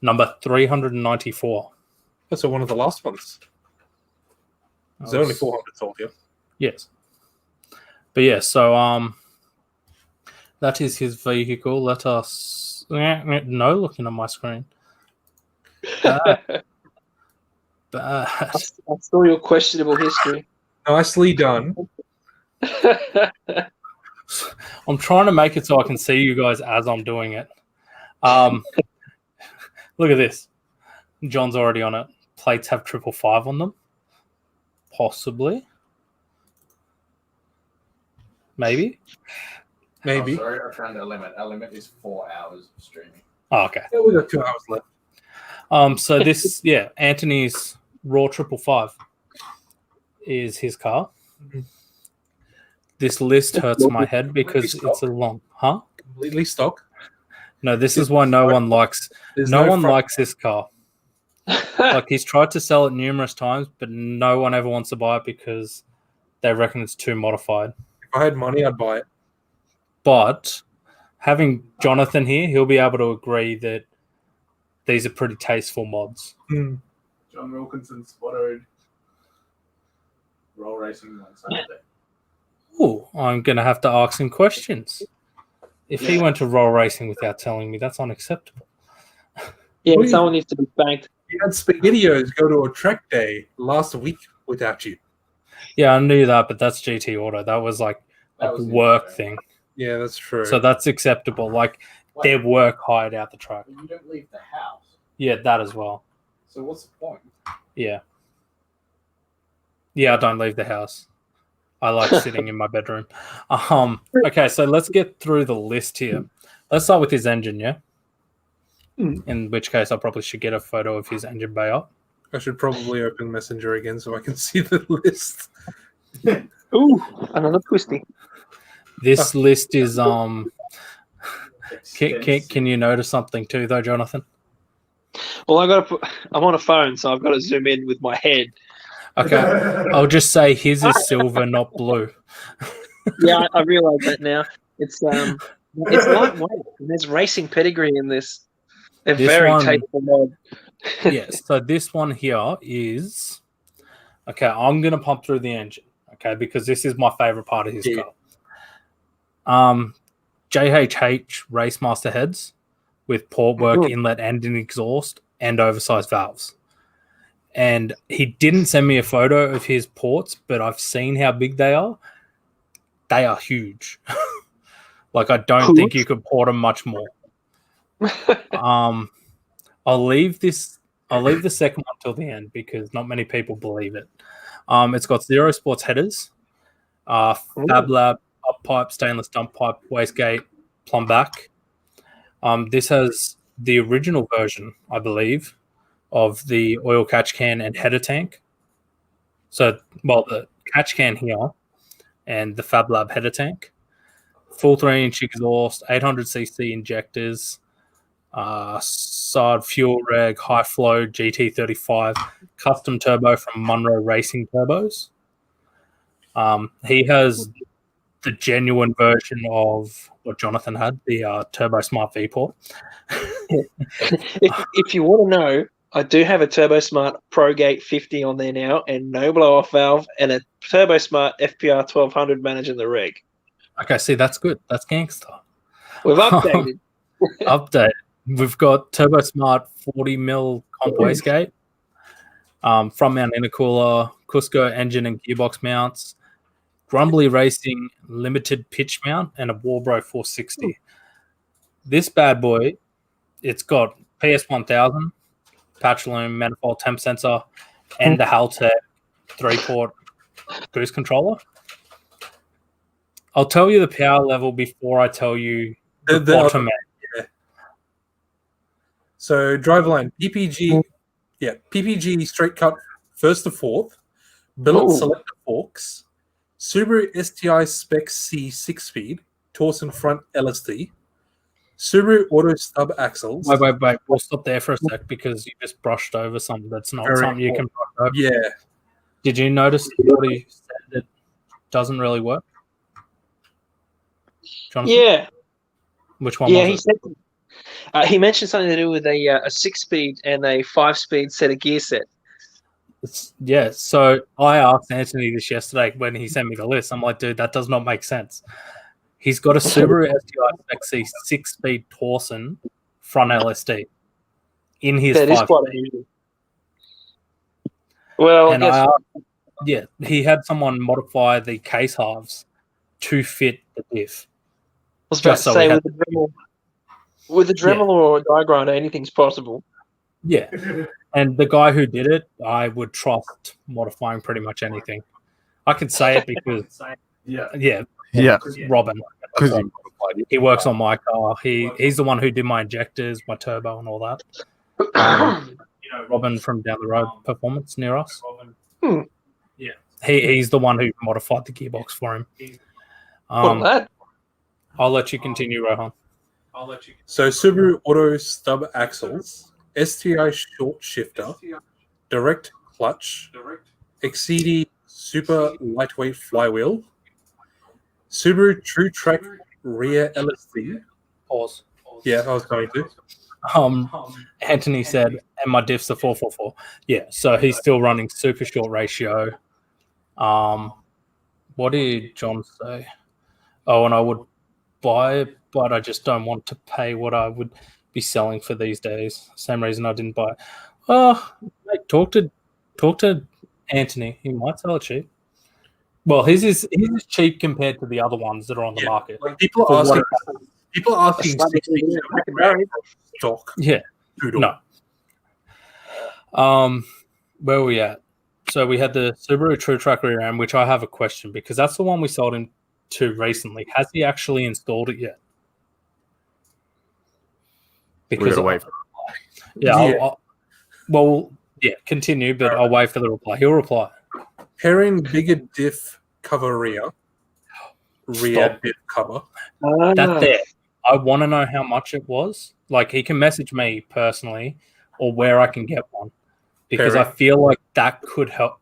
number 394. That's one of the last ones. There's only 400 sold here. Yes. But yeah, so that is his vehicle. Let us... No, looking at my screen. Bad. I saw your questionable history. Nicely done. I'm trying to make it so I can see you guys as I'm doing it. Look at this. John's already on it. Plates have 555 on them. Possibly. Maybe. Oh, sorry, I found our limit. Our limit is 4 hours of streaming. Oh, okay. Yeah, we got 2 hours left. So this, Anthony's Raw 555 is his car. Mm-hmm. This list hurts my head because it's a long, Completely stock. No, this is why no one likes. No one likes this car. Like he's tried to sell it numerous times, but no one ever wants to buy it because they reckon it's too modified. If I had money, I'd buy it. But having Jonathan here, he'll be able to agree that these are pretty tasteful mods. Mm. John Wilkinson spotted roll racing on Saturday. Oh, I'm going to have to ask him questions. If he went to roll racing without telling me, that's unacceptable. Yeah, someone needs to be spanked. You had SpaghettiOs go to a track day last week without you. Yeah, I knew that, but that's GT Auto. That was like a work thing. Yeah, that's true. So that's acceptable. Like their work hired out the track. But you don't leave the house. Yeah, that as well. So what's the point? Yeah. Yeah, I don't leave the house. I like sitting in my bedroom. Okay, so let's get through the list here. Let's start with his engine, yeah? In which case I probably should get a photo of his engine bay up. I should probably open Messenger again so I can see the list. Ooh, another twisty. This list is can you notice something too though, Jonathan? Well, I'm on a phone, so I've got to zoom in with my head. Okay, I'll just say his is silver, not blue. Yeah, I realise that now. It's lightweight, and there's racing pedigree in this. A This very one- capable mod. Yes. So this one here is okay. I'm gonna pump through the engine, okay, because this is my favorite part of his Yeah. car. JHH Racemaster heads with port work, Mhm. inlet, and an exhaust, and oversized valves. And he didn't send me a photo of his ports, but I've seen how big they are. They are huge. Like I don't think you could port them much more. I'll leave the second one till the end because not many people believe it. It's got Zero Sports headers, Fab Lab, up pipe, stainless dump pipe, wastegate, plumb back. This has the original version, I believe, of the oil catch can and header tank. So, well, the catch can here and the Fab Lab header tank. Full 3-inch exhaust, 800cc injectors, SARD fuel reg, high flow GT35, custom turbo from Munro Racing Turbos. He has the genuine version of what Jonathan had, the Turbo Smart V-Port. If you want to know, I do have a Turbo Smart ProGate 50 on there now, and no blow-off valve, and a Turbo Smart FPR 1200 managing the rig. Okay, see, that's good. That's gangster. We've updated. Update. We've got Turbo Smart 40mm comp wastegate, front mount intercooler, Cusco engine and gearbox mounts, Grumbly Racing limited pitch mount, and a Warbro 460. This bad boy, it's got PS1000, patch loom, manifold temp sensor, and the Haltech 3-port cruise controller. I'll tell you the power level before I tell you the bottom end. Yeah. So driveline PPG straight cut first to fourth, billet selector forks, Subaru STI Spec C 6-speed, Torsen front LSD, Subaru auto stub axles. Wait. We'll stop there for a sec because you just brushed over something that's not something you can brush over. Yeah. Did you notice what he said that doesn't really work? Jonathan? Yeah. Which one Yeah, was it? he said he mentioned something to do with a 6-speed and a 5-speed set of gear set. Yeah, so I asked Anthony this yesterday when he sent me the list. I'm like, dude, that does not make sense. He's got a Subaru STI Spec C 6-speed Torsen front LSD in his 5-speed. That is quite unusual. Well, and he had someone modify the case halves to fit the diff. I was about to say, with the Dremel or a die grinder, anything's possible. Yeah. And the guy who did it, I would trust modifying pretty much anything. I can say it because, Robin. Because he works on my car. He's the one who did my injectors, my turbo, and all that. Robin from down the road, Performance, near us. Yeah. He's the one who modified the gearbox for him. I'll let you continue, Rohan. So Subaru auto stub axles, STI short shifter, direct clutch, XCD super lightweight flywheel, Subaru True Track rear LSD. Pause. Yeah, I was going to. Anthony said, and my diff's a 444. Yeah, so he's still running super short ratio. What did John say? Oh, and I would buy it, but I just don't want to pay what I would be selling for these days. Same reason I didn't buy it. Oh, mate, talk to Anthony. He might sell it cheap. Well, his is cheap compared to the other ones that are on the market. Like people are asking stock. Yeah. No. Where are we at? So we had the Subaru True Track rear end, which I have a question because that's the one we sold him to recently. Has he actually installed it yet? Because We're wait for continue, but I'll wait for the reply. He'll reply. Pairing bigger diff cover rear diff cover. That there. I want to know how much it was. Like he can message me personally or where I can get one. Because I feel like that could help.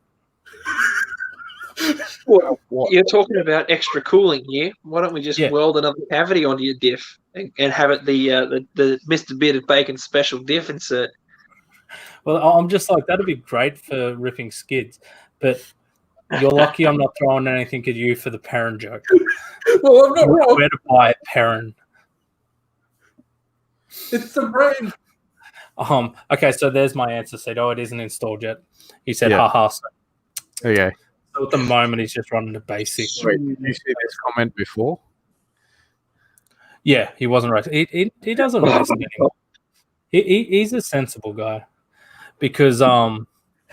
Well, you're talking about extra cooling here. Why don't we just weld another cavity onto your diff and have it the Mr. Bearded Bacon special diff insert. Well, I'm just like, that'd be great for ripping skids, but you're lucky I'm not throwing anything at you for the Perrin joke. Well, I'm not wrong. Where to buy Perrin? It's the brain. Okay, so there's my answer. Said, oh, it isn't installed yet. He said, Yeah. haha. So Okay. at the moment, he's just running the basic. Wait, did you see this comment before? Yeah, he wasn't right. He doesn't listen anymore. He's a sensible guy because How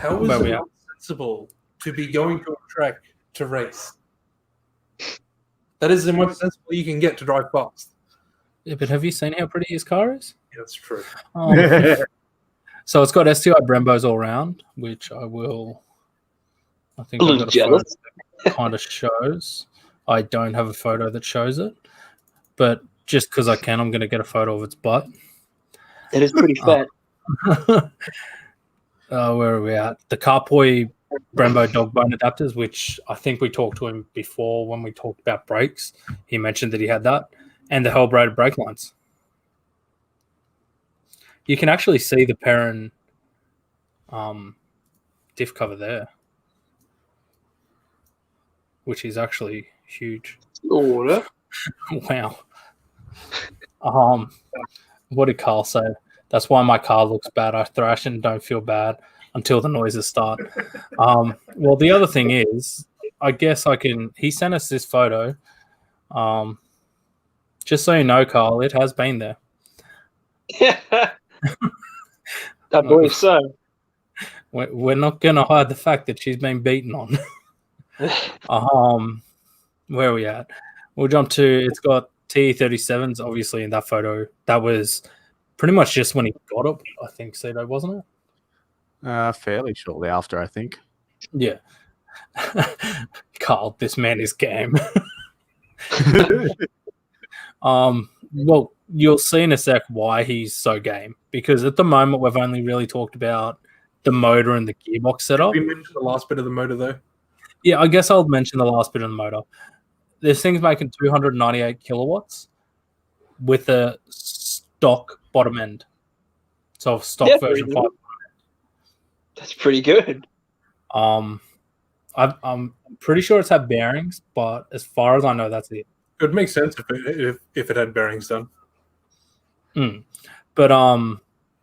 is where we it are. sensible to be going to a track to race? That is the most sensible you can get to drive fast. Yeah, but have you seen how pretty his car is? Yeah, that's true. So it's got STI Brembos all around, which I think I've got a photo that kind of shows. I don't have a photo that shows it, but just because I can, I'm going to get a photo of its butt. It is pretty fat. Where are we at? The Carpoy Brembo dog bone adapters, which I think we talked to him before when we talked about brakes. He mentioned that he had that, and the Hellbrated brake lines. You can actually see the Perrin diff cover there, which is actually huge. Order. Wow. What did Carl say? That's why my car looks bad. I thrash and don't feel bad until the noises start. Well, the other thing is, I guess he sent us this photo. Just so you know, Carl, it has been there. I believe so. We're not going to hide the fact that she's been beaten on. Where are we at? We'll jump to, it's got T37s, obviously, in that photo. That was pretty much just when he got it, I think, Cedo, wasn't it? Fairly shortly after, I think. Yeah. Carl, this man is game. Well, you'll see in a sec why he's so game. Because at the moment, we've only really talked about the motor and the gearbox setup. We mentioned the last bit of the motor, though. Yeah, I guess I'll mention the last bit of the motor. This thing's making 298 kilowatts with a stock bottom end. So stock version 5. That's pretty good. I'm pretty sure it's had bearings, but as far as I know, that's it. It would make sense if it had bearings done. But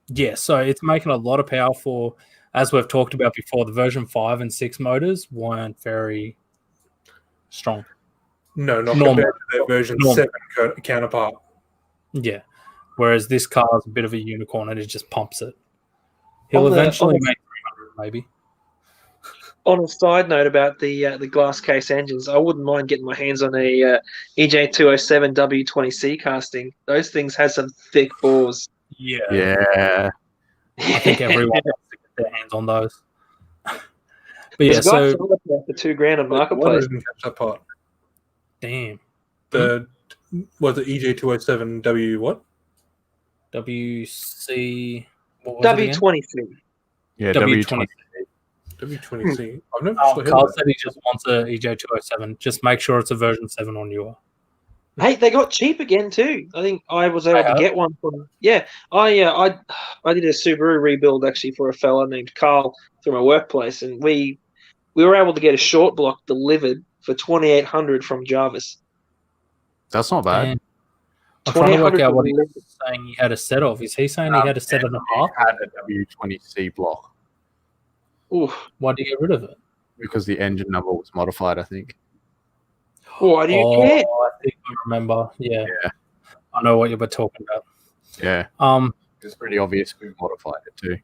yeah, so it's making a lot of power for, as we've talked about before, the version 5 and 6 motors weren't very strong. No, not compared to their version 7 counterpart. Yeah. Whereas this car is a bit of a unicorn and it just pumps it. He'll eventually make 300 maybe. On a side note about the glass case engines, I wouldn't mind getting my hands on a EJ207 W20C casting. Those things have some thick bores. Yeah. I think everyone has to get their hands on those. But yeah, There's so for $2,000 on Marketplace. Didn't catch that part. damn. Was it EJ207 W what? WC what was it again? W20C. Yeah, W20. W20C. I've never Carl heard of said he just wants a EJ207. Just make sure it's a version 7 on your. Hey, they got cheap again too. I think I was able to get one from. Yeah, I did a Subaru rebuild actually for a fella named Carl through my workplace, and we were able to get a short block delivered for $2,800 from Jarvis. That's not bad. Man. I'm trying to work out what he's delivered. saying he had a set of. Is he saying he had a set and a half? Had a W20C block Oof. Why did you get rid of it? because the engine number was modified, I think. Why do you Oh, care? I think I remember. Yeah. Yeah. I know what you were talking about. Yeah. It's pretty obvious we modified it too.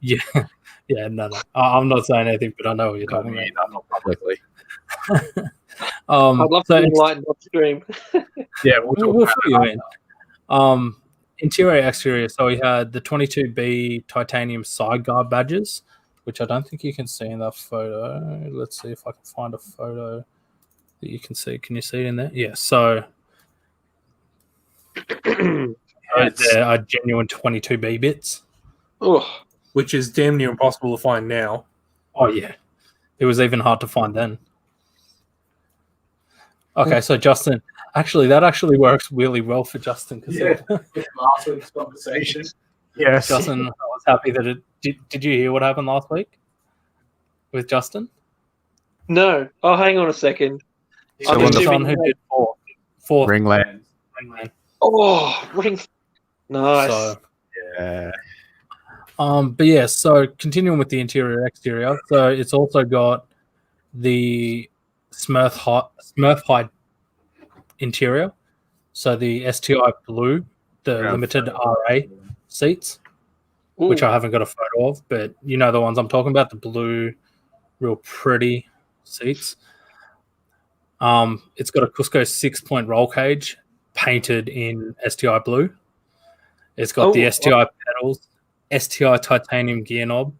Yeah, no. I'm not saying anything, but I know what you're talking about. Not publicly. I'd love so to enlighten upstream. yeah, we'll fill you in. Interior, exterior. So we had the 22B titanium side guard badges, which I don't think you can see in that photo. Let's see if I can find a photo that you can see. Can you see it in there? Yeah. So there are genuine 22B bits. Oh, which is damn near impossible to find now. Oh yeah, it was even hard to find then. Okay, so Justin, that actually works really well for Justin. Yeah. Last week's conversation. Yes. Justin, I was happy that it. Did you hear what happened last week with Justin? No. Oh, hang on a second. So I'm when the assuming Someone who did fourth. Ringland. Ringland. Oh, ring. Nice. So, Yeah. but yeah, so continuing with the interior exterior, so it's also got the Smurf hide interior, so the STI blue, the Yeah. limited RA seats, which Ooh. I haven't got a photo of, but you know the ones I'm talking about, the blue, real pretty seats. It's got a Cusco 6-point roll cage painted in STI blue. It's got the STI pedals, STI titanium gear knob,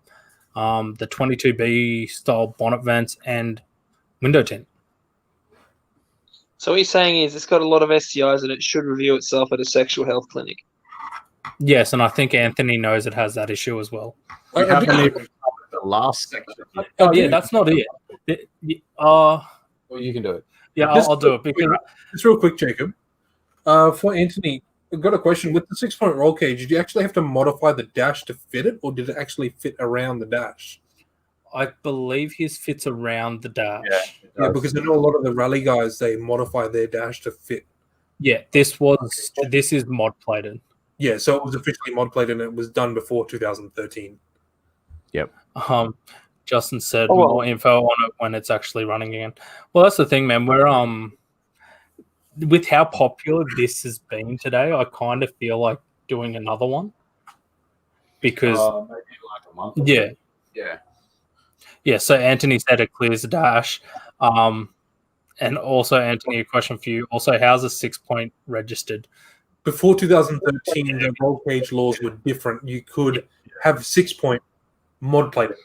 the 22B style bonnet vents, and window tint. So what you're saying is it's got a lot of STIs and it should review itself at a sexual health clinic. Yes, and I think Anthony knows it has that issue as well. We haven't even covered the last section. Oh yeah, that's not it. Well, you can do it. Yeah, Just I'll do it because Just real quick, Jacob. For Anthony, I've got a question. With the 6-point roll cage, did you actually have to modify the dash to fit it, or did it actually fit around the dash? I believe his fits around the dash. Yeah, because I know a lot of the rally guys, they modify their dash to fit. Yeah, this is mod plated. Yeah, so it was officially mod plated and it was done before 2013. Justin said more info on it when it's actually running again. Well, that's the thing, man. We're with how popular this has been today, I kind of feel like doing another one because Maybe like a month. Or yeah, so. Yeah. yeah. So Anthony said it clears the dash, and also Anthony, a question for you. Also, how's a 6-point registered? Before 2013, the roll cage laws were different. You could have 6-point mod plated.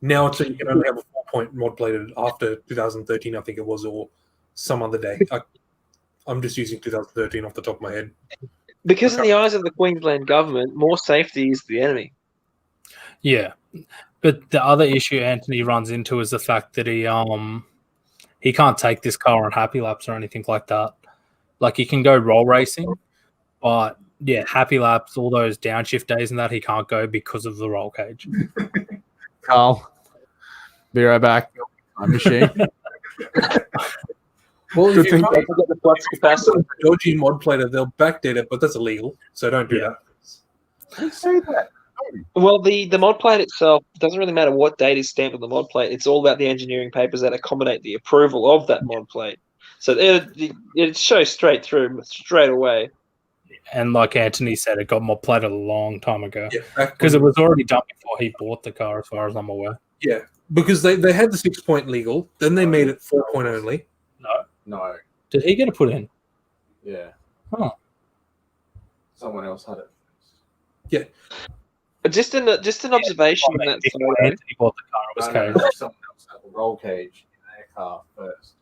Now it's you can only have a 4-point mod plated after 2013, I think it was, or some other day. I'm just using 2013 off the top of my head. Because in the eyes of the Queensland government, more safety is the enemy. Yeah, but the other issue Anthony runs into is the fact that he can't take this car on happy laps or anything like that. Like he can go roll racing, but yeah, happy laps, all those downshift days and that he can't go because of the roll cage. Carl, be right back. I'm machine. Well, Good if thing you can't Get the flux capacitor. dodgy mod plater, they'll backdate it, but that's illegal, so don't do that. Don't say that. Well, the mod plate itself doesn't really matter what date is stamped on the mod plate. It's all about the engineering papers that accommodate the approval of that mod plate. So it shows straight through, straight away. And like Anthony said, it got mod plated a long time ago Yeah, because it was already done before he bought the car, as far as I'm aware. Yeah, because they had the 6-point legal, then they made it 4-point only. No. Did he get it put in? Yeah. Huh. Someone else had it. Yeah. Just an observation in that Before photo. Anthony bought the car, it was caged. Someone else had the roll cage in their car first.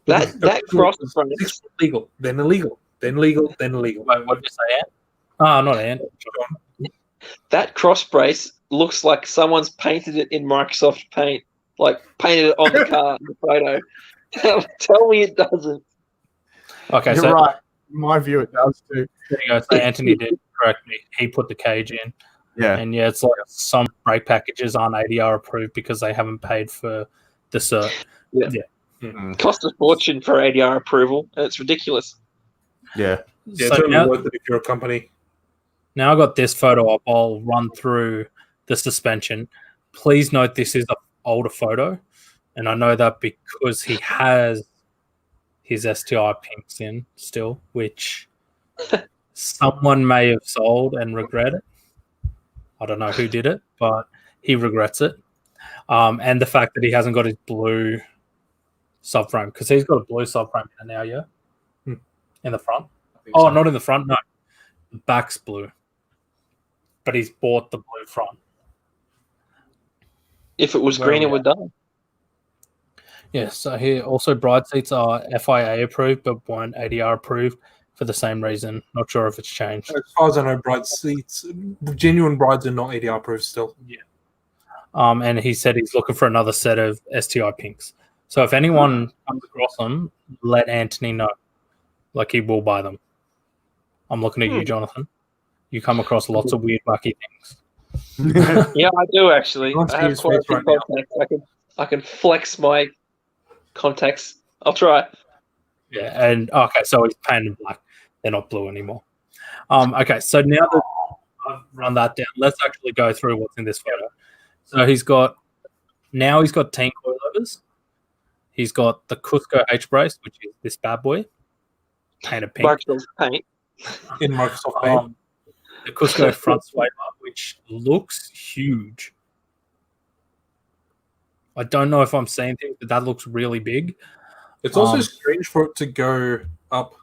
That cross front. 6-point legal, then illegal, then legal, then illegal. Wait, what did you say, Ant? Oh, not Ant. That cross brace looks like someone's painted it in Microsoft Paint, like painted it on the car in the photo. Tell me it doesn't. Okay, You're so right. In my view, it does too. there you go. So Anthony did correct me. He put the cage in. Yeah. And yeah, it's like some brake packages aren't ADR approved because they haven't paid for the cert. Cost a fortune for ADR approval, and it's ridiculous. Yeah. Yeah, So it's only now, worth it if you're a company. now I got this photo up. I'll run through the suspension. Please note this is an older photo, and I know that because he has his STI pinks in still, which someone may have sold and regret it. I don't know who did it, but he regrets it. And the fact that he hasn't got his blue subframe, because he's got a blue subframe in it now, yeah? In the front? Oh, not in the front, no. The back's blue. But he's bought the blue front. If it was green, it would done. Yeah, so here also bride seats are FIA approved, but weren't ADR approved for the same reason. Not sure if it's changed. As far as I know, bride seats, genuine brides are not ADR approved still. And he said he's looking for another set of STI pinks. So if anyone comes across them, let Anthony know. Like, he will buy them. I'm looking at you, Jonathan. You come across lots of weird, wacky things. Yeah, I do actually. Wants I to have use quite a face few right now. contacts. I can flex my contacts. I'll try. Yeah, and okay, so he's painted black. They're not blue anymore. Okay, so now that I've run that down, let's actually go through what's in this photo. So he's got teen coilovers. He's got the Cusco H brace, which is this bad boy, painted pink. Microsoft Paint. In Microsoft Paint. The Cusco front sway bar, which looks huge. I don't know if I'm seeing things, but that looks really big. It's also strange for it to go up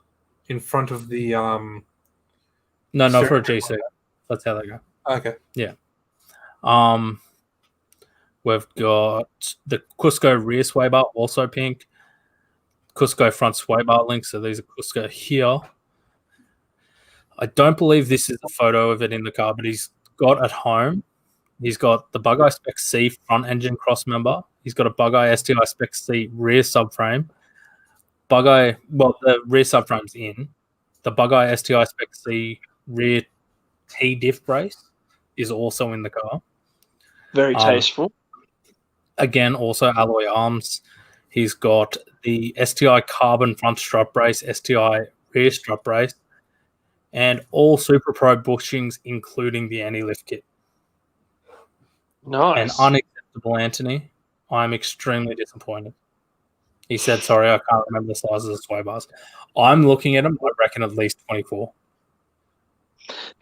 in front of the. No, not for a GC. That's how they go. Okay. Yeah. We've got the Cusco rear sway bar, also pink. Cusco front sway bar link. So these are Cusco here. I don't believe this is a photo of it in the car, but he's got at home. He's got the Bug-Eye Spec C front engine cross member. He's got a Bug-Eye STI Spec C rear subframe. The rear subframe's in. The Bug-Eye STI Spec C rear T-diff brace is also in the car. Very tasteful. Again, also alloy arms. He's got the STI carbon front strut brace, STI rear strut brace, and all Super Pro bushings, including the anti-lift kit. Nice. And unacceptable, Anthony. I'm extremely disappointed. He said, sorry, I can't remember the sizes of sway bars. I'm looking at them, I reckon at least 24.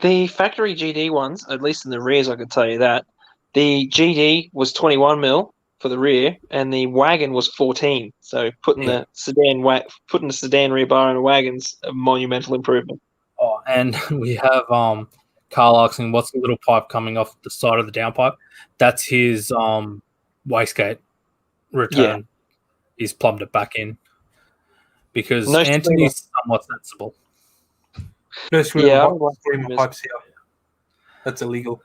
The factory GD ones, at least in the rears, I could tell you that. The GD was 21 mil for the rear, and the wagon was 14. So putting the sedan rear bar in a wagon's a monumental improvement. Oh, and we have Carl asking, what's the little pipe coming off the side of the downpipe? That's his wastegate return. Yeah. He's plumbed it back in because Anthony's somewhat sensible. No screamer pipes here. That's illegal.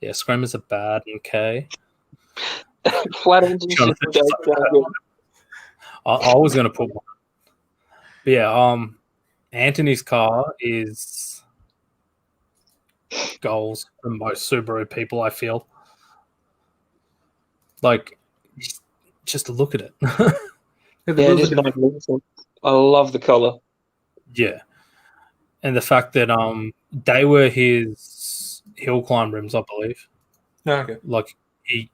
Yeah, screamers are bad. Okay. Flat engine. I was going to put one. But yeah, Anthony's car is goals for most Subaru people, I feel. Like, just look at it. I love the color. Yeah. And the fact that they were his hill climb rims, I believe. Okay. Like, he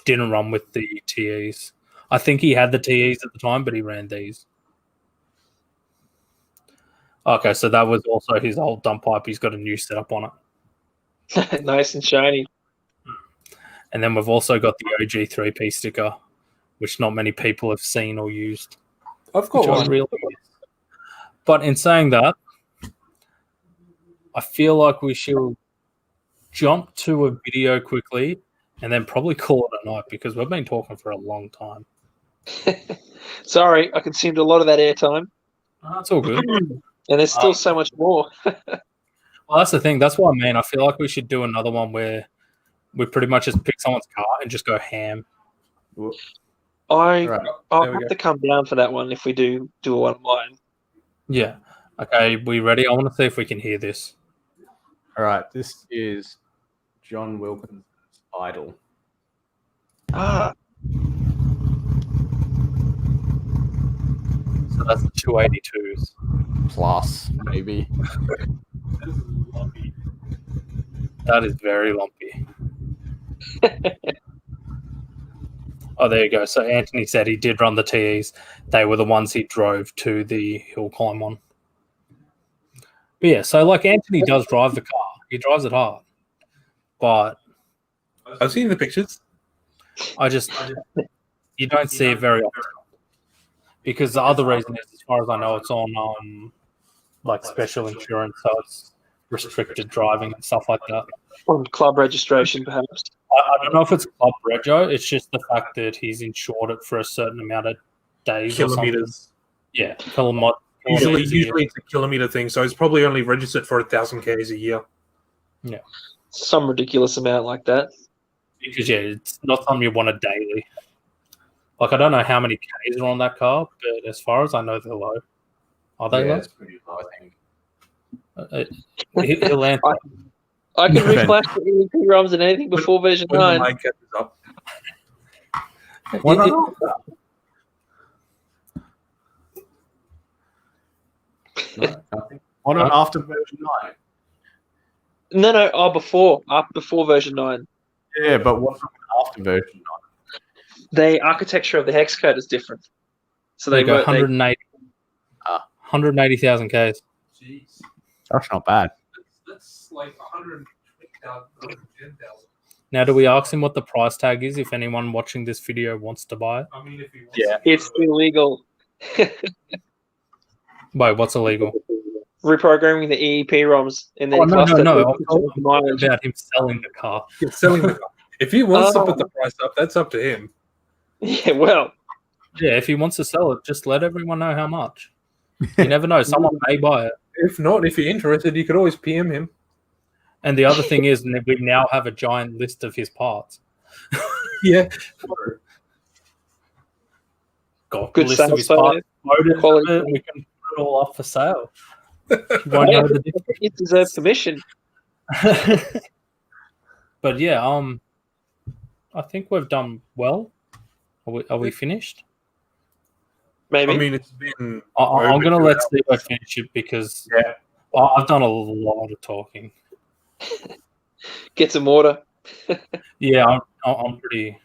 didn't run with the TEs. I think he had the TEs at the time, but he ran these. Okay, so that was also his old dump pipe. He's got a new setup on it. Nice and shiny. And then we've also got the OG 3P sticker, which not many people have seen or used. Of course. But in saying that, I feel like we should jump to a video quickly and then probably call it a night because we've been talking for a long time. Sorry, I consumed a lot of that airtime. That's all good. And there's still so much more. Well, that's the thing. That's what I mean. I feel like we should do another one where we pretty much just pick someone's car and just go ham. I'll have to come down for that one if we do one of mine. Yeah. Okay, we ready? I want to see if we can hear this. All right, this is John Wilkinson's Idol. Ah. So that's the 282s. Plus, maybe. That is lumpy. That is very lumpy. Oh, there you go. So Anthony said he did run the TEs. They were the ones he drove to the hill climb on. But yeah, so like Anthony does drive the car. He drives it hard. But I've seen the pictures. You don't see it very often. Because the other reason is, as far as I know, it's on like special insurance, so it's restricted driving and stuff like that. On club registration, perhaps. I don't know if it's club rego. It's just the fact that he's insured it for a certain amount of days. Kilometers. Yeah, Usually it's a kilometer thing, so it's probably only registered for 1,000 Ks a year. Yeah, some ridiculous amount like that. Because it's not something you want it daily. Like, I don't know how many Ks are on that car, but as far as I know, they're low. Are they low? It's pretty low, I think. He'll answer. I can reflash the EEP ROMs and anything before version When the 9. line catches up. Why not? No, nothing. Why not after version 9? No, before version 9. Yeah, but what after version 9? The architecture of the hex code is different. So They they go were 180,000 Ks. Jeez. That's not bad. That's like 120,000, 110,000. Now, do we ask him what the price tag is if anyone watching this video wants to buy it? I mean, if he wants Yeah. to it's illegal. Wait, what's illegal? Reprogramming the EEP ROMs and then Oh, no. I'm mileage. talking about him selling the car. He's selling the car. If he wants to put the price up, that's up to him. Yeah, well, Yeah, if he wants to sell it, just let everyone know how much. You never know. Someone may buy it. If not, if you're interested, you could always PM him. And the other thing is, we now have a giant list of his parts. Yeah. Got Good a list of his sales parts. Photos quality. of it, we can put it all up for sale. You won't know the difference. it deserves permission. But yeah, I think we've done well. Are we finished? Maybe. I mean, it's been. I'm going to let Steve finish it because Yeah. I've done a lot of talking. Get some water. Yeah, I'm pretty.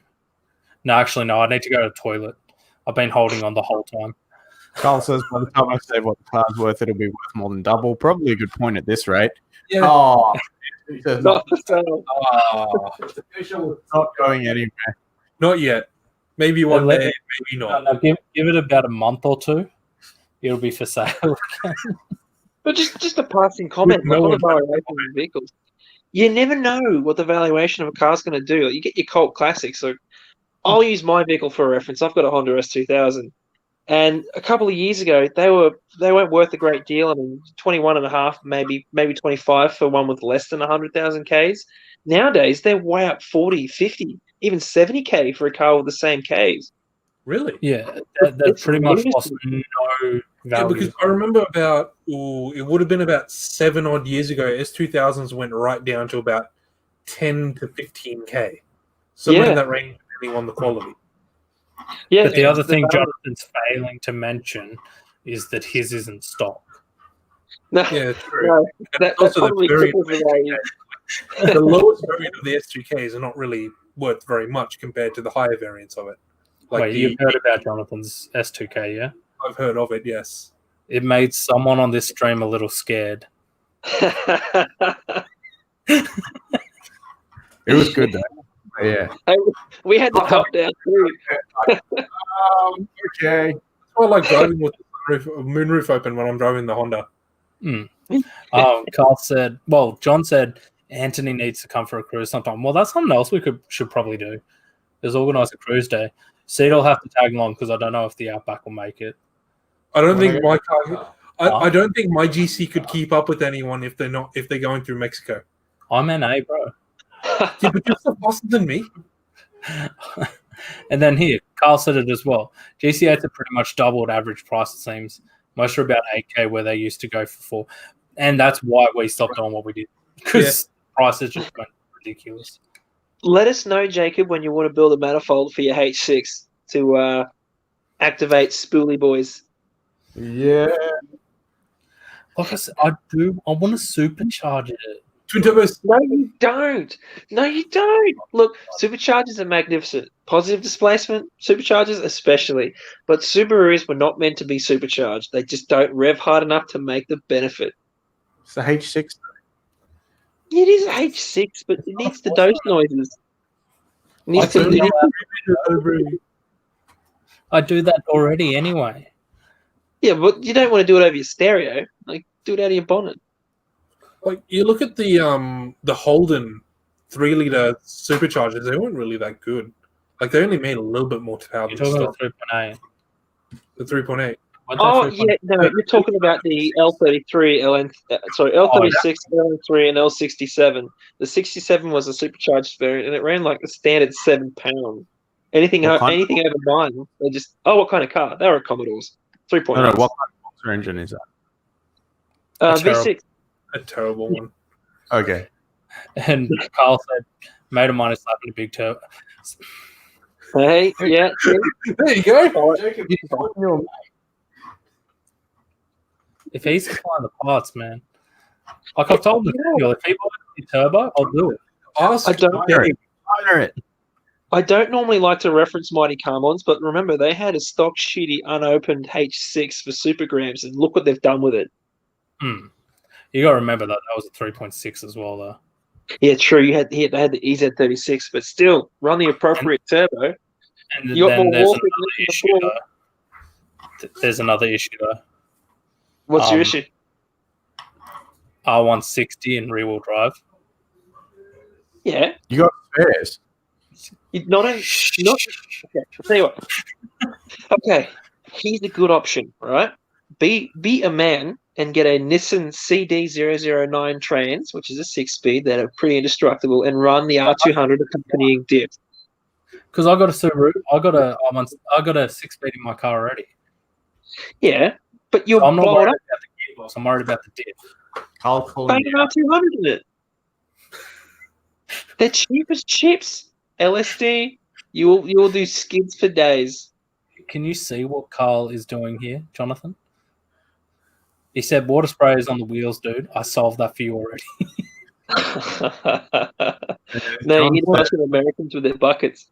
No, actually, no. I need to go to the toilet. I've been holding on the whole time. Carl says by the time I say what the car's worth, it'll be worth more than double. Probably a good point at this rate. Yeah. Oh, he says Not not, for sale. it's official. It's not going anywhere. Not yet. Maybe one let day, it- maybe No, not. give it about a month or two. It'll be for sale. But just a passing comment No on the one- valuation of vehicles. You never know what the valuation of a car's going to do. Like, you get your cult classics. So I'll use my vehicle for a reference. I've got a Honda S2000, and a couple of years ago they weren't worth a great deal. I mean, 21 and a half, maybe 25 for one with less than 100,000 Ks. Nowadays they're way up 40, 50, even 70K for a car with the same Ks. Really? Yeah, that pretty much lost no Yeah, value. because I remember it would have been about 7 odd years ago, S2000s went right down to about 10 to 15K. Somewhere Yeah. in that range, depending on the quality. Yeah, But the other thing value- Jonathan's failing to mention is that his isn't stock. No, Yeah, true. no, And that also the probably very cripples the value. the lowest variant of the S2Ks are not really worth very much compared to the higher variants of it. Wait, you've heard about Jonathan's S2K, yeah? I've heard of it, yes. It made someone on this stream a little scared. It was good though. Yeah. We had the top down too. Okay. I like driving with the moonroof open when I'm driving the Honda. John said Anthony needs to come for a cruise sometime. Well, that's something else we should probably do. Is organise a cruise day. Seed'll have to tag along because I don't know if the Outback will make it. I don't think my car. I don't think my GC could keep up with anyone if they're going through Mexico. I'm NA, bro. Yeah, but you're still faster than me. And then here, Carl said it as well. GC8s are pretty much doubled average price, it seems. Most are about 8K where they used to go for 4. And that's why we stopped doing what we did. Because prices just went ridiculous. Let us know, Jacob, when you want to build a manifold for your H6 to activate Spoolie Boys. Yeah. Like I said, I want to supercharge it. Twin turbos. No, you don't. No, you don't. Look, superchargers are magnificent. Positive displacement, superchargers especially. But Subarus were not meant to be supercharged. They just don't rev hard enough to make the benefit. It's the H6. It is a H6, but it needs the dose noises. It needs I do that already anyway. Yeah, but you don't want to do it over your stereo. Like, do it out of your bonnet. Like you look at the Holden 3-liter superchargers, they weren't really that good. Like they only made a little bit more power You're than talking stock. about 3.8. The 3.8. Oh, yeah, no, you're talking about the L33, L36, LN3, and L67. The 67 was a supercharged variant, and it ran like the standard £7. Anything What kind? anything over 9, they just what kind of car? They were Commodores. 3.9. No, what kind of boxer engine is that? V6. A terrible one. Okay. And Carl said, mate of mine is slapping a big turbo. Hey, yeah. There you go. Jacob, If he's supplying the parts, man. Like I've told him, if he buys a turbo, I'll do it. Ask I don't. Honor it. I don't normally like to reference Mighty Carmons, but remember they had a stock shitty unopened H6 for Supergrams, and look what they've done with it. You got to remember that was a 3.6 as well, though. Yeah, true. They had the EZ36, but still run the appropriate turbo. And You got then more there's water another than issue, before. though. There's another issue, though. What's your issue? R160 in rear-wheel drive. Yeah, You got spares. not. Okay, I'll tell you what. Okay, here's a good option, right? Be a man and get a Nissan CD009 Trans, which is a 6-speed that are pretty indestructible, and run the R200 accompanying diff. Because I got a Subaru. I got a 6-speed in my car already. Yeah, but you're I'm not blowing worried up. about the gearbox. I'm worried about the diff. Carl calling Bang an R200 in it. They're cheap as chips. LSD. You will do skids for days. Can you see what Carl is doing here, Jonathan? He said water spray is on the wheels, dude. I solved that for you already. No, you need a bunch of Americans with their buckets.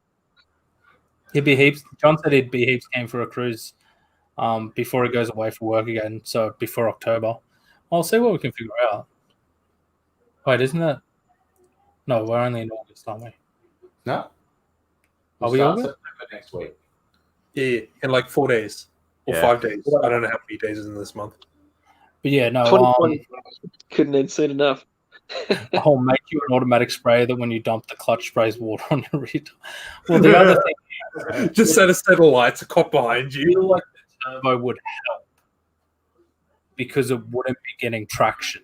He'd be heaps. John said he'd be heaps game for a cruise before he goes away for work again, so before October. I'll see what we can figure out. Wait, isn't that? No, we're only in August, aren't we? No. Are we August? September next week. Yeah, in like 4 days or Yeah. 5 days. I don't know how many days is in this month. But yeah, no. 2020 couldn't end soon enough. I'll make you an automatic spray that when you dump the clutch sprays water on your rear. Well, the other thing Just set a set of lights, a cop behind I you. feel like the turbo would help because it wouldn't be getting traction.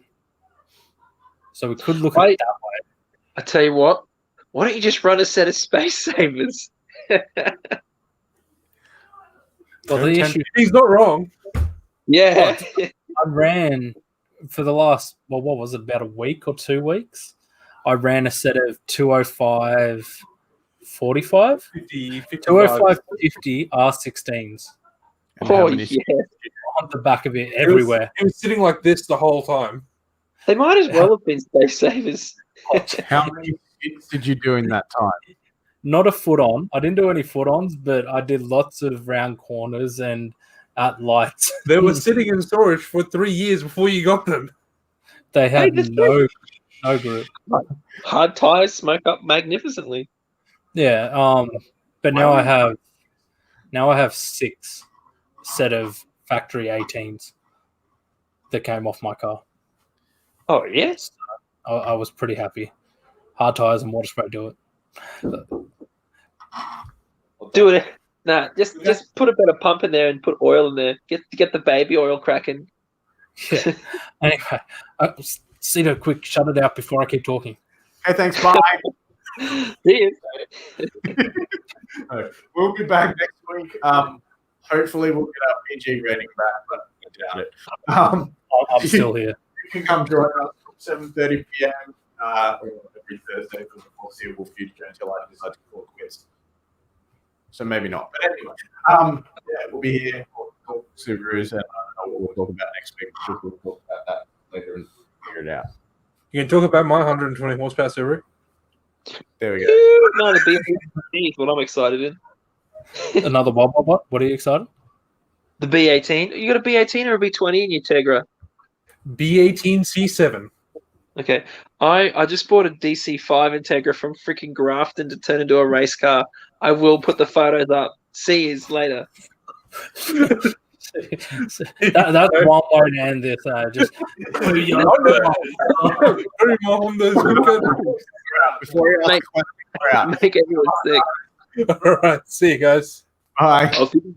So we could look at it that way. I tell you what, why don't you just run a set of space savers? Well, the issue He's not wrong. Yeah. I ran for the last, what was it, about a week or 2 weeks? I ran a set of 205 45? 50, 205 50 R16s Oh, yeah. on the back of it everywhere. He was sitting like this the whole time. They might as well have been space savers. How many hits did you do in that time? Not a foot on. I didn't do any foot ons, but I did lots of round corners and at lights. They were sitting in storage for 3 years before you got them. They had Hey, no grip. Hard tires smoke up magnificently. Yeah, but now I have 6 set of factory 18s that came off my car. Oh, yes. I was pretty happy. Hard tires and water spray do it. Do it. Nah, just put a better pump in there and put oil in there. Get the baby oil cracking. Yeah. Anyway, Cito, quick, shut it out before I keep talking. Hey, thanks. Bye. See you. We'll be back next week. Hopefully, we'll get our PG rating back, but I doubt it. I'm still here. You can come join us from 7:30 p.m. Every Thursday for the foreseeable future until I decide to call quits. So maybe not. But anyway, yeah, we'll be here. We'll talk Subarus, and we'll talk about next week. We'll talk about that later and figure it out. You can talk about my 120 horsepower Subaru. There we go. No, the B18 is what I'm excited in. Another what? What are you excited? The B18. You got a B18 or a B20 in your Tegra? B18 C7. Okay. I just bought a DC5 Integra from freaking Grafton to turn into a race car. I will put the photos up. See you later. That's one way to end this. Just Before you Make everyone sick. All right. See you guys. Bye. I'll see you